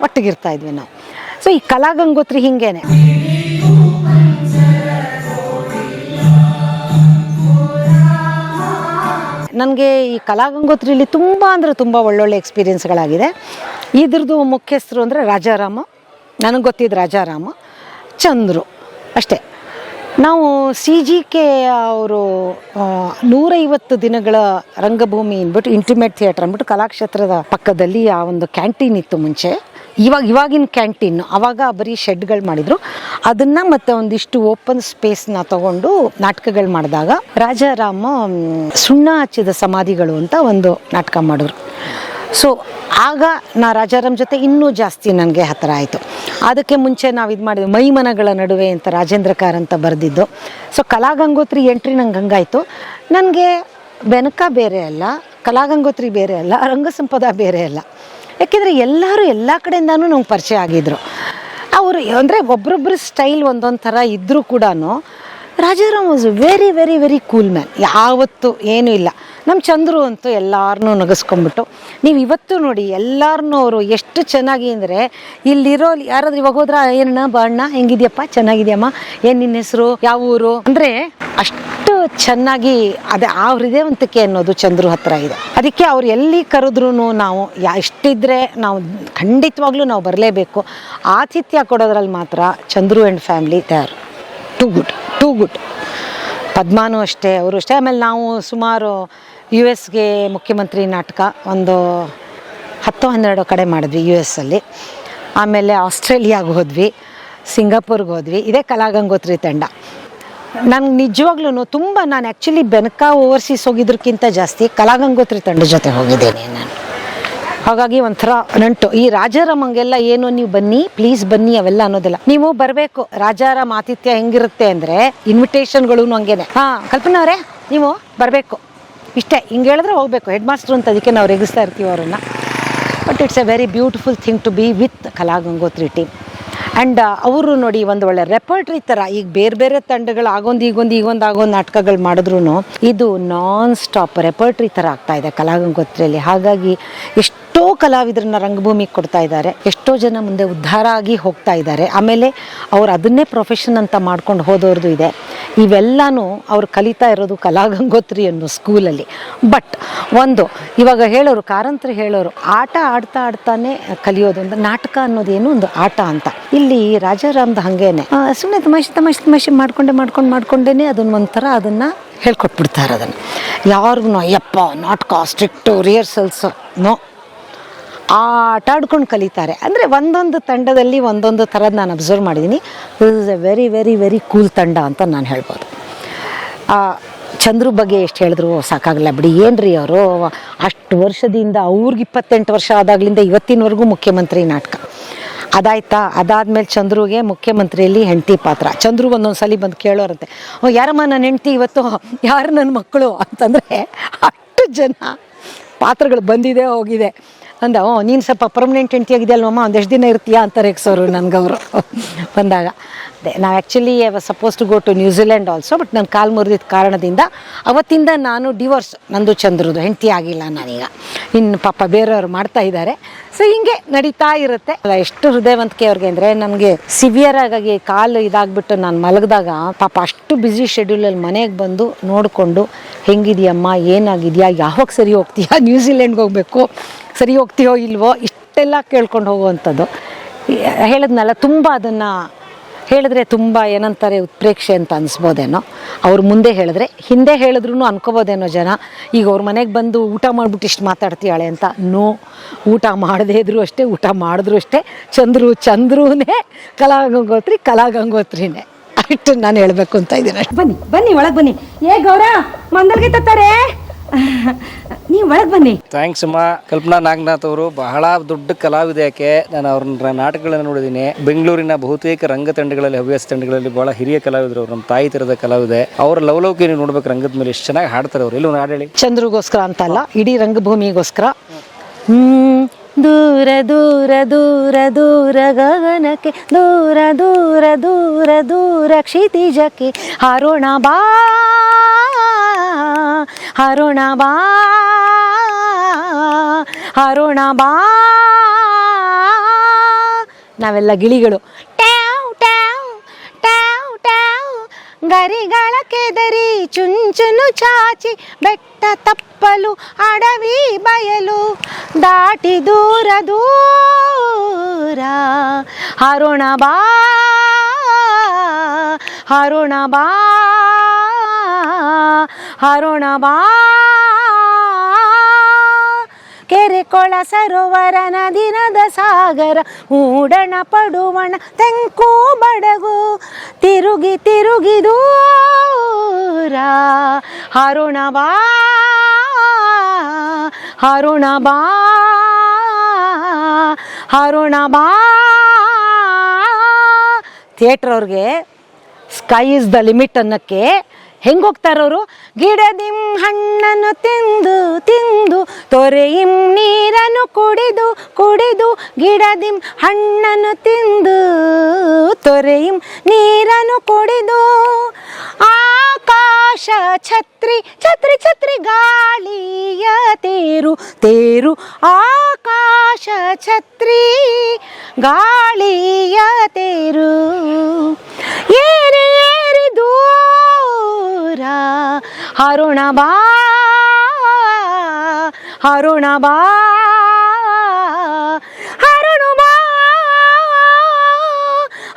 ಒಟ್ಟಿಗಿರ್ತಾ ಇದ್ವಿ ನಾವು. ಸೊ ಈ ಕಲಾಗಂಗೋತ್ರಿ ಹಿಂಗೇನೆ. ನನಗೆ ಈ ಕಲಾಗಂಗೋತ್ರಿಯಲ್ಲಿ ತುಂಬ ಅಂದರೆ ತುಂಬ ಒಳ್ಳೊಳ್ಳೆ ಎಕ್ಸ್ಪೀರಿಯನ್ಸ್ಗಳಾಗಿದೆ. ಇದ್ರದ್ದು ಮುಖ್ಯಸ್ಥರು ಅಂದರೆ ರಾಜಾರಾಮ, ನನಗೆ ಗೊತ್ತಿದ್ದು ರಾಜಾರಾಮ, ಚಂದ್ರು ಅಷ್ಟೇ. ನಾವು CGK ಅವರು 150 ದಿನಗಳ ರಂಗಭೂಮಿ ಅಂದ್ಬಿಟ್ಟು ಇಂಟಿಮೇಟ್ ಥಿಯೇಟರ್ ಅಂದ್ಬಿಟ್ಟು ಕಲಾಕ್ಷೇತ್ರದ ಪಕ್ಕದಲ್ಲಿ ಆ ಒಂದು ಕ್ಯಾಂಟೀನ್ ಇತ್ತು ಮುಂಚೆ. ಇವಾಗಿನ ಕ್ಯಾಂಟೀನ್, ಆವಾಗ ಬರೀ ಶೆಡ್ಗಳು ಮಾಡಿದರು. ಅದನ್ನು ಮತ್ತು ಒಂದಿಷ್ಟು ಓಪನ್ ಸ್ಪೇಸ್ನ ತಗೊಂಡು ನಾಟಕಗಳು ಮಾಡಿದಾಗ ರಾಜಾರಾಮ ಸುಣ್ಣ ಹಚ್ಚಿದ ಸಮಾಧಿಗಳು ಅಂತ ಒಂದು ನಾಟಕ ಮಾಡಿದ್ರು. ಸೊ ಆಗ ನಾ ರಾಜಾರಾಮ್ ಜೊತೆ ಇನ್ನೂ ಜಾಸ್ತಿ ನನಗೆ ಹತ್ತಿರ ಆಯಿತು. ಅದಕ್ಕೆ ಮುಂಚೆ ನಾವು ಇದು ಮಾಡಿದ್ವಿ ಮೈಮನಗಳ ನಡುವೆ ಅಂತ ರಾಜೇಂದ್ರ ಕಾರ್ ಅಂತ ಬರೆದಿದ್ದು. ಸೊ ಕಲಾಗಂಗೋತ್ರಿ ಎಂಟ್ರಿ ನಂಗೆ ಹಂಗಾಯಿತು. ನನಗೆ ಬೆನಕ ಬೇರೆ ಅಲ್ಲ, ಕಲಾಗಂಗೋತ್ರಿ ಬೇರೆ ಅಲ್ಲ, ರಂಗಸಂಪದ ಬೇರೆ ಅಲ್ಲ. ಯಾಕೆಂದರೆ ಎಲ್ಲರೂ ಎಲ್ಲ ಕಡೆಯಿಂದನೂ ನಮ್ಗೆ ಪರಿಚಯ ಆಗಿದ್ದರು. ಅವರು ಅಂದರೆ ಒಬ್ರೊಬ್ಬರ ಸ್ಟೈಲ್ ಒಂದೊಂದು ಥರ ಇದ್ದರೂ ಕೂಡ Rajaram was very very very cool man. ಯಾವತ್ತೂ ಏನೂ ಇಲ್ಲ. ನಮ್ಮ ಚಂದ್ರು ಅಂತೂ ಎಲ್ಲರನ್ನೂ ನಗಿಸ್ಕೊಂಡ್ಬಿಟ್ಟು, ನೀವು ಇವತ್ತು ನೋಡಿ ಎಲ್ಲರನ್ನೂ ಅವರು ಎಷ್ಟು ಚೆನ್ನಾಗಿ ಅಂದರೆ, ಇಲ್ಲಿರೋ ಯಾರಾದ್ರೂ ಇವಾಗ ಹೋದ್ರೆ ಏನಣ್ಣ ಬಾಣ್ಣ ಹೆಂಗಿದ್ಯಪ್ಪ, ಚೆನ್ನಾಗಿದ್ಯಮ್ಮ, ಏನು ನಿನ್ನ ಹೆಸರು, ಯಾವ ಊರು ಅಂದರೆ ಅಷ್ಟು ಚೆನ್ನಾಗಿ ಅದೇ ಆ ಹೃದಯವಂತಿಕೆ ಅನ್ನೋದು ಚಂದ್ರು ಹತ್ರ ಇದೆ. ಅದಕ್ಕೆ ಅವ್ರು ಎಲ್ಲಿ ಕರೆದ್ರೂ ನಾವು ಎಷ್ಟಿದ್ರೆ ನಾವು ಖಂಡಿತವಾಗ್ಲೂ ನಾವು ಬರಲೇಬೇಕು. ಆತಿಥ್ಯ ಕೊಡೋದ್ರಲ್ಲಿ ಮಾತ್ರ Chandru and family they are too good. ಪದ್ಮಾನು ಅಷ್ಟೇ, ಅವರು ಅಷ್ಟೇ. ಆಮೇಲೆ ನಾವು ಸುಮಾರು US ಮುಖ್ಯಮಂತ್ರಿ ನಾಟಕ ಒಂದು 10-12 ಕಡೆ ಮಾಡಿದ್ವಿ US ಅಲ್ಲಿ. ಆಮೇಲೆ ಆಸ್ಟ್ರೇಲಿಯಾಗೆ ಹೋದ್ವಿ, ಸಿಂಗಾಪುರ್ಗೆ ಹೋದ್ವಿ. ಇದೇ ಕಲಾಗಂಗೋತ್ರಿ ತಂಡ. ನನಗೆ ನಿಜವಾಗ್ಲೂ ತುಂಬ, ನಾನು ಆ್ಯಕ್ಚುಲಿ ಬೆನಕ ಓವರ್ಸೀಸ್ ಹೋಗಿದ್ದಕ್ಕಿಂತ ಜಾಸ್ತಿ ಕಲಾಗಂಗೋತ್ರಿ ತಂಡ ಜೊತೆ ಹೋಗಿದ್ದೇನೆ ನಾನು. ಹಾಗಾಗಿ ಒಂಥರ ನಂಟು. ಈ ರಾಜಾರಾಮಂಗೆಲ್ಲ ಏನು ನೀವು ಬನ್ನಿ ಪ್ಲೀಸ್ ಬನ್ನಿ ಅವೆಲ್ಲ ಅನ್ನೋದಿಲ್ಲ, ನೀವು ಬರಬೇಕು. ರಾಜಾರಾಮ್ ಆತಿಥ್ಯ ಹೆಂಗಿರುತ್ತೆ ಅಂದರೆ ಇನ್ವಿಟೇಷನ್ಗಳು ಹಂಗೇನೆ. ಕಲ್ಪನಾ ಅವರೇ ನೀವು ಬರಬೇಕು ಇಷ್ಟೇ, ಹಿಂಗೆ ಹೇಳಿದ್ರೆ ಹೋಗಬೇಕು. ಹೆಡ್ ಮಾಸ್ಟ್ರು ಅಂತ ಅದಕ್ಕೆ ನಾವು ರೆಗಿಸ್ತಾ ಇರ್ತೀವಿ ಅವ್ರನ್ನ. But it's a very beautiful thing to be with Kalagangotri team. And ಅವರು ನೋಡಿ ಒಂದು ಒಳ್ಳೆ ರೆಪರ್ಟ್ರಿ ಥರ, ಈಗ ಬೇರೆ ಬೇರೆ ತಂಡಗಳು ಆಗೊಂದು ನಾಟಕಗಳು ಮಾಡಿದ್ರು ಇದು ನಾನ್ ಸ್ಟಾಪ್ ರೆಪರ್ಟ್ರಿ ಥರ ಆಗ್ತಾ ಇದೆ ಕಲಾಗಂಗೋತ್ರಿಯಲ್ಲಿ. ಹಾಗಾಗಿ ಎಷ್ಟೋ ಕಲಾವಿದರನ್ನ ರಂಗಭೂಮಿಗೆ ಕೊಡ್ತಾ ಇದ್ದಾರೆ, ಎಷ್ಟೋ ಜನ ಮುಂದೆ ಉದ್ಧಾರ ಆಗಿ ಹೋಗ್ತಾ ಇದ್ದಾರೆ. ಆಮೇಲೆ ಅವ್ರು ಅದನ್ನೇ ಪ್ರೊಫೆಷನ್ ಅಂತ ಮಾಡ್ಕೊಂಡು ಹೋದವ್ರದ್ದು ಇದೆ. ಇವೆಲ್ಲನೂ ಅವ್ರು ಕಲಿತಾ ಇರೋದು ಕಲಾಗಂಗೋತ್ರಿ ಅನ್ನೋ ಸ್ಕೂಲಲ್ಲಿ. ಬಟ್ ಒಂದು ಇವಾಗ ಹೇಳೋರು, ಕಾರಂತರು ಹೇಳೋರು, ಆಟ ಆಡ್ತಾ ಆಡ್ತಾನೆ ಕಲಿಯೋದು ಅಂತ. ನಾಟಕ ಅನ್ನೋದೇನು ಒಂದು ಆಟ ಅಂತ. ಇಲ್ಲಿ ರಾಜಾರಾಮ್ದು ಹಾಗೇನೆ ಸುಮ್ಮನೆ ತಮಾಷೆ ಮಾಡ್ಕೊಂಡೇನೆ ಅದನ್ನ ಒಂಥರ ಅದನ್ನ ಹೇಳ್ಕೊಟ್ಬಿಡ್ತಾರೆ. ಅದನ್ನು ಯಾರಿಗೂ ಅಯ್ಯಪ್ಪ ನಾಟಕ ಸ್ಟ್ರಿಕ್ಟು ರಿಹರ್ಸಲ್ಸ್ ನೋ, ಆಟ ಆಡ್ಕೊಂಡು ಕಲಿತಾರೆ. ಅಂದರೆ ಒಂದೊಂದು ತಂಡದಲ್ಲಿ ಒಂದೊಂದು ಥರದ್ದು ನಾನು ಅಬ್ಸರ್ವ್ ಮಾಡಿದ್ದೀನಿ. This is A very very very cool ತಂಡ ಅಂತ ನಾನು ಹೇಳ್ಬೋದು. ಚಂದ್ರು ಬಗ್ಗೆ ಎಷ್ಟು ಹೇಳಿದ್ರು ಸಾಕಾಗಲ್ಲ ಬಿಡಿ. ಏನ್ರಿ ಅವರು ಅಷ್ಟು ವರ್ಷದಿಂದ, ಅವ್ರಿಗೆ 28 ವರ್ಷ ಆದಾಗಲಿಂದ ಇವತ್ತಿನವರೆಗೂ ಮುಖ್ಯಮಂತ್ರಿ ನಾಟಕ ಅದಾಯ್ತಾ. ಅದಾದ್ಮೇಲೆ ಚಂದ್ರುಗೆ ಮುಖ್ಯಮಂತ್ರಿಯಲ್ಲಿ ಹೆಂಡತಿ ಪಾತ್ರ. ಚಂದ್ರು ಒಂದೊಂದು ಸಲ ಬಂದು ಕೇಳೋರಂತೆ, ಯಾರಮ್ಮ ನನ್ನ ಹೆಂಡತಿ ಇವತ್ತು, ಯಾರು ನನ್ನ ಮಕ್ಕಳು ಅಂತಂದರೆ ಅಷ್ಟು ಜನ ಪಾತ್ರಗಳು ಬಂದಿದೆ ಹೋಗಿದೆ. ಅಂದ ನೀನು ಸ್ವಲ್ಪ ಪರ್ಮನೆಂಟ್ ಹೆಂಡತಿ ಆಗಿದೆಯಲ್ವಮ್ಮ ಒಂದೆಷ್ಟು ದಿನ ಇರ್ತೀಯಾ ಅಂತ ರೇಗ್ಸೋರು ನನಗವರು ಬಂದಾಗ. ಅದೇ ನಾವು actually suppose to go to New Zealand also, but ನಾನು ಕಾಲು ಮುರಿದಿದ್ದ ಕಾರಣದಿಂದ ಅವತ್ತಿಂದ ನಾನು ಡಿವೋರ್ಸ್, ನಂದು ಚಂದ್ರದು ಹೆಂಡತಿ ಆಗಿಲ್ಲ ನಾನೀಗ, ಇನ್ನು ಪಾಪ ಬೇರೆಯವರು ಮಾಡ್ತಾ ಇದ್ದಾರೆ. ಸೊ ಹಿಂಗೆ ನಡೀತಾ ಇರುತ್ತೆ. ಎಷ್ಟು ಹೃದಯವಂತಿಕೆ ಅವ್ರಿಗೆ ಅಂದರೆ, ನನಗೆ ಸಿವಿಯರ್ ಆಗಿ ಕಾಲು ಇದಾಗ್ಬಿಟ್ಟು ನಾನು ಮಲಗಿದಾಗ ಪಾಪ ಅಷ್ಟು ಬ್ಯುಸಿ ಶೆಡ್ಯೂಲಲ್ಲಿ ಮನೆಗೆ ಬಂದು ನೋಡಿಕೊಂಡು ಹೆಂಗಿದೆಯಮ್ಮ, ಏನಾಗಿದೆಯಾ, ಯಾವಾಗ ಸರಿ ಹೋಗ್ತೀಯಾ, ನ್ಯೂಜಿಲೆಂಡ್ಗೆ ಹೋಗಬೇಕು, ಸರಿ ಹೋಗ್ತೀಯೋ ಇಲ್ವೋ, ಇಷ್ಟೆಲ್ಲ ಕೇಳ್ಕೊಂಡು ಹೋಗುವಂಥದ್ದು. ಹೇಳಿದ್ನಲ್ಲ, ತುಂಬ ಅದನ್ನು ಹೇಳಿದ್ರೆ ತುಂಬ ಏನಂತಾರೆ ಉತ್ಪ್ರೇಕ್ಷೆ ಅಂತ ಅನಿಸ್ಬೋದೇನೋ. ಅವ್ರು ಮುಂದೆ ಹೇಳಿದ್ರೆ, ಹಿಂದೆ ಹೇಳಿದ್ರು ಅನ್ಕೋಬೋದೇನೋ ಜನ, ಈಗ ಅವ್ರ ಮನೆಗೆ ಬಂದು ಊಟ ಮಾಡಿಬಿಟ್ಟು ಇಷ್ಟು ಮಾತಾಡ್ತೀಯಾಳೆ ಅಂತ. ನೋ, ಊಟ ಮಾಡದೇ ಇದ್ರು ಅಷ್ಟೇ, ಊಟ ಮಾಡಿದ್ರು ಅಷ್ಟೇ. ಚಂದ್ರೂನೇ ಕಲಾಗಂಗೋತ್ರಿನೇ ಅಷ್ಟು ನಾನು ಹೇಳಬೇಕು ಅಂತ ಇದ್ದೀನಿ. ಬನ್ನಿ ಬನ್ನಿ ಒಳಗೆ ಬನ್ನಿ. ಗೌರ ಮಂದಲ್ಗೆ ತತ್ತಾರೆ, ನೀವು ಒಳಗೆ ಬನ್ನಿ. ಥ್ಯಾಂಕ್ಸ್ ಅಮ್ಮ. ಕಲ್ಪನಾ ನಾಗನಾಥ್ ಅವರು ಬಹಳ ದೊಡ್ಡ ಕಲಾವಿದೆ. ಯಾಕೆ ನಾನು ಅವ್ರ ನಾಟಕಗಳನ್ನು ನೋಡಿದ್ದೀನಿ. ಬೆಂಗಳೂರಿನ ಬಹುತೇಕ ರಂಗ ತಂಡಗಳಲ್ಲಿ, ಹವ್ಯಾಸ ತಂಡಗಳಲ್ಲಿ ಬಹಳ ಹಿರಿಯ ಕಲಾವಿದರು. ಅವ್ರು ನಮ್ಮ ತಾಯಿ ಥರದ ಕಲಾವಿದೆ. ಅವ್ರ ಲವಲೌಕಿ ನೀವು ನೋಡ್ಬೇಕು ರಂಗದ ಮೇಲೆ, ಎಷ್ಟು ಚೆನ್ನಾಗಿ ಹಾಡ್ತಾರೆ ಅವರು. ಇಲ್ಲಿ ಒಂದು ಹಾಡು ಹೇಳಿ. ಚಂದ್ರಗೋಸ್ಕರ ಅಂತ ಅಲ್ಲ, ಇಡೀ ರಂಗಭೂಮಿಗೋಸ್ಕರ. ದೂರ ದೂರ ದೂರ ದೂರ ಗಗನಕ್ಕೆ, ದೂರ ದೂರ ದೂರ ದೂರ ಕ್ಷಿತಿಜಕ್ಕೆ, ಹಾರೋಣ ಬಾ ಹಾರೋಣ ಬಾ ಹಾರೋಣ ಬಾ. ನಾವೆಲ್ಲ ಗಿಳಿಗಳು. ಟ್ಯಾವ್ ಟ್ಯಾವ್ ಟ್ಯಾವ್ ಟ್ಯಾವ್ ಗರಿಗಳ ಕೆದರಿ ಚುಂಚುನು ಚಾಚಿ, ಬೆಟ್ಟ ತಪ್ಪಲು ಅಡವಿ ಬಯಲು ದಾಟಿ ದೂರ ದೂರ ಹಾರೋಣ ಬಾ ಹಾರೋಣ ಬಾ ಹಾರೋಣ ಬಾ. ಕೆರೆ ಕೊಳ ಸರೋವರ ನದಿ ನದ ಸಾಗರ, ಮೂಡಣ ಪಡುವಣ ತೆಂಕು ಬಡಗು, ತಿರುಗಿ ತಿರುಗಿ ದೂರ ಹಾರೋಣ ಬಾ ಹಾರೋಣ ಬಾ ಹಾರೋಣ ಬಾ. ಥಿಯೇಟ್ರ್ ಅವ್ರಿಗೆ ಸ್ಕೈ ಇಸ್ ದ ಲಿಮಿಟ್ ಅನ್ನೋಕ್ಕೆ ಹೆಂಗೆ ಹೋಗ್ತಾರವರು? ಗಿಡದಿಂ ಹಣ್ಣನ್ನು ತಿಂದು ತಿಂದು, ತೊರೆಯಿಂ ನೀರನ್ನು ಕುಡಿದು ಕುಡಿದು, ಗಿಡದಿಂ ಹಣ್ಣನ್ನು ತಿಂದು ತೊರೆಯಿಂ ನೀರನ್ನು ಕುಡಿದು, ಆಕಾಶ ಛತ್ರಿ ಛತ್ರಿ ಛತ್ರಿ ಗಾಳಿಯ ತೇರು ತೇರು, ಆಕಾಶ ಛತ್ರಿ ಗಾಳಿಯ ತೇರು, ಏರಿ ಏರಿ ದೂರ ಹಾರೋಣ ಬಾ ಹಾರೋಣ ಬಾ ಹಾರೋಣ ಬಾ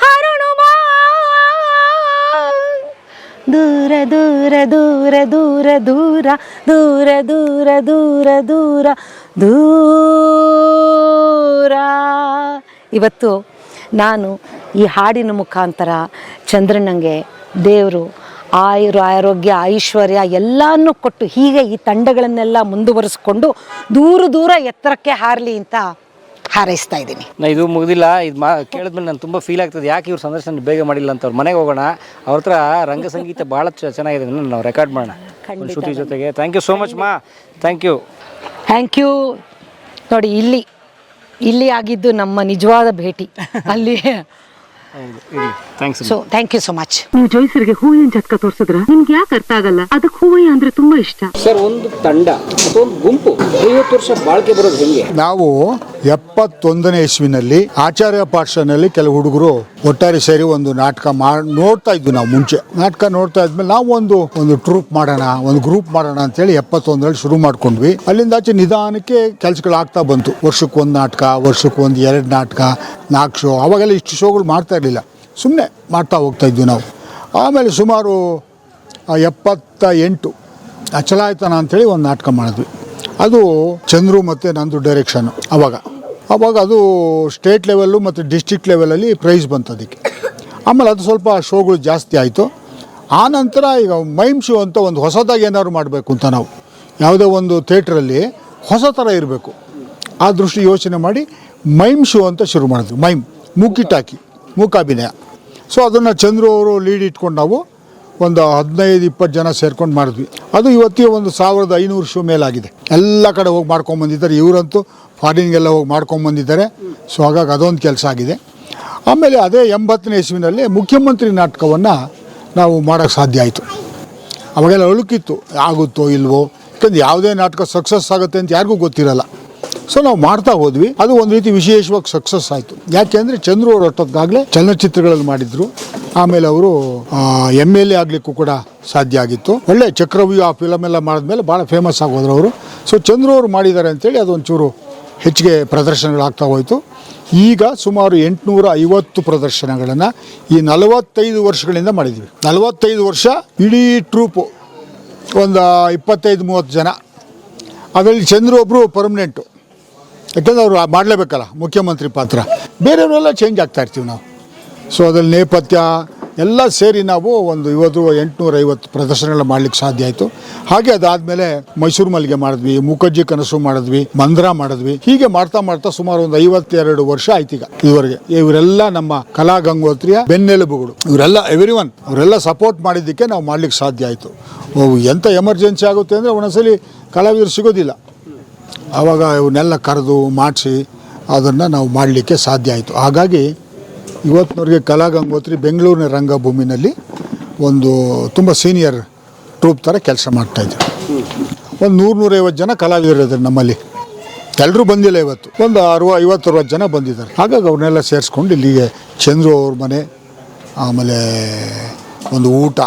ಹಾರೋಣ ಬಾ. ದೂರ ದೂರ ದೂರ ದೂರ ದೂರ ದೂರ ದೂರ ದೂರ ದೂರ ದೂರ. ಇವತ್ತು ನಾನು ಈ ಹಾಡಿನ ಮುಖಾಂತರ ಚಂದ್ರಣ್ಣಂಗೆ ದೇವರು ಆರೋಗ್ಯ ಐಶ್ವರ್ಯ ಎಲ್ಲನೂ ಕೊಟ್ಟು, ಹೀಗೆ ಈ ತಂಡಗಳನ್ನೆಲ್ಲ ಮುಂದುವರಿಸ್ಕೊಂಡು ದೂರ ದೂರ ಎತ್ತರಕ್ಕೆ ಹಾರಲಿ ಅಂತ ಹಾರೈಸ್ತಾ ಇದ್ದೀನಿ. ಇದು ಮುಗಿದಿಲ್ಲ. ಇದು ಕೇಳಿದ್ಮೇಲೆ ನಾನು ತುಂಬ ಫೀಲ್ ಆಗ್ತದೆ, ಯಾಕೆ ಇವ್ರು ಸಂದರ್ಶನ ಬೇಗ ಮಾಡಿಲ್ಲ ಅಂತ. ಅವ್ರ ಮನೆಗೆ ಹೋಗೋಣ, ಅವ್ರ ಹತ್ರ ರಂಗ ಸಂಗೀತ ಭಾಳ ಚೆನ್ನಾಗಿದೆ, ನಾವು ರೆಕಾರ್ಡ್ ಮಾಡೋಣ ಶ್ರುತಿ ಜೊತೆಗೆ. ಥ್ಯಾಂಕ್ ಯು ಸೋ ಮಚ್ ಮಾ. Thank you thank you. ನೋಡಿ, ಇಲ್ಲಿ ಆಗಿದ್ದು ನಮ್ಮ ನಿಜವಾದ ಭೇಟಿ. ಅಲ್ಲಿ so thank you so much. ನೀವು ಜೋಯಿಸರಿಗೆ ಹೂವಿನ ಜಟ್ಕ ತೋರ್ಸಿದ್ರ ನಿಮ್ಗೆ ಯಾಕೆ ಅರ್ಥ ಆಗಲ್ಲ? ಅದಕ್ಕೆ ಹೂವಯ್ಯ ಅಂದ್ರೆ ತುಂಬಾ ಇಷ್ಟ ಸರ್. ಒಂದು ತಂಡ ಅಥವಾ ಒಂದು ಗುಂಪು 50 ವರ್ಷ ಬಾಳ್ಕೆ ಬರೋದು ಹೆಂಗೆ? ನಾವು 71ನೇ ಇಸ್ವಿನಲ್ಲಿ ಆಚಾರ್ಯ ಪಾಠಶಾಲೆಯಲ್ಲಿ ಕೆಲವು ಹುಡುಗರು ಒಟ್ಟಾರೆ ಸೇರಿ ಒಂದು ನಾಟಕ ನೋಡ್ತಾ ಇದ್ವಿ. ನಾವು ಮುಂಚೆ ನಾಟಕ ನೋಡ್ತಾ ಇದ್ಮೇಲೆ ನಾವು ಒಂದು ಟ್ರೂಪ್ ಮಾಡೋಣ, ಒಂದು ಗ್ರೂಪ್ ಮಾಡೋಣ ಅಂತೇಳಿ 71ರಲ್ಲಿ ಶುರು ಮಾಡ್ಕೊಂಡ್ವಿ. ಅಲ್ಲಿಂದಾಚೆ ನಿಧಾನಕ್ಕೆ ಕೆಲಸಗಳಾಗ್ತಾ ಬಂತು. ವರ್ಷಕ್ಕೊಂದು ನಾಟಕ, ವರ್ಷಕ್ಕೊಂದು 2 ನಾಟಕ, 4 ಶೋ. ಅವಾಗೆಲ್ಲ ಇಷ್ಟು ಶೋಗಳು ಮಾಡ್ತಾ ಇರಲಿಲ್ಲ, ಸುಮ್ಮನೆ ಮಾಡ್ತಾ ಹೋಗ್ತಾ ಇದ್ವಿ ನಾವು. ಆಮೇಲೆ ಸುಮಾರು 78 ಅಚಲಾಯತನ ಅಂಥೇಳಿ ಒಂದು ನಾಟಕ ಮಾಡಿದ್ವಿ. ಅದು ಚಂದ್ರು ಮತ್ತು ನಂದು ಡೈರೆಕ್ಷನ್ನು. ಅವಾಗ ಅದು ಸ್ಟೇಟ್ ಲೆವೆಲ್ಲು ಮತ್ತು ಡಿಸ್ಟ್ರಿಕ್ಟ್ ಲೆವೆಲಲ್ಲಿ ಪ್ರೈಸ್ ಬಂತು ಅದಕ್ಕೆ. ಆಮೇಲೆ ಅದು ಸ್ವಲ್ಪ ಶೋಗಳು ಜಾಸ್ತಿ ಆಯಿತು. ಆನಂತರ ಈಗ ಮೈಮ್ ಶೋ ಅಂತ ಒಂದು ಹೊಸದಾಗಿ ಏನಾದ್ರು ಮಾಡಬೇಕು ಅಂತ ನಾವು ಯಾವುದೇ ಒಂದು ಥಿಯೇಟ್ರಲ್ಲಿ ಹೊಸ ಥರ ಇರಬೇಕು, ಆ ದೃಷ್ಟಿ ಯೋಚನೆ ಮಾಡಿ ಮೈಮ್ ಶೋ ಅಂತ ಶುರು ಮಾಡಿದ್ವಿ. ಮೈಮ್ ಮೂಕಿಟಾಕಿ, ಮೂಕಾಭಿನಯ. ಸೊ ಅದನ್ನು ಚಂದ್ರು ಅವರು ಲೀಡ್ ಇಟ್ಕೊಂಡು ನಾವು ಒಂದು 15-20 ಜನ ಸೇರ್ಕೊಂಡು ಮಾಡಿದ್ವಿ. ಅದು ಇವತ್ತಿಗೆ ಒಂದು 1500 ಶೋ ಮೇಲಾಗಿದೆ. ಎಲ್ಲ ಕಡೆ ಹೋಗಿ ಮಾಡ್ಕೊಂಬಂದಿದ್ದಾರೆ. ಇವರಂತೂ ಫಾರಿನ್ಗೆಲ್ಲ ಹೋಗಿ ಮಾಡ್ಕೊಂಬಂದಿದ್ದಾರೆ. ಸೊ ಹಾಗಾಗಿ ಅದೊಂದು ಕೆಲಸ ಆಗಿದೆ. ಆಮೇಲೆ ಅದೇ 80ನೇ ಇಸ್ವಿನಲ್ಲಿ ಮುಖ್ಯಮಂತ್ರಿ ನಾಟಕವನ್ನು ನಾವು ಮಾಡೋಕ್ಕೆ ಸಾಧ್ಯ ಆಯಿತು. ಅವಾಗೆಲ್ಲ ಅಳುಕಿತ್ತು, ಆಗುತ್ತೋ ಇಲ್ವೋ, ಯಾಕಂದ್ರೆ ಯಾವುದೇ ನಾಟಕ ಸಕ್ಸಸ್ ಆಗುತ್ತೆ ಅಂತ ಯಾರಿಗೂ ಗೊತ್ತಿರಲ್ಲ. ಸೊ ನಾವು ಮಾಡ್ತಾ ಹೋದ್ವಿ. ಅದು ಒಂದು ರೀತಿ ವಿಶೇಷವಾಗಿ ಸಕ್ಸಸ್ ಆಯಿತು. ಯಾಕೆಂದರೆ ಚಂದ್ರು ಅವರು ಒಟ್ಟೊತ್ತಾಗಲೇ ಚಲನಚಿತ್ರಗಳಲ್ಲಿ ಮಾಡಿದರು. ಆಮೇಲೆ ಅವರು MLA ಆಗಲಿಕ್ಕೂ ಕೂಡ ಸಾಧ್ಯ ಆಗಿತ್ತು. ಒಳ್ಳೆ ಚಕ್ರವ್ಯೂಹ ಆ ಫಿಲಮ್ ಎಲ್ಲ ಮಾಡಿದ್ಮೇಲೆ ಭಾಳ ಫೇಮಸ್ ಆಗೋದ್ರು ಅವರು. ಸೊ ಚಂದ್ರು ಅವರು ಮಾಡಿದ್ದಾರೆ ಅಂತೇಳಿ ಅದೊಂಚೂರು ಹೆಚ್ಚಿಗೆ ಪ್ರದರ್ಶನಗಳಾಗ್ತಾ ಹೋಯಿತು. ಈಗ ಸುಮಾರು 850 ಪ್ರದರ್ಶನಗಳನ್ನು ಈ 45 ವರ್ಷಗಳಿಂದ ಮಾಡಿದ್ವಿ. 45 ವರ್ಷ ಇಡೀ ಟ್ರೂಪು ಒಂದು 25-30 ಜನ. ಅದರಲ್ಲಿ ಚಂದ್ರು ಒಬ್ಬರು ಪರ್ಮನೆಂಟು, ಯಾಕೆಂದರೆ ಅವರು ಮಾಡಲೇಬೇಕಲ್ಲ ಮುಖ್ಯಮಂತ್ರಿ ಪಾತ್ರ. ಬೇರೆಯವರೆಲ್ಲ ಚೇಂಜ್ ಆಗ್ತಾ ಇರ್ತೀವಿ ನಾವು. ಸೊ ಅದರಲ್ಲಿ ನೇಪಥ್ಯ ಎಲ್ಲ ಸೇರಿ ನಾವು ಒಂದು 850 ಪ್ರದರ್ಶನಗಳು ಮಾಡಲಿಕ್ಕೆ ಸಾಧ್ಯ ಆಯಿತು. ಹಾಗೆ ಅದಾದಮೇಲೆ ಮೈಸೂರು ಮಲ್ಲಿಗೆ ಮಾಡಿದ್ವಿ, ಮೂಕಜ್ಜಿ ಕನಸು ಮಾಡಿದ್ವಿ, ಮಂದ್ರ ಮಾಡಿದ್ವಿ. ಹೀಗೆ ಮಾಡ್ತಾ ಮಾಡ್ತಾ ಸುಮಾರು ಒಂದು 52 ವರ್ಷ ಆಯ್ತು ಈಗ ಇದುವರೆಗೆ. ಇವರೆಲ್ಲ ನಮ್ಮ ಕಲಾ ಗಂಗೋತ್ರಿಯ ಬೆನ್ನೆಲುಬುಗಳು. ಇವರೆಲ್ಲ ಎವ್ರಿವನ್ ಅವರೆಲ್ಲ ಸಪೋರ್ಟ್ ಮಾಡಿದ್ದಕ್ಕೆ ನಾವು ಮಾಡ್ಲಿಕ್ಕೆ ಸಾಧ್ಯ ಆಯಿತು. ಎಂಥ ಎಮರ್ಜೆನ್ಸಿ ಆಗುತ್ತೆ ಅಂದರೆ ಒಂದೊಂದ್ಸಲಿ ಕಲಾವಿದರು ಸಿಗೋದಿಲ್ಲ. ಆವಾಗ ಇವನ್ನೆಲ್ಲ ಕರೆದು ಮಾಡಿಸಿ ಅದನ್ನು ನಾವು ಮಾಡಲಿಕ್ಕೆ ಸಾಧ್ಯ ಆಯಿತು. ಹಾಗಾಗಿ ಇವತ್ತಿನವರೆಗೆ ಕಲಾ ಗಂಗೋತ್ರಿ ಬೆಂಗಳೂರಿನ ರಂಗಭೂಮಿನಲ್ಲಿ ಒಂದು ತುಂಬ ಸೀನಿಯರ್ ಟ್ರೂಪ್ ಥರ ಕೆಲಸ ಮಾಡ್ತಾಯಿದ್ರು. ಒಂದು 100-150 ಜನ ಕಲಾವಿದರು ಇದ್ದಾರೆ ನಮ್ಮಲ್ಲಿ. ಎಲ್ಲರೂ ಬಂದಿಲ್ಲ ಇವತ್ತು, ಒಂದು 50-60 ಜನ ಬಂದಿದ್ದಾರೆ. ಹಾಗಾಗಿ ಅವ್ರನ್ನೆಲ್ಲ ಸೇರಿಸ್ಕೊಂಡು ಇಲ್ಲಿಗೆ ಚಂದ್ರು ಅವ್ರ ಮನೆ, ಆಮೇಲೆ ಒಂದು ಊಟ,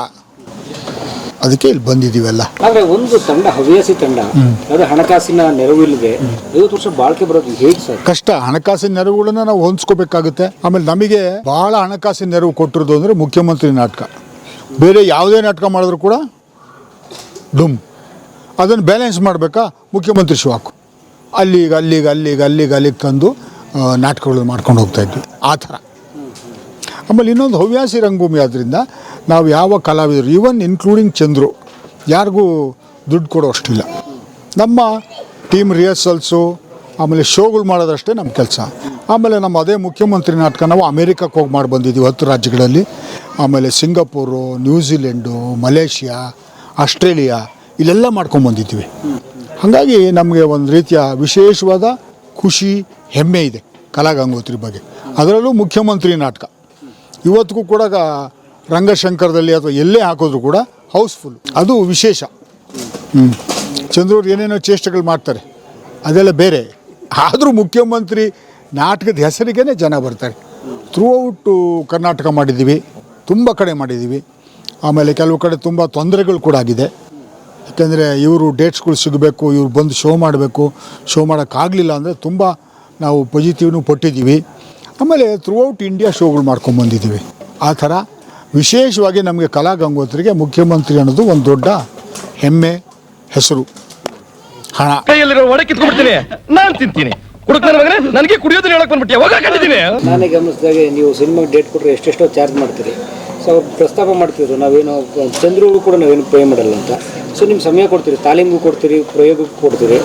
ಅದಕ್ಕೆ ಇಲ್ಲಿ ಬಂದಿದ್ದೀವೆಲ್ಲ. ಆದರೆ ಒಂದು ತಂಡ, ಹವ್ಯಾಸಿ ತಂಡ, ಅದು ಹಣಕಾಸಿನ ನೆರವಿಲ್ಲದೆ 50 ವರ್ಷ ಬಾಳ್ಕೆ ಬರೋದು ಹೇಗೆ ಸರ್? ಕಷ್ಟ. ಹಣಕಾಸಿನ ನೆರವುಗಳನ್ನ ನಾವು ಹೊಂದ್ಕೋಬೇಕಾಗುತ್ತೆ. ಆಮೇಲೆ ನಮಗೆ ಭಾಳ ಹಣಕಾಸಿನ ನೆರವು ಕೊಟ್ಟಿರೋದು ಅಂದರೆ ಮುಖ್ಯಮಂತ್ರಿ ನಾಟಕ. ಬೇರೆ ಯಾವುದೇ ನಾಟಕ ಮಾಡಿದ್ರು ಕೂಡ ಡುಮ್. ಅದನ್ನು ಬ್ಯಾಲೆನ್ಸ್ ಮಾಡಬೇಕಾ ಮುಖ್ಯಮಂತ್ರಿ ಶಿವಾಕು ಅಲ್ಲಿಗೆ ತಂದು ನಾಟಕಗಳು ಮಾಡ್ಕೊಂಡು ಹೋಗ್ತಾಯಿದ್ವಿ ಆ ಥರ. ಆಮೇಲೆ ಇನ್ನೊಂದು ಹವ್ಯಾಸಿ ರಂಗಭೂಮಿ ಆದ್ದರಿಂದ ನಾವು ಯಾವ ಕಲಾವಿದರು, ಈವನ್ ಇನ್ಕ್ಲೂಡಿಂಗ್ ಚಂದ್ರು, ಯಾರಿಗೂ ದುಡ್ಡು ಕೊಡೋ ಅಷ್ಟಿಲ್ಲ. ನಮ್ಮ ಟೀಮ್ ರಿಹರ್ಸಲ್ಸು ಆಮೇಲೆ ಶೋಗಳು ಮಾಡೋದಷ್ಟೇ ನಮ್ಮ ಕೆಲಸ. ಆಮೇಲೆ ನಮ್ಮ ಅದೇ ಮುಖ್ಯಮಂತ್ರಿ ನಾಟಕ ನಾವು ಅಮೇರಿಕಕ್ಕೆ ಹೋಗಿ ಮಾಡಿ ಬಂದಿದ್ದೀವಿ 10 ರಾಜ್ಯಗಳಲ್ಲಿ. ಆಮೇಲೆ ಸಿಂಗಾಪುರು, ನ್ಯೂಜಿಲೆಂಡು, ಮಲೇಷ್ಯಾ, ಆಸ್ಟ್ರೇಲಿಯಾ ಇಲ್ಲೆಲ್ಲ ಮಾಡ್ಕೊಂಬಂದಿದ್ದೀವಿ. ಹಾಗಾಗಿ ನಮಗೆ ಒಂದು ರೀತಿಯ ವಿಶೇಷವಾದ ಖುಷಿ, ಹೆಮ್ಮೆ ಇದೆ ಕಲಾ ಗಂಗೋತ್ರಿ ಬಗ್ಗೆ. ಅದರಲ್ಲೂ ಮುಖ್ಯಮಂತ್ರಿ ನಾಟಕ ಇವತ್ತಿಗೂ ಕೂಡ ರಂಗಶಂಕರದಲ್ಲಿ ಅಥವಾ ಎಲ್ಲೇ ಹಾಕಿದ್ರು ಕೂಡ ಹೌಸ್ಫುಲ್, ಅದು ವಿಶೇಷ. ಚಂದ್ರವ್ರು ಏನೇನೋ ಚೇಷ್ಟೆಗಳು ಮಾಡ್ತಾರೆ, ಅದೆಲ್ಲ ಬೇರೆ. ಆದರೂ ಮುಖ್ಯಮಂತ್ರಿ ನಾಟಕದ ಹೆಸರಿಗೇ ಜನ ಬರ್ತಾರೆ. ಥ್ರೂ ಔಟು ಕರ್ನಾಟಕ ಮಾಡಿದ್ದೀವಿ, ತುಂಬ ಕಡೆ ಮಾಡಿದ್ದೀವಿ. ಆಮೇಲೆ ಕೆಲವು ಕಡೆ ತುಂಬ ತೊಂದರೆಗಳು ಕೂಡ ಆಗಿದೆ. ಯಾಕೆಂದರೆ ಇವರು ಡೇಟ್ಸ್ಗಳು ಸಿಗಬೇಕು, ಇವ್ರು ಬಂದು ಶೋ ಮಾಡಬೇಕು, ಶೋ ಮಾಡೋಕ್ಕಾಗಲಿಲ್ಲ ಅಂದರೆ ತುಂಬ ನಾವು ಪಾಸಿಟಿವ್ನು ಕೊಟ್ಟಿದ್ದೀವಿ. ಆಮೇಲೆ ಥ್ರೂ ಔಟ್ ಇಂಡಿಯಾ ಶೋಗಳು ಮಾಡ್ಕೊಂಬಂದಿದ್ದೀವಿ. ಆ ಥರ ವಿಶೇಷವಾಗಿ ನಮಗೆ ಕಲಾ ಗಂಗೋತ್ರಿಗೆ ಮುಖ್ಯಮಂತ್ರಿ ಅನ್ನೋದು ಒಂದು ದೊಡ್ಡ ಹೆಮ್ಮೆ, ಹೆಸರು. ಹಣ ಕೈಯಲ್ಲಿರೋ ಒಡೆ ಕಿತ್ಕೊಂಡ್ಬಿಡ್ತೀನಿ, ನಾನು ತಿಂತೀನಿ. ನನಗೆ ಕುಡಿಯೋದನ್ನ ಹೇಳಕ್ ಬಂದ್ಬಿಟ್ಟೆ. ನಾನೇ ಗಮನಿಸಿದಾಗೆ ನೀವು ಸಿನಿಮಾಗೆ ಡೇಟ್ ಕೊಟ್ಟರೆ ಎಷ್ಟೆಷ್ಟೋ ಚಾರ್ಜ್ ಮಾಡ್ತೀರಿ. ಸೊ ಅವ್ರು ಪ್ರಸ್ತಾಪ ಮಾಡ್ತಿದ್ರು, ನಾವೇನೋ ಚಂದ್ರಿಗೂ ಕೂಡ ನಾವೇನು ಪೇ ಮಾಡಲ್ಲ ಅಂತ. ಸೊ ನಿಮ್ಮ ಸಮಯ ಕೊಡ್ತೀರಿ, ತಾಲೀಮಿಗೂ ಕೊಡ್ತೀರಿ, ಪ್ರಯೋಗಕ್ಕೂ ಕೊಡ್ತೀರಿ.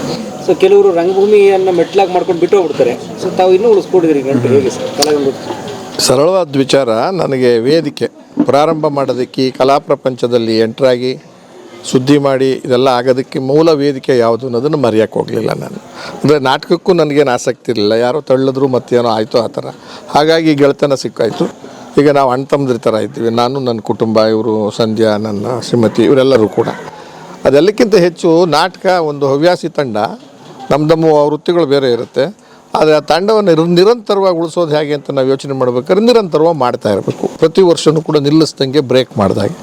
ಸೊ ಕೆಲವರು ರಂಗಭೂಮಿಯನ್ನು ಮೆಟ್ಲಾಗಿ ಮಾಡ್ಕೊಂಡು ಬಿಟ್ಟು ಹೋಗ್ಬಿಡ್ತಾರೆ. ಸೊ ತಾವು ಇನ್ನೂ ಉಳಿಸ್ಕೊಂಡಿದ್ದೀರಿ ಗಂಟು. ಹೇಗೆ ಸರ್ ಕಲಾ ಗಂಗೋತ್ರಿ? ಸರಳವಾದ ವಿಚಾರ. ನನಗೆ ವೇದಿಕೆ ಪ್ರಾರಂಭ ಮಾಡೋದಕ್ಕೆ, ಕಲಾ ಪ್ರಪಂಚದಲ್ಲಿ ಎಂಟ್ರಾಗಿ ಸುದ್ದಿ ಮಾಡಿ ಇದೆಲ್ಲ ಆಗೋದಕ್ಕೆ ಮೂಲ ವೇದಿಕೆ ಯಾವುದು ಅನ್ನೋದನ್ನು ಮರೆಯೋಕ್ಕೆ ಹೋಗಲಿಲ್ಲ ನಾನು. ಅಂದರೆ ನಾಟಕಕ್ಕೂ ನನಗೇನು ಆಸಕ್ತಿ ಇರಲಿಲ್ಲ, ಯಾರೋ ತಳ್ಳಿದ್ರು ಮತ್ತೇನೋ ಆಯಿತು ಆ ಥರ. ಹಾಗಾಗಿ ಗೆಳೆತನ ಸಿಕ್ಕಾಯಿತು. ಈಗ ನಾವು ಅಣ್ಣ ತಮ್ಮದ್ರ ಥರ ಇದ್ದೀವಿ, ನಾನು, ನನ್ನ ಕುಟುಂಬ, ಇವರು ಸಂಧ್ಯಾ, ನನ್ನ ಶ್ರೀಮತಿ, ಇವರೆಲ್ಲರೂ ಕೂಡ. ಅದೆಲ್ಲಕ್ಕಿಂತ ಹೆಚ್ಚು ನಾಟಕ ಒಂದು ಹವ್ಯಾಸಿ ತಂಡ. ನಮ್ಮ ವೃತ್ತಿಗಳು ಬೇರೆ ಇರುತ್ತೆ. ಆದರೆ ಆ ತಂಡವನ್ನು ನಿರಂತರವಾಗಿ ಉಳಿಸೋದು ಹೇಗೆ ಅಂತ ನಾವು ಯೋಚನೆ ಮಾಡಬೇಕಾದ್ರೆ ನಿರಂತರವಾಗಿ ಮಾಡ್ತಾ ಇರಬೇಕು. ಪ್ರತಿ ವರ್ಷವೂ ಕೂಡ ನಿಲ್ಲಿಸ್ದಂಗೆ ಬ್ರೇಕ್ ಮಾಡಿದಾಗೆ.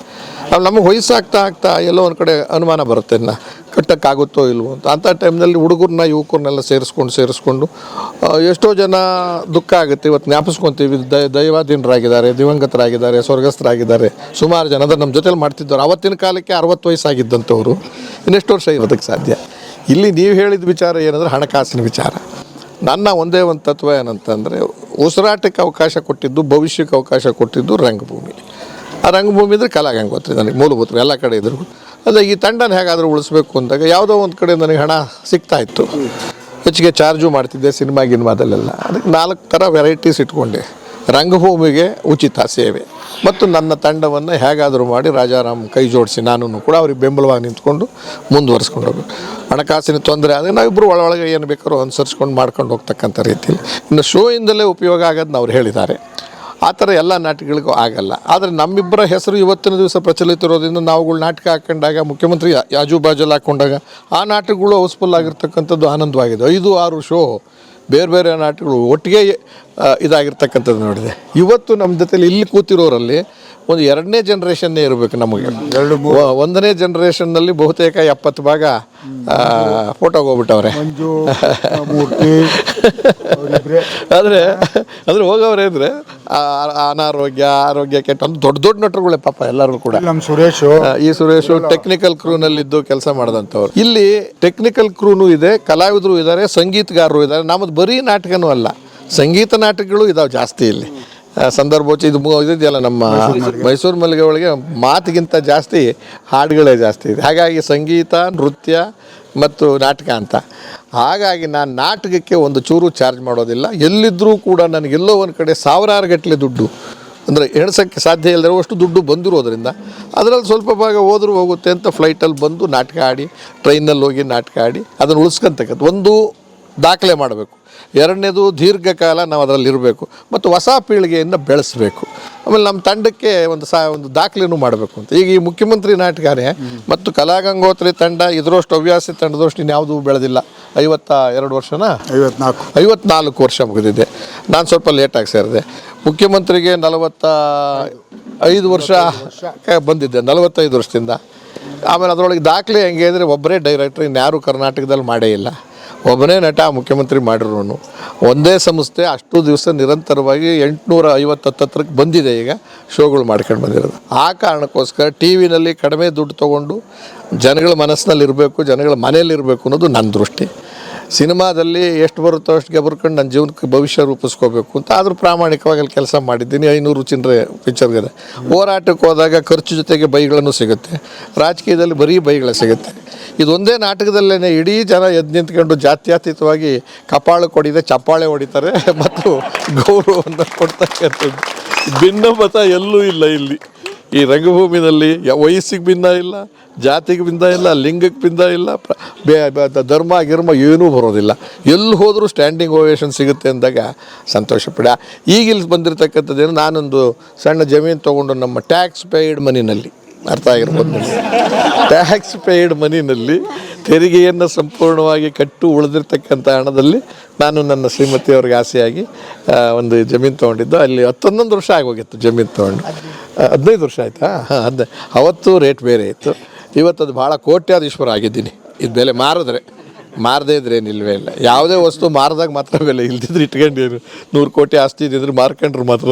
ನಮಗೆ ವಯಸ್ಸಾಗ್ತಾ ಎಲ್ಲೋ ಒಂದು ಕಡೆ ಅನುಮಾನ ಬರುತ್ತೆ, ಕಟ್ಟಕ್ಕಾಗುತ್ತೋ ಇಲ್ವೋ ಅಂತ. ಅಂಥ ಟೈಮ್ನಲ್ಲಿ ಹುಡುಗರನ್ನ ಯುವಕರನ್ನೆಲ್ಲ ಸೇರಿಸ್ಕೊಂಡು ಎಷ್ಟೋ ಜನ ದುಃಖ ಆಗುತ್ತೆ. ಇವತ್ತು ಜ್ಞಾಪಿಸ್ಕೊತೀವಿ, ದೈವಾಧೀನರಾಗಿದ್ದಾರೆ, ದಿವಂಗತರಾಗಿದ್ದಾರೆ, ಸ್ವರ್ಗಸ್ಥರಾಗಿದ್ದಾರೆ. ಸುಮಾರು ಜನ ನಮ್ಮ ಜೊತೆಲಿ ಮಾಡ್ತಿದ್ದಾರೆ. ಆವತ್ತಿನ ಕಾಲಕ್ಕೆ 60 ವಯಸ್ಸಾಗಿದ್ದಂಥವ್ರು ಇನ್ನೆಷ್ಟು ವರ್ಷ ಇರೋದಕ್ಕೆ ಸಾಧ್ಯ. ಇಲ್ಲಿ ನೀವು ಹೇಳಿದ ವಿಚಾರ ಏನಂದರೆ ಹಣಕಾಸಿನ ವಿಚಾರ. ನನ್ನ ಒಂದೇ ಒಂದು ತತ್ವ ಏನಂತಂದರೆ, ಉಸಿರಾಟಕ್ಕೆ ಅವಕಾಶ ಕೊಟ್ಟಿದ್ದು, ಭವಿಷ್ಯಕ್ಕೆ ಅವಕಾಶ ಕೊಟ್ಟಿದ್ದು ರಂಗಭೂಮಿ. ಆ ರಂಗಭೂಮಿ ಇದ್ರೆ ಕಲಾ ಗಂಗೋತ್ರಿ ನನಗೆ ಮೂಲಭೂತ ಎಲ್ಲ ಕಡೆ ಇದ್ರು. ಅದೇ ಈ ತಂಡನ ಹೇಗಾದರೂ ಉಳಿಸ್ಬೇಕು ಅಂದಾಗ ಯಾವುದೋ ಒಂದು ಕಡೆ ನನಗೆ ಹಣ ಸಿಗ್ತಾಯಿತ್ತು. ಹೆಚ್ಚಿಗೆ ಚಾರ್ಜು ಮಾಡ್ತಿದ್ದೆ ಸಿನಿಮಾದಲ್ಲೆಲ್ಲ. ಅದಕ್ಕೆ 4 ಥರ ವೆರೈಟೀಸ್ ಇಟ್ಕೊಂಡೆ. ರಂಗಭೂಮಿಗೆ ಉಚಿತ ಸೇವೆ ಮತ್ತು ನನ್ನ ತಂಡವನ್ನು ಹೇಗಾದರೂ ಮಾಡಿ ರಾಜಾರಾಮ್ ಕೈ ಜೋಡಿಸಿ ನಾನು ಕೂಡ ಅವ್ರಿಗೆ ಬೆಂಬಲವಾಗಿ ನಿಂತ್ಕೊಂಡು ಮುಂದುವರಿಸ್ಕೊಂಡು ಹೋಗ್ಬೇಕು. ಹಣಕಾಸಿನ ತೊಂದರೆ ಆದರೆ ನಾವಿಬ್ಬರು ಒಳಗೆ ಏನು ಬೇಕಾದ್ರೂ ಅನುಸರಿಸ್ಕೊಂಡು ಮಾಡ್ಕೊಂಡು ಹೋಗ್ತಕ್ಕಂಥ ರೀತಿಯಲ್ಲಿ. ಇನ್ನು ಶೋಯಿಂದಲೇ ಉಪಯೋಗ ಆಗೋದನ್ನ ಅವ್ರು ಹೇಳಿದ್ದಾರೆ. ಆ ಥರ ಎಲ್ಲ ನಾಟಕಗಳಿಗೂ ಆಗಲ್ಲ. ಆದರೆ ನಮ್ಮಿಬ್ಬರ ಹೆಸರು ಇವತ್ತಿನ ದಿವಸ ಪ್ರಚಲಿತ ಇರೋದ್ರಿಂದ ನಾವುಗಳು ನಾಟಕ ಹಾಕೊಂಡಾಗ ಮುಖ್ಯಮಂತ್ರಿ ಯಾಜು ಬಾಜಲ್ಲಿ ಹಾಕ್ಕೊಂಡಾಗ ಆ ನಾಟಕಗಳು ಹೌಸ್ಫುಲ್ ಆಗಿರ್ತಕ್ಕಂಥದ್ದು ಆನಂದವಾಗಿದೆ. 5-6 ಶೋ ಬೇರೆ ಬೇರೆ ನಾಟಕಗಳು ಒಟ್ಟಿಗೆ ಇದಾಗಿರ್ತಕ್ಕಂಥದ್ದು ನೋಡಿದೆ. ಇವತ್ತು ನಮ್ಮ ಜೊತೆಲಿ ಇಲ್ಲಿ ಕೂತಿರೋರಲ್ಲಿ ಒಂದು 2ನೇ ಜನ್ರೇಷನ್ನೇ ಇರಬೇಕು ನಮಗೆ. 1ನೇ ಜನ್ರೇಷನ್ನಲ್ಲಿ ಬಹುತೇಕ 70 ಭಾಗ ಫೋಟೋಗೆ ಹೋಗ್ಬಿಟ್ಟವ್ರೆ. ಆದರೆ ಹೋಗವ್ರೆ ಅಂದರೆ ಆರೋಗ್ಯ ಕೆಟ್ಟ ದೊಡ್ಡ ದೊಡ್ಡ ನಟರುಗಳೇ ಪಾಪ ಎಲ್ಲರೂ ಕೂಡ. ಈ ಸುರೇಶು ಟೆಕ್ನಿಕಲ್ ಕ್ರೂನಲ್ಲಿದ್ದು ಕೆಲಸ ಮಾಡಿದಂಥವ್ರು. ಇಲ್ಲಿ ಟೆಕ್ನಿಕಲ್ ಕ್ರೂನು ಇದೆ, ಕಲಾವಿದರು ಇದ್ದಾರೆ, ಸಂಗೀತಗಾರರು ಇದ್ದಾರೆ. ನಮ್ಮದು ಬರೀ ನಾಟಕನೂ ಅಲ್ಲ, ಸಂಗೀತ ನಾಟಕಗಳು ಇದಾವೆ ಜಾಸ್ತಿ ಇಲ್ಲಿ. ಸಂದರ್ಭೋಚ ಇದೆಯಲ್ಲ ನಮ್ಮ ಮೈಸೂರು ಮಲ್ಲಿಗೆ ಒಳಗೆ ಮಾತಿಗಿಂತ ಜಾಸ್ತಿ ಹಾಡುಗಳೇ ಜಾಸ್ತಿ ಇದೆ. ಹಾಗಾಗಿ ಸಂಗೀತ, ನೃತ್ಯ ಮತ್ತು ನಾಟಕ ಅಂತ. ಹಾಗಾಗಿ ನಾನು ನಾಟಕಕ್ಕೆ ಒಂದು ಚೂರು ಚಾರ್ಜ್ ಮಾಡೋದಿಲ್ಲ. ಎಲ್ಲಿದ್ದರೂ ಕೂಡ ನನಗೆಲ್ಲೋ ಒಂದು ಕಡೆ ಸಾವಿರಾರು ಗಟ್ಟಲೆ ದುಡ್ಡು ಅಂದರೆ ಎಣಿಸೋಕ್ಕೆ ಸಾಧ್ಯ ಇಲ್ಲದಿರುವಷ್ಟು ದುಡ್ಡು ಬಂದಿರೋದ್ರಿಂದ ಅದರಲ್ಲಿ ಸ್ವಲ್ಪ ಭಾಗ ಹೋದರೂ ಹೋಗುತ್ತೆ ಅಂತ ಫ್ಲೈಟಲ್ಲಿ ಬಂದು ನಾಟಕ ಆಡಿ, ಟ್ರೈನಲ್ಲಿ ಹೋಗಿ ನಾಟಕ ಆಡಿ ಅದನ್ನು ಉಳಿಸ್ಕೊಂತಕ್ಕಂಥ ಒಂದು ದಾಖಲೆ ಮಾಡಬೇಕು. 2ನೇದು ದೀರ್ಘಕಾಲ ನಾವು ಅದರಲ್ಲಿ ಇರಬೇಕು ಮತ್ತು ಹೊಸ ಪೀಳಿಗೆಯನ್ನು ಬೆಳೆಸಬೇಕು. ಆಮೇಲೆ ನಮ್ಮ ತಂಡಕ್ಕೆ ಒಂದು ದಾಖಲೆನೂ ಮಾಡಬೇಕು ಅಂತ. ಈಗ ಈ ಮುಖ್ಯಮಂತ್ರಿ ನಾಟಕನೇ ಮತ್ತು ಕಲಾಗಂಗೋತ್ರಿ ತಂಡ ಇದರಷ್ಟು ಹವ್ಯಾಸಿ ತಂಡದಷ್ಟು ಇನ್ಯಾವುದೂ ಬೆಳೆದಿಲ್ಲ. 52 ವರ್ಷನಾ 54 ವರ್ಷ ಮುಗಿದಿದೆ. ನಾನು ಸ್ವಲ್ಪ ಲೇಟಾಗಿ ಸೇರಿದೆ. ಮುಖ್ಯಮಂತ್ರಿಗೆ 45 ವರ್ಷ ಬಂದಿದ್ದೆ, 45 ವರ್ಷದಿಂದ. ಆಮೇಲೆ ಅದರೊಳಗೆ ದಾಖಲೆ ಹೆಂಗೆ ಅಂದರೆ ಒಬ್ಬರೇ ಡೈರೆಕ್ಟ್ರ್, ಇನ್ಯಾರು ಕರ್ನಾಟಕದಲ್ಲಿ ಮಾಡೇ ಇಲ್ಲ. ಒಬ್ಬನೇ ನಟ ಮುಖ್ಯಮಂತ್ರಿ ಮಾಡಿರೋನು. ಒಂದೇ ಸಂಸ್ಥೆ ಅಷ್ಟು ದಿವಸ ನಿರಂತರವಾಗಿ 850 ಬಂದಿದೆ ಈಗ ಶೋಗಳು ಮಾಡ್ಕೊಂಡು ಬಂದಿರೋದು. ಆ ಕಾರಣಕ್ಕೋಸ್ಕರ ಟಿ ವಿನಲ್ಲಿ ಕಡಿಮೆ ದುಡ್ಡು ತೊಗೊಂಡು ಜನಗಳ ಮನಸ್ಸಿನಲ್ಲಿ ಇರಬೇಕು, ಜನಗಳ ಮನೆಯಲ್ಲಿರಬೇಕು ಅನ್ನೋದು ನನ್ನ ದೃಷ್ಟಿ. ಸಿನಿಮಾದಲ್ಲಿ ಎಷ್ಟು ಬರುತ್ತೋ ಅಷ್ಟಿಗೆ ಬರ್ಕೊಂಡು ನನ್ನ ಜೀವನಕ್ಕೆ ಭವಿಷ್ಯ ರೂಪಿಸ್ಕೋಬೇಕು ಅಂತ ಆದರೂ ಪ್ರಾಮಾಣಿಕವಾಗಿ ಅಲ್ಲಿ ಕೆಲಸ ಮಾಡಿದ್ದೀನಿ. 500 ಚಿಲ್ಲರೆ ಪಿಕ್ಚರ್ಗಿದೆ. ಹೋರಾಟಕ್ಕೆ ಹೋದಾಗ ಖರ್ಚು ಜೊತೆಗೆ ಬೈಗಳನ್ನು ಸಿಗುತ್ತೆ, ರಾಜಕೀಯದಲ್ಲಿ ಬರೀ ಬೈಗಳೇ ಸಿಗುತ್ತೆ. ಇದೊಂದೇ ನಾಟಕದಲ್ಲೇ ಇಡೀ ಜನ ಎದ್ದು ನಿಂತ್ಕೊಂಡು ಜಾತ್ಯತೀತವಾಗಿ ಕಪಾಳು ಕೊಡಿದೆ ಚಪ್ಪಾಳೆ ಹೊಡಿತಾರೆ ಮತ್ತು ಗೌರವವನ್ನು ಕೊಡ್ತಕ್ಕಂಥದ್ದು. ಭಿನ್ನಮತ ಎಲ್ಲೂ ಇಲ್ಲ ಇಲ್ಲಿ. ಈ ರಂಗಭೂಮಿನಲ್ಲಿ ವಯಸ್ಸಿಗೆ ಭಿನ್ನ ಇಲ್ಲ, ಜಾತಿಗೆ ಭಿನ್ನ ಇಲ್ಲ, ಲಿಂಗಕ್ಕೆ ಭಿನ್ನ ಇಲ್ಲ, ಧರ್ಮ ಗಿರ್ಮ ಏನೂ ಬರೋದಿಲ್ಲ. ಎಲ್ಲಿ ಹೋದರೂ ಸ್ಟ್ಯಾಂಡಿಂಗ್ ಓವೇಷನ್ ಸಿಗುತ್ತೆ ಅಂದಾಗ ಸಂತೋಷಪಡ. ಈಗ ಇಲ್ಲಿ ಬಂದಿರತಕ್ಕಂಥದ್ದೇನು, ನಾನೊಂದು ಸಣ್ಣ ಜಮೀನು ತೊಗೊಂಡು ನಮ್ಮ ಟ್ಯಾಕ್ಸ್ ಪೇಯ್ಡ್ ಮನಿನಲ್ಲಿ, ಅರ್ಥ ಆಗಿರ್ಬೋದು, ಟ್ಯಾಕ್ಸ್ ಪೇಯ್ಡ್ ಮನಿನಲ್ಲಿ ತೆರಿಗೆಯನ್ನು ಸಂಪೂರ್ಣವಾಗಿ ಕಟ್ಟು ಉಳಿದಿರ್ತಕ್ಕಂಥ ಹಣದಲ್ಲಿ ನಾನು ನನ್ನ ಶ್ರೀಮತಿಯವ್ರಿಗೆ ಆಸೆಯಾಗಿ ಒಂದು ಜಮೀನು ತೊಗೊಂಡಿದ್ದು. ಅಲ್ಲಿ 11 ವರ್ಷ ಆಗೋಗಿತ್ತು ಜಮೀನು ತೊಗೊಂಡು. 15 ವರ್ಷ ಆಯಿತಾ? ಅವತ್ತು ರೇಟ್ ಬೇರೆ ಇತ್ತು. ಇವತ್ತು ಅದು ಭಾಳ ಕೋಟ್ಯಾಧೀಶ್ವರ ಆಗಿದ್ದೀನಿ. ಇದು ಬೆಲೆ ಮಾರದೇ ಇದ್ರೆ ಏನಿಲ್ವೇ ಇಲ್ಲ. ಯಾವುದೇ ವಸ್ತು ಮಾರಿದಾಗ ಮಾತ್ರ ಬೆಲೆ, ಇಲ್ದಿದ್ರೆ ಇಟ್ಕೊಂಡೇನು 100 ಕೋಟಿ ಆಸ್ತಿ ಇದ್ದಿದ್ರೆ ಮಾರ್ಕೊಂಡ್ರು ಮಾತ್ರ.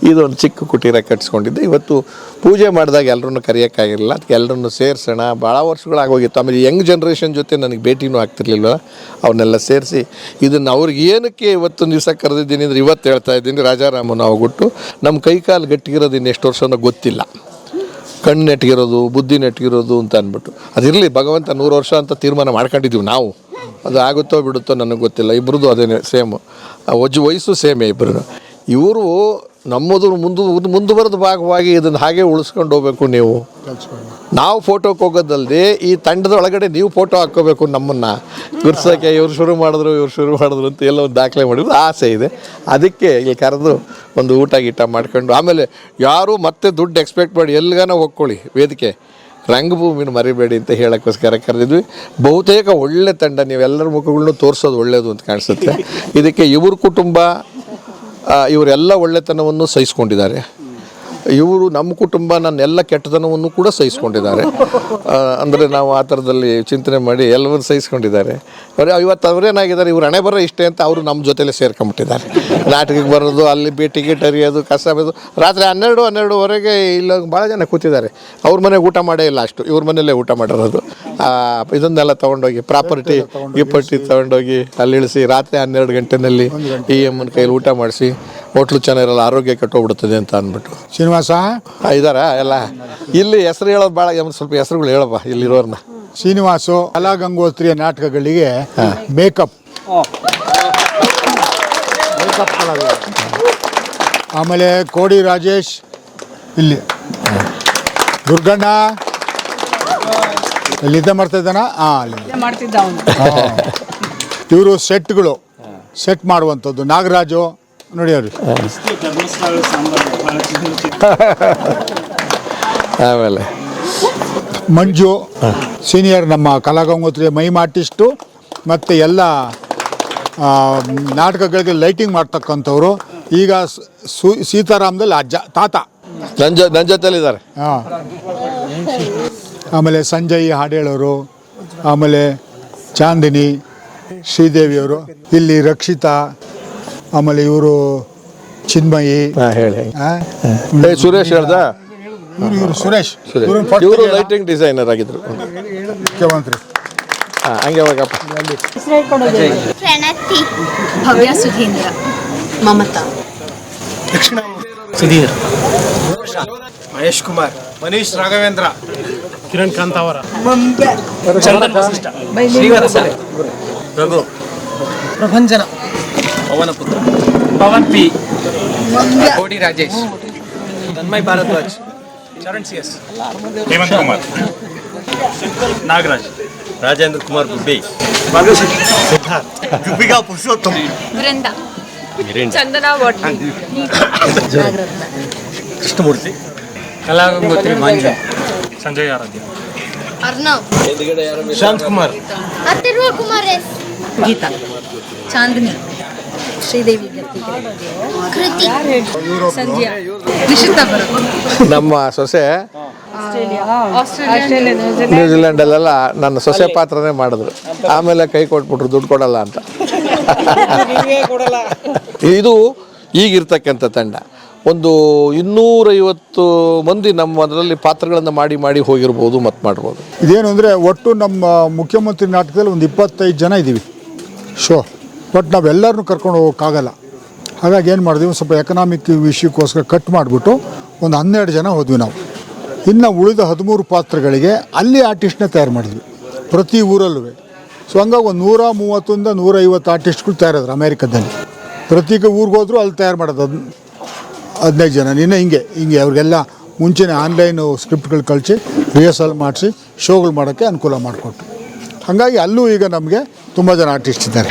ಇದೊಂದು ಚಿಕ್ಕ ಕುಟೀರ ಕಟ್ಸ್ಕೊಂಡಿದ್ದೆ. ಇವತ್ತು ಪೂಜೆ ಮಾಡಿದಾಗ ಎಲ್ಲರನ್ನು ಕರೆಯೋಕ್ಕಾಗಿರಲಿಲ್ಲ, ಅದಕ್ಕೆ ಎಲ್ಲರನ್ನು ಸೇರಿಸೋಣ. ಭಾಳ ವರ್ಷಗಳಾಗೋಗಿತ್ತು. ಆಮೇಲೆ ಯಂಗ್ ಜನ್ರೇಷನ್ ಜೊತೆ ನನಗೆ ಭೇಟಿನೂ ಆಗ್ತಿರ್ಲಿಲ್ಲ. ಅವನ್ನೆಲ್ಲ ಸೇರಿಸಿ ಇದನ್ನು ಅವ್ರಿಗೆ ಏನಕ್ಕೆ ಇವತ್ತು ದಿವಸ ಕರೆದಿದ್ದೀನಿ ಅಂದರೆ ಇವತ್ತು ಹೇಳ್ತಾ ಇದ್ದೀನಿ. ರಾಜಾರಾಮನ ಹೋಗ್ಬಿಟ್ಟು ನಮ್ಮ ಕೈಕಾಲು ಗಟ್ಟಿಗಿರೋದು ಇನ್ನೆಷ್ಟು ವರ್ಷನೋ ಗೊತ್ತಿಲ್ಲ, ಕಣ್ಣು ನೆಟ್ಟಿಗಿರೋದು, ಬುದ್ಧಿ ನೆಟ್ಟಿಗಿರೋದು ಅಂತ ಅಂದ್ಬಿಟ್ಟು. ಅದಿರಲಿ, ಭಗವಂತ 100 ವರ್ಷ ಅಂತ ತೀರ್ಮಾನ ಮಾಡ್ಕೊಂಡಿದ್ದೀವಿ ನಾವು. ಅದು ಆಗುತ್ತೋ ಬಿಡುತ್ತೋ ನನಗೆ ಗೊತ್ತಿಲ್ಲ. ಇಬ್ಬರದು ಅದೇನೇ ಸೇಮು, ವಯಸ್ಸು ಸೇಮೇ ಇಬ್ಬರು. ಇವರು ನಮ್ಮದು ಮುಂದುವರೆದ ಭಾಗವಾಗಿ ಇದನ್ನು ಹಾಗೆ ಉಳಿಸ್ಕೊಂಡು ಹೋಗ್ಬೇಕು. ನಾವು ಫೋಟೋಕ್ಕೆ ಹೋಗೋದಲ್ಲದೆ ಈ ತಂಡದ ಒಳಗಡೆ ನೀವು ಫೋಟೋ ಹಾಕ್ಕೋಬೇಕು. ನಮ್ಮನ್ನು ಗುರ್ಸೋಕ್ಕೆ ಇವ್ರು ಶುರು ಮಾಡಿದ್ರು ಅಂತ ಎಲ್ಲ ಒಂದು ದಾಖಲೆ ಮಾಡಿದ್ರು ಆಸೆ ಇದೆ. ಅದಕ್ಕೆ ಇಲ್ಲಿ ಕರೆದು ಒಂದು ಊಟ ಗೀಟ ಮಾಡ್ಕೊಂಡು, ಆಮೇಲೆ ಯಾರು ಮತ್ತೆ ದುಡ್ಡು ಎಕ್ಸ್ಪೆಕ್ಟ್ ಮಾಡಿ ಎಲ್ಲಿಗಾನ ಹೋಗ್ಕೊಳ್ಳಿ, ವೇದಿಕೆ ರಂಗಭೂಮಿನ ಮರಿಬೇಡಿ ಅಂತ ಹೇಳೋಕ್ಕೋಸ್ಕರ ಕರೆದಿದ್ವಿ. ಬಹುತೇಕ ಒಳ್ಳೆ ತಂಡ. ನೀವೆಲ್ಲರ ಮುಖಗಳನ್ನು ತೋರಿಸೋದು ಒಳ್ಳೆಯದು ಅಂತ ಕಾಣಿಸುತ್ತೆ. ಇದಕ್ಕೆ ಇವ್ರ ಕುಟುಂಬ ಇವರೆಲ್ಲ ಒಳ್ಳೆತನವನ್ನು ಸಹಿಸ್ಕೊಂಡಿದ್ದಾರೆ. ಇವರು ನಮ್ಮ ಕುಟುಂಬ ನನ್ನೆಲ್ಲ ಕೆಟ್ಟತನವನ್ನು ಕೂಡ ಸಹಿಸ್ಕೊಂಡಿದ್ದಾರೆ. ಅಂದರೆ ನಾವು ಆ ಥರದಲ್ಲಿ ಚಿಂತನೆ ಮಾಡಿ ಎಲ್ಲವನ್ನು ಸಹಿಸ್ಕೊಂಡಿದ್ದಾರೆ. ಇವತ್ತು ಅವರೇನಾಗಿದ್ದಾರೆ, ಇವ್ರು ಹಣೆ ಬರೋ ಇಷ್ಟೇ ಅಂತ ಅವರು ನಮ್ಮ ಜೊತೆಲೇ ಸೇರ್ಕೊಂಬಿಟ್ಟಿದ್ದಾರೆ. ನಾಟಕಕ್ಕೆ ಬರೋದು, ಅಲ್ಲಿ ಟಿಕೆಟ್ ಹರಿಯೋದು, ಕಸ ಬೆದು, ರಾತ್ರಿ 12-12ವರೆಗೆ ಇಲ್ಲ ಭಾಳ ಜನ ಕೂತಿದ್ದಾರೆ. ಅವ್ರ ಮನೆಗೆ ಊಟ ಮಾಡೇ ಇಲ್ಲ, ಅಷ್ಟು ಇವ್ರ ಮನೆಯಲ್ಲೇ ಊಟ ಮಾಡಿರೋದು. ಇದನ್ನೆಲ್ಲ ತೊಗೊಂಡೋಗಿ ಪ್ರಾಪರ್ಟಿ ತೊಗೊಂಡೋಗಿ ಅಲ್ಲಿ ಇಳಿಸಿ ರಾತ್ರಿ 12 ಗಂಟೆನಲ್ಲಿ ಈ ಅಮ್ಮನ ಕೈಯಲ್ಲಿ ಊಟ ಮಾಡಿಸಿ, ಹೋಟ್ಲು ಚೆನ್ನಾಗಿರಲ್ಲ, ಆರೋಗ್ಯ ಕೆಟ್ಟೋಗ್ಬಿಡ್ತದೆ ಅಂತ ಅಂದ್ಬಿಟ್ಟು. ಶ್ರೀನಿವಾಸ ಇದ್ದಾರಾ ಎಲ್ಲ? ಇಲ್ಲಿ ಹೆಸರು ಹೇಳೋದು ಭಾಳ, ಸ್ವಲ್ಪ ಹೆಸರುಗಳು ಹೇಳಪ್ಪ ಇಲ್ಲಿರೋರ್ನ. ಶ್ರೀನಿವಾಸು ಕಲಾ ಗಂಗೋತ್ರಿಯ ನಾಟಕಗಳಿಗೆ ಮೇಕಪ್ ಆಮೇಲೆ ಕೋಡಿ ರಾಜೇಶ್, ಇಲ್ಲಿ ದುರ್ಗಣ್ಣ, ಅಲ್ಲಿ ನಿದ್ದೆ ಮಾಡ್ತಾ ಇದ್ದಾನ? ಹಾಂ, ಅಲ್ಲಿ ಮಾಡ್ತಿದ್ದ ಅವನು. ಇವರು ಸೆಟ್ಗಳು ಸೆಟ್ ಮಾಡುವಂಥದ್ದು. ನಾಗರಾಜು ನೋಡಿ ಅವ್ರಿ. ಆಮೇಲೆ ಮಂಜು ಸೀನಿಯರ್ ನಮ್ಮ ಕಲಾಗಂಗೋತ್ರಿ ಮೈಮ್ ಆರ್ಟಿಸ್ಟು ಮತ್ತು ಎಲ್ಲ ನಾಟಕಗಳಿಗೆ ಲೈಟಿಂಗ್ ಮಾಡ್ತಕ್ಕಂಥವ್ರು. ಈಗ ಸೀತಾರಾಮದಲ್ಲಿ ಅಜ್ಜ ತಾತ ನನ್ನ ಜೊತೆಲಿದ್ದಾರೆ. ಹಾಂ, ಆಮೇಲೆ ಸಂಜಯ್ ಹಾಡು ಹೇಳೋರು, ಆಮೇಲೆ ಚಾಂದಿನಿ ಶ್ರೀದೇವಿಯವರು, ಇಲ್ಲಿ ರಕ್ಷಿತಾ, ಆಮೇಲೆ ಇವರು ಚಿನ್ಮಯಿ. ಹೇಳಿ ಸುರೇಶ್ ಹೇಳ್ದ. ಇವರು ಸುರೇಶ್, ಇವರು ಲೈಟಿಂಗ್ ಡಿಸೈನರ್ ಆಗಿದ್ರು. ಮುಖ್ಯಮಂತ್ರಿ. ಹಂಗೆ ಹೋಗಪ್ಪ. ಪ್ರಣತಿ, ಭವ್ಯ, ಸುಧೀಂದ್ರ, ಮಮತಾ, ಸುಧೀರ್, ಮಹೇಶ್ ಕುಮಾರ್, ಮನೀಶ್ ರಾಘವೇಂದ್ರ, ಕಿರಣ್ ಕಾಂತಾವರ, ಚಂದನ್ ವಸಿಷ್ಠ, ಶ್ರೀವತ್ಸ, ರಘು, ಪ್ರಭಂಜನ, ಪವನ ಪುತ್ರ, ಪವನ್ ಪಿ, ಕೋಡಿ ರಾಜೇಶ್, ತನ್ಮಯ್ ಭಾರದ್ವಾಜ್, ಚರಣ್ ಸಿ ಎಸ್, ಹೇಮಂತ್ ಕುಮಾರ್, ನಾಗರಾಜ್, ರಾಜೇಂದ್ರ ಕುಮಾರ್ ಗುಬ್ಬಿ, ಸಿದ್ಧಾರ್ಥ್, ಗುಬ್ಬಿಗಾ ಪುರುಷೋತ್ತಮ್, ವೃಂದ, ಚಂದನಾ ವಾಟ್ಲಿ, ಕೃಷ್ಣಮೂರ್ತಿ, ಕಲಾಗಂಗೋತ್ರಿ ಮಂಜು, ಸಂಜಯ್ ಆರಾಧ್ಯ, ಅರ್ನವ್, ಶಾಂತ್ ಕುಮಾರ್, ಅಥರ್ವ ಕುಮಾರ್ ಎಸ್, ಗೀತಾ, ಚಾಂದಿನಿ, ಶ್ರೀದೇವಿ, ಕೃತಿ, ಸಂಧ್ಯಾ, ನಿಶಿತಾ ಭರತ್. ನಮ್ಮ ಸೊಸೆ ಆಸ್ಟ್ರೇಲಿಯಾ, ನ್ಯೂಜಿಲೆಂಡಲ್ಲೆಲ್ಲ ನನ್ನ ಸೊಸೆ ಪಾತ್ರನೇ ಮಾಡಿದ್ರು. ಆಮೇಲೆ ಕೈ ಕೊಟ್ಬಿಟ್ರು, ದುಡ್ಡು ಕೊಡಲ್ಲ ಅಂತ. ಇದು ಈಗಿರ್ತಕ್ಕಂಥ ತಂಡ. ಒಂದು 250 ಮಂದಿ ನಮ್ಮ ಅದರಲ್ಲಿ ಪಾತ್ರಗಳನ್ನು ಮಾಡಿ ಮಾಡಿ ಹೋಗಿರ್ಬೋದು ಮತ್ತು ಮಾಡ್ಬೋದು. ಇದೇನು ಅಂದರೆ ಒಟ್ಟು ನಮ್ಮ ಮುಖ್ಯಮಂತ್ರಿ ನಾಟಕದಲ್ಲಿ ಒಂದು 25 ಜನ ಇದ್ದೀವಿ ಶೋ. ಬಟ್ ನಾವೆಲ್ಲರನ್ನೂ ಕರ್ಕೊಂಡು ಹೋಗೋಕ್ಕಾಗಲ್ಲ. ಹಾಗಾಗಿ ಏನು ಮಾಡಿದ್ವಿ, ಒಂದು ಸ್ವಲ್ಪ ಎಕನಾಮಿಕ್ ವಿಷಯಕ್ಕೋಸ್ಕರ ಕಟ್ ಮಾಡಿಬಿಟ್ಟು ಒಂದು 12 ಜನ ಹೋದ್ವಿ ನಾವು. ಇನ್ನು ಉಳಿದ 13 ಪಾತ್ರಗಳಿಗೆ ಅಲ್ಲಿ ಆರ್ಟಿಸ್ಟ್ನ ತಯಾರು ಮಾಡಿದ್ವಿ ಪ್ರತಿ ಊರಲ್ಲೂ. ಸೊ ಹಂಗಾಗಿ ಒಂದು 130ರಿಂದ 150 ಆರ್ಟಿಸ್ಟ್ಗಳು ತಯಾರಾದ್ರು ಅಮೇರಿಕಾದಲ್ಲಿ. ಪ್ರತಿ ಊರಿಗೆ ಹೋದ್ರು ಅಲ್ಲಿ ತಯಾರು ಮಾಡೋದು 15 ಜನ. ನಿನ್ನೆ ಹಿಂಗೆ ಅವ್ರಿಗೆಲ್ಲ ಮುಂಚೆನೇ ಆನ್ಲೈನು ಸ್ಕ್ರಿಪ್ಟ್ಗಳು ಕಳಿಸಿ ರಿಹರ್ಸಲ್ ಮಾಡಿಸಿ ಶೋಗಳು ಮಾಡೋಕ್ಕೆ ಅನುಕೂಲ ಮಾಡಿಕೊಟ್ಟು. ಹಾಗಾಗಿ ಅಲ್ಲೂ ಈಗ ನಮಗೆ ತುಂಬ ಜನ ಆರ್ಟಿಸ್ಟ್ ಇದ್ದಾರೆ.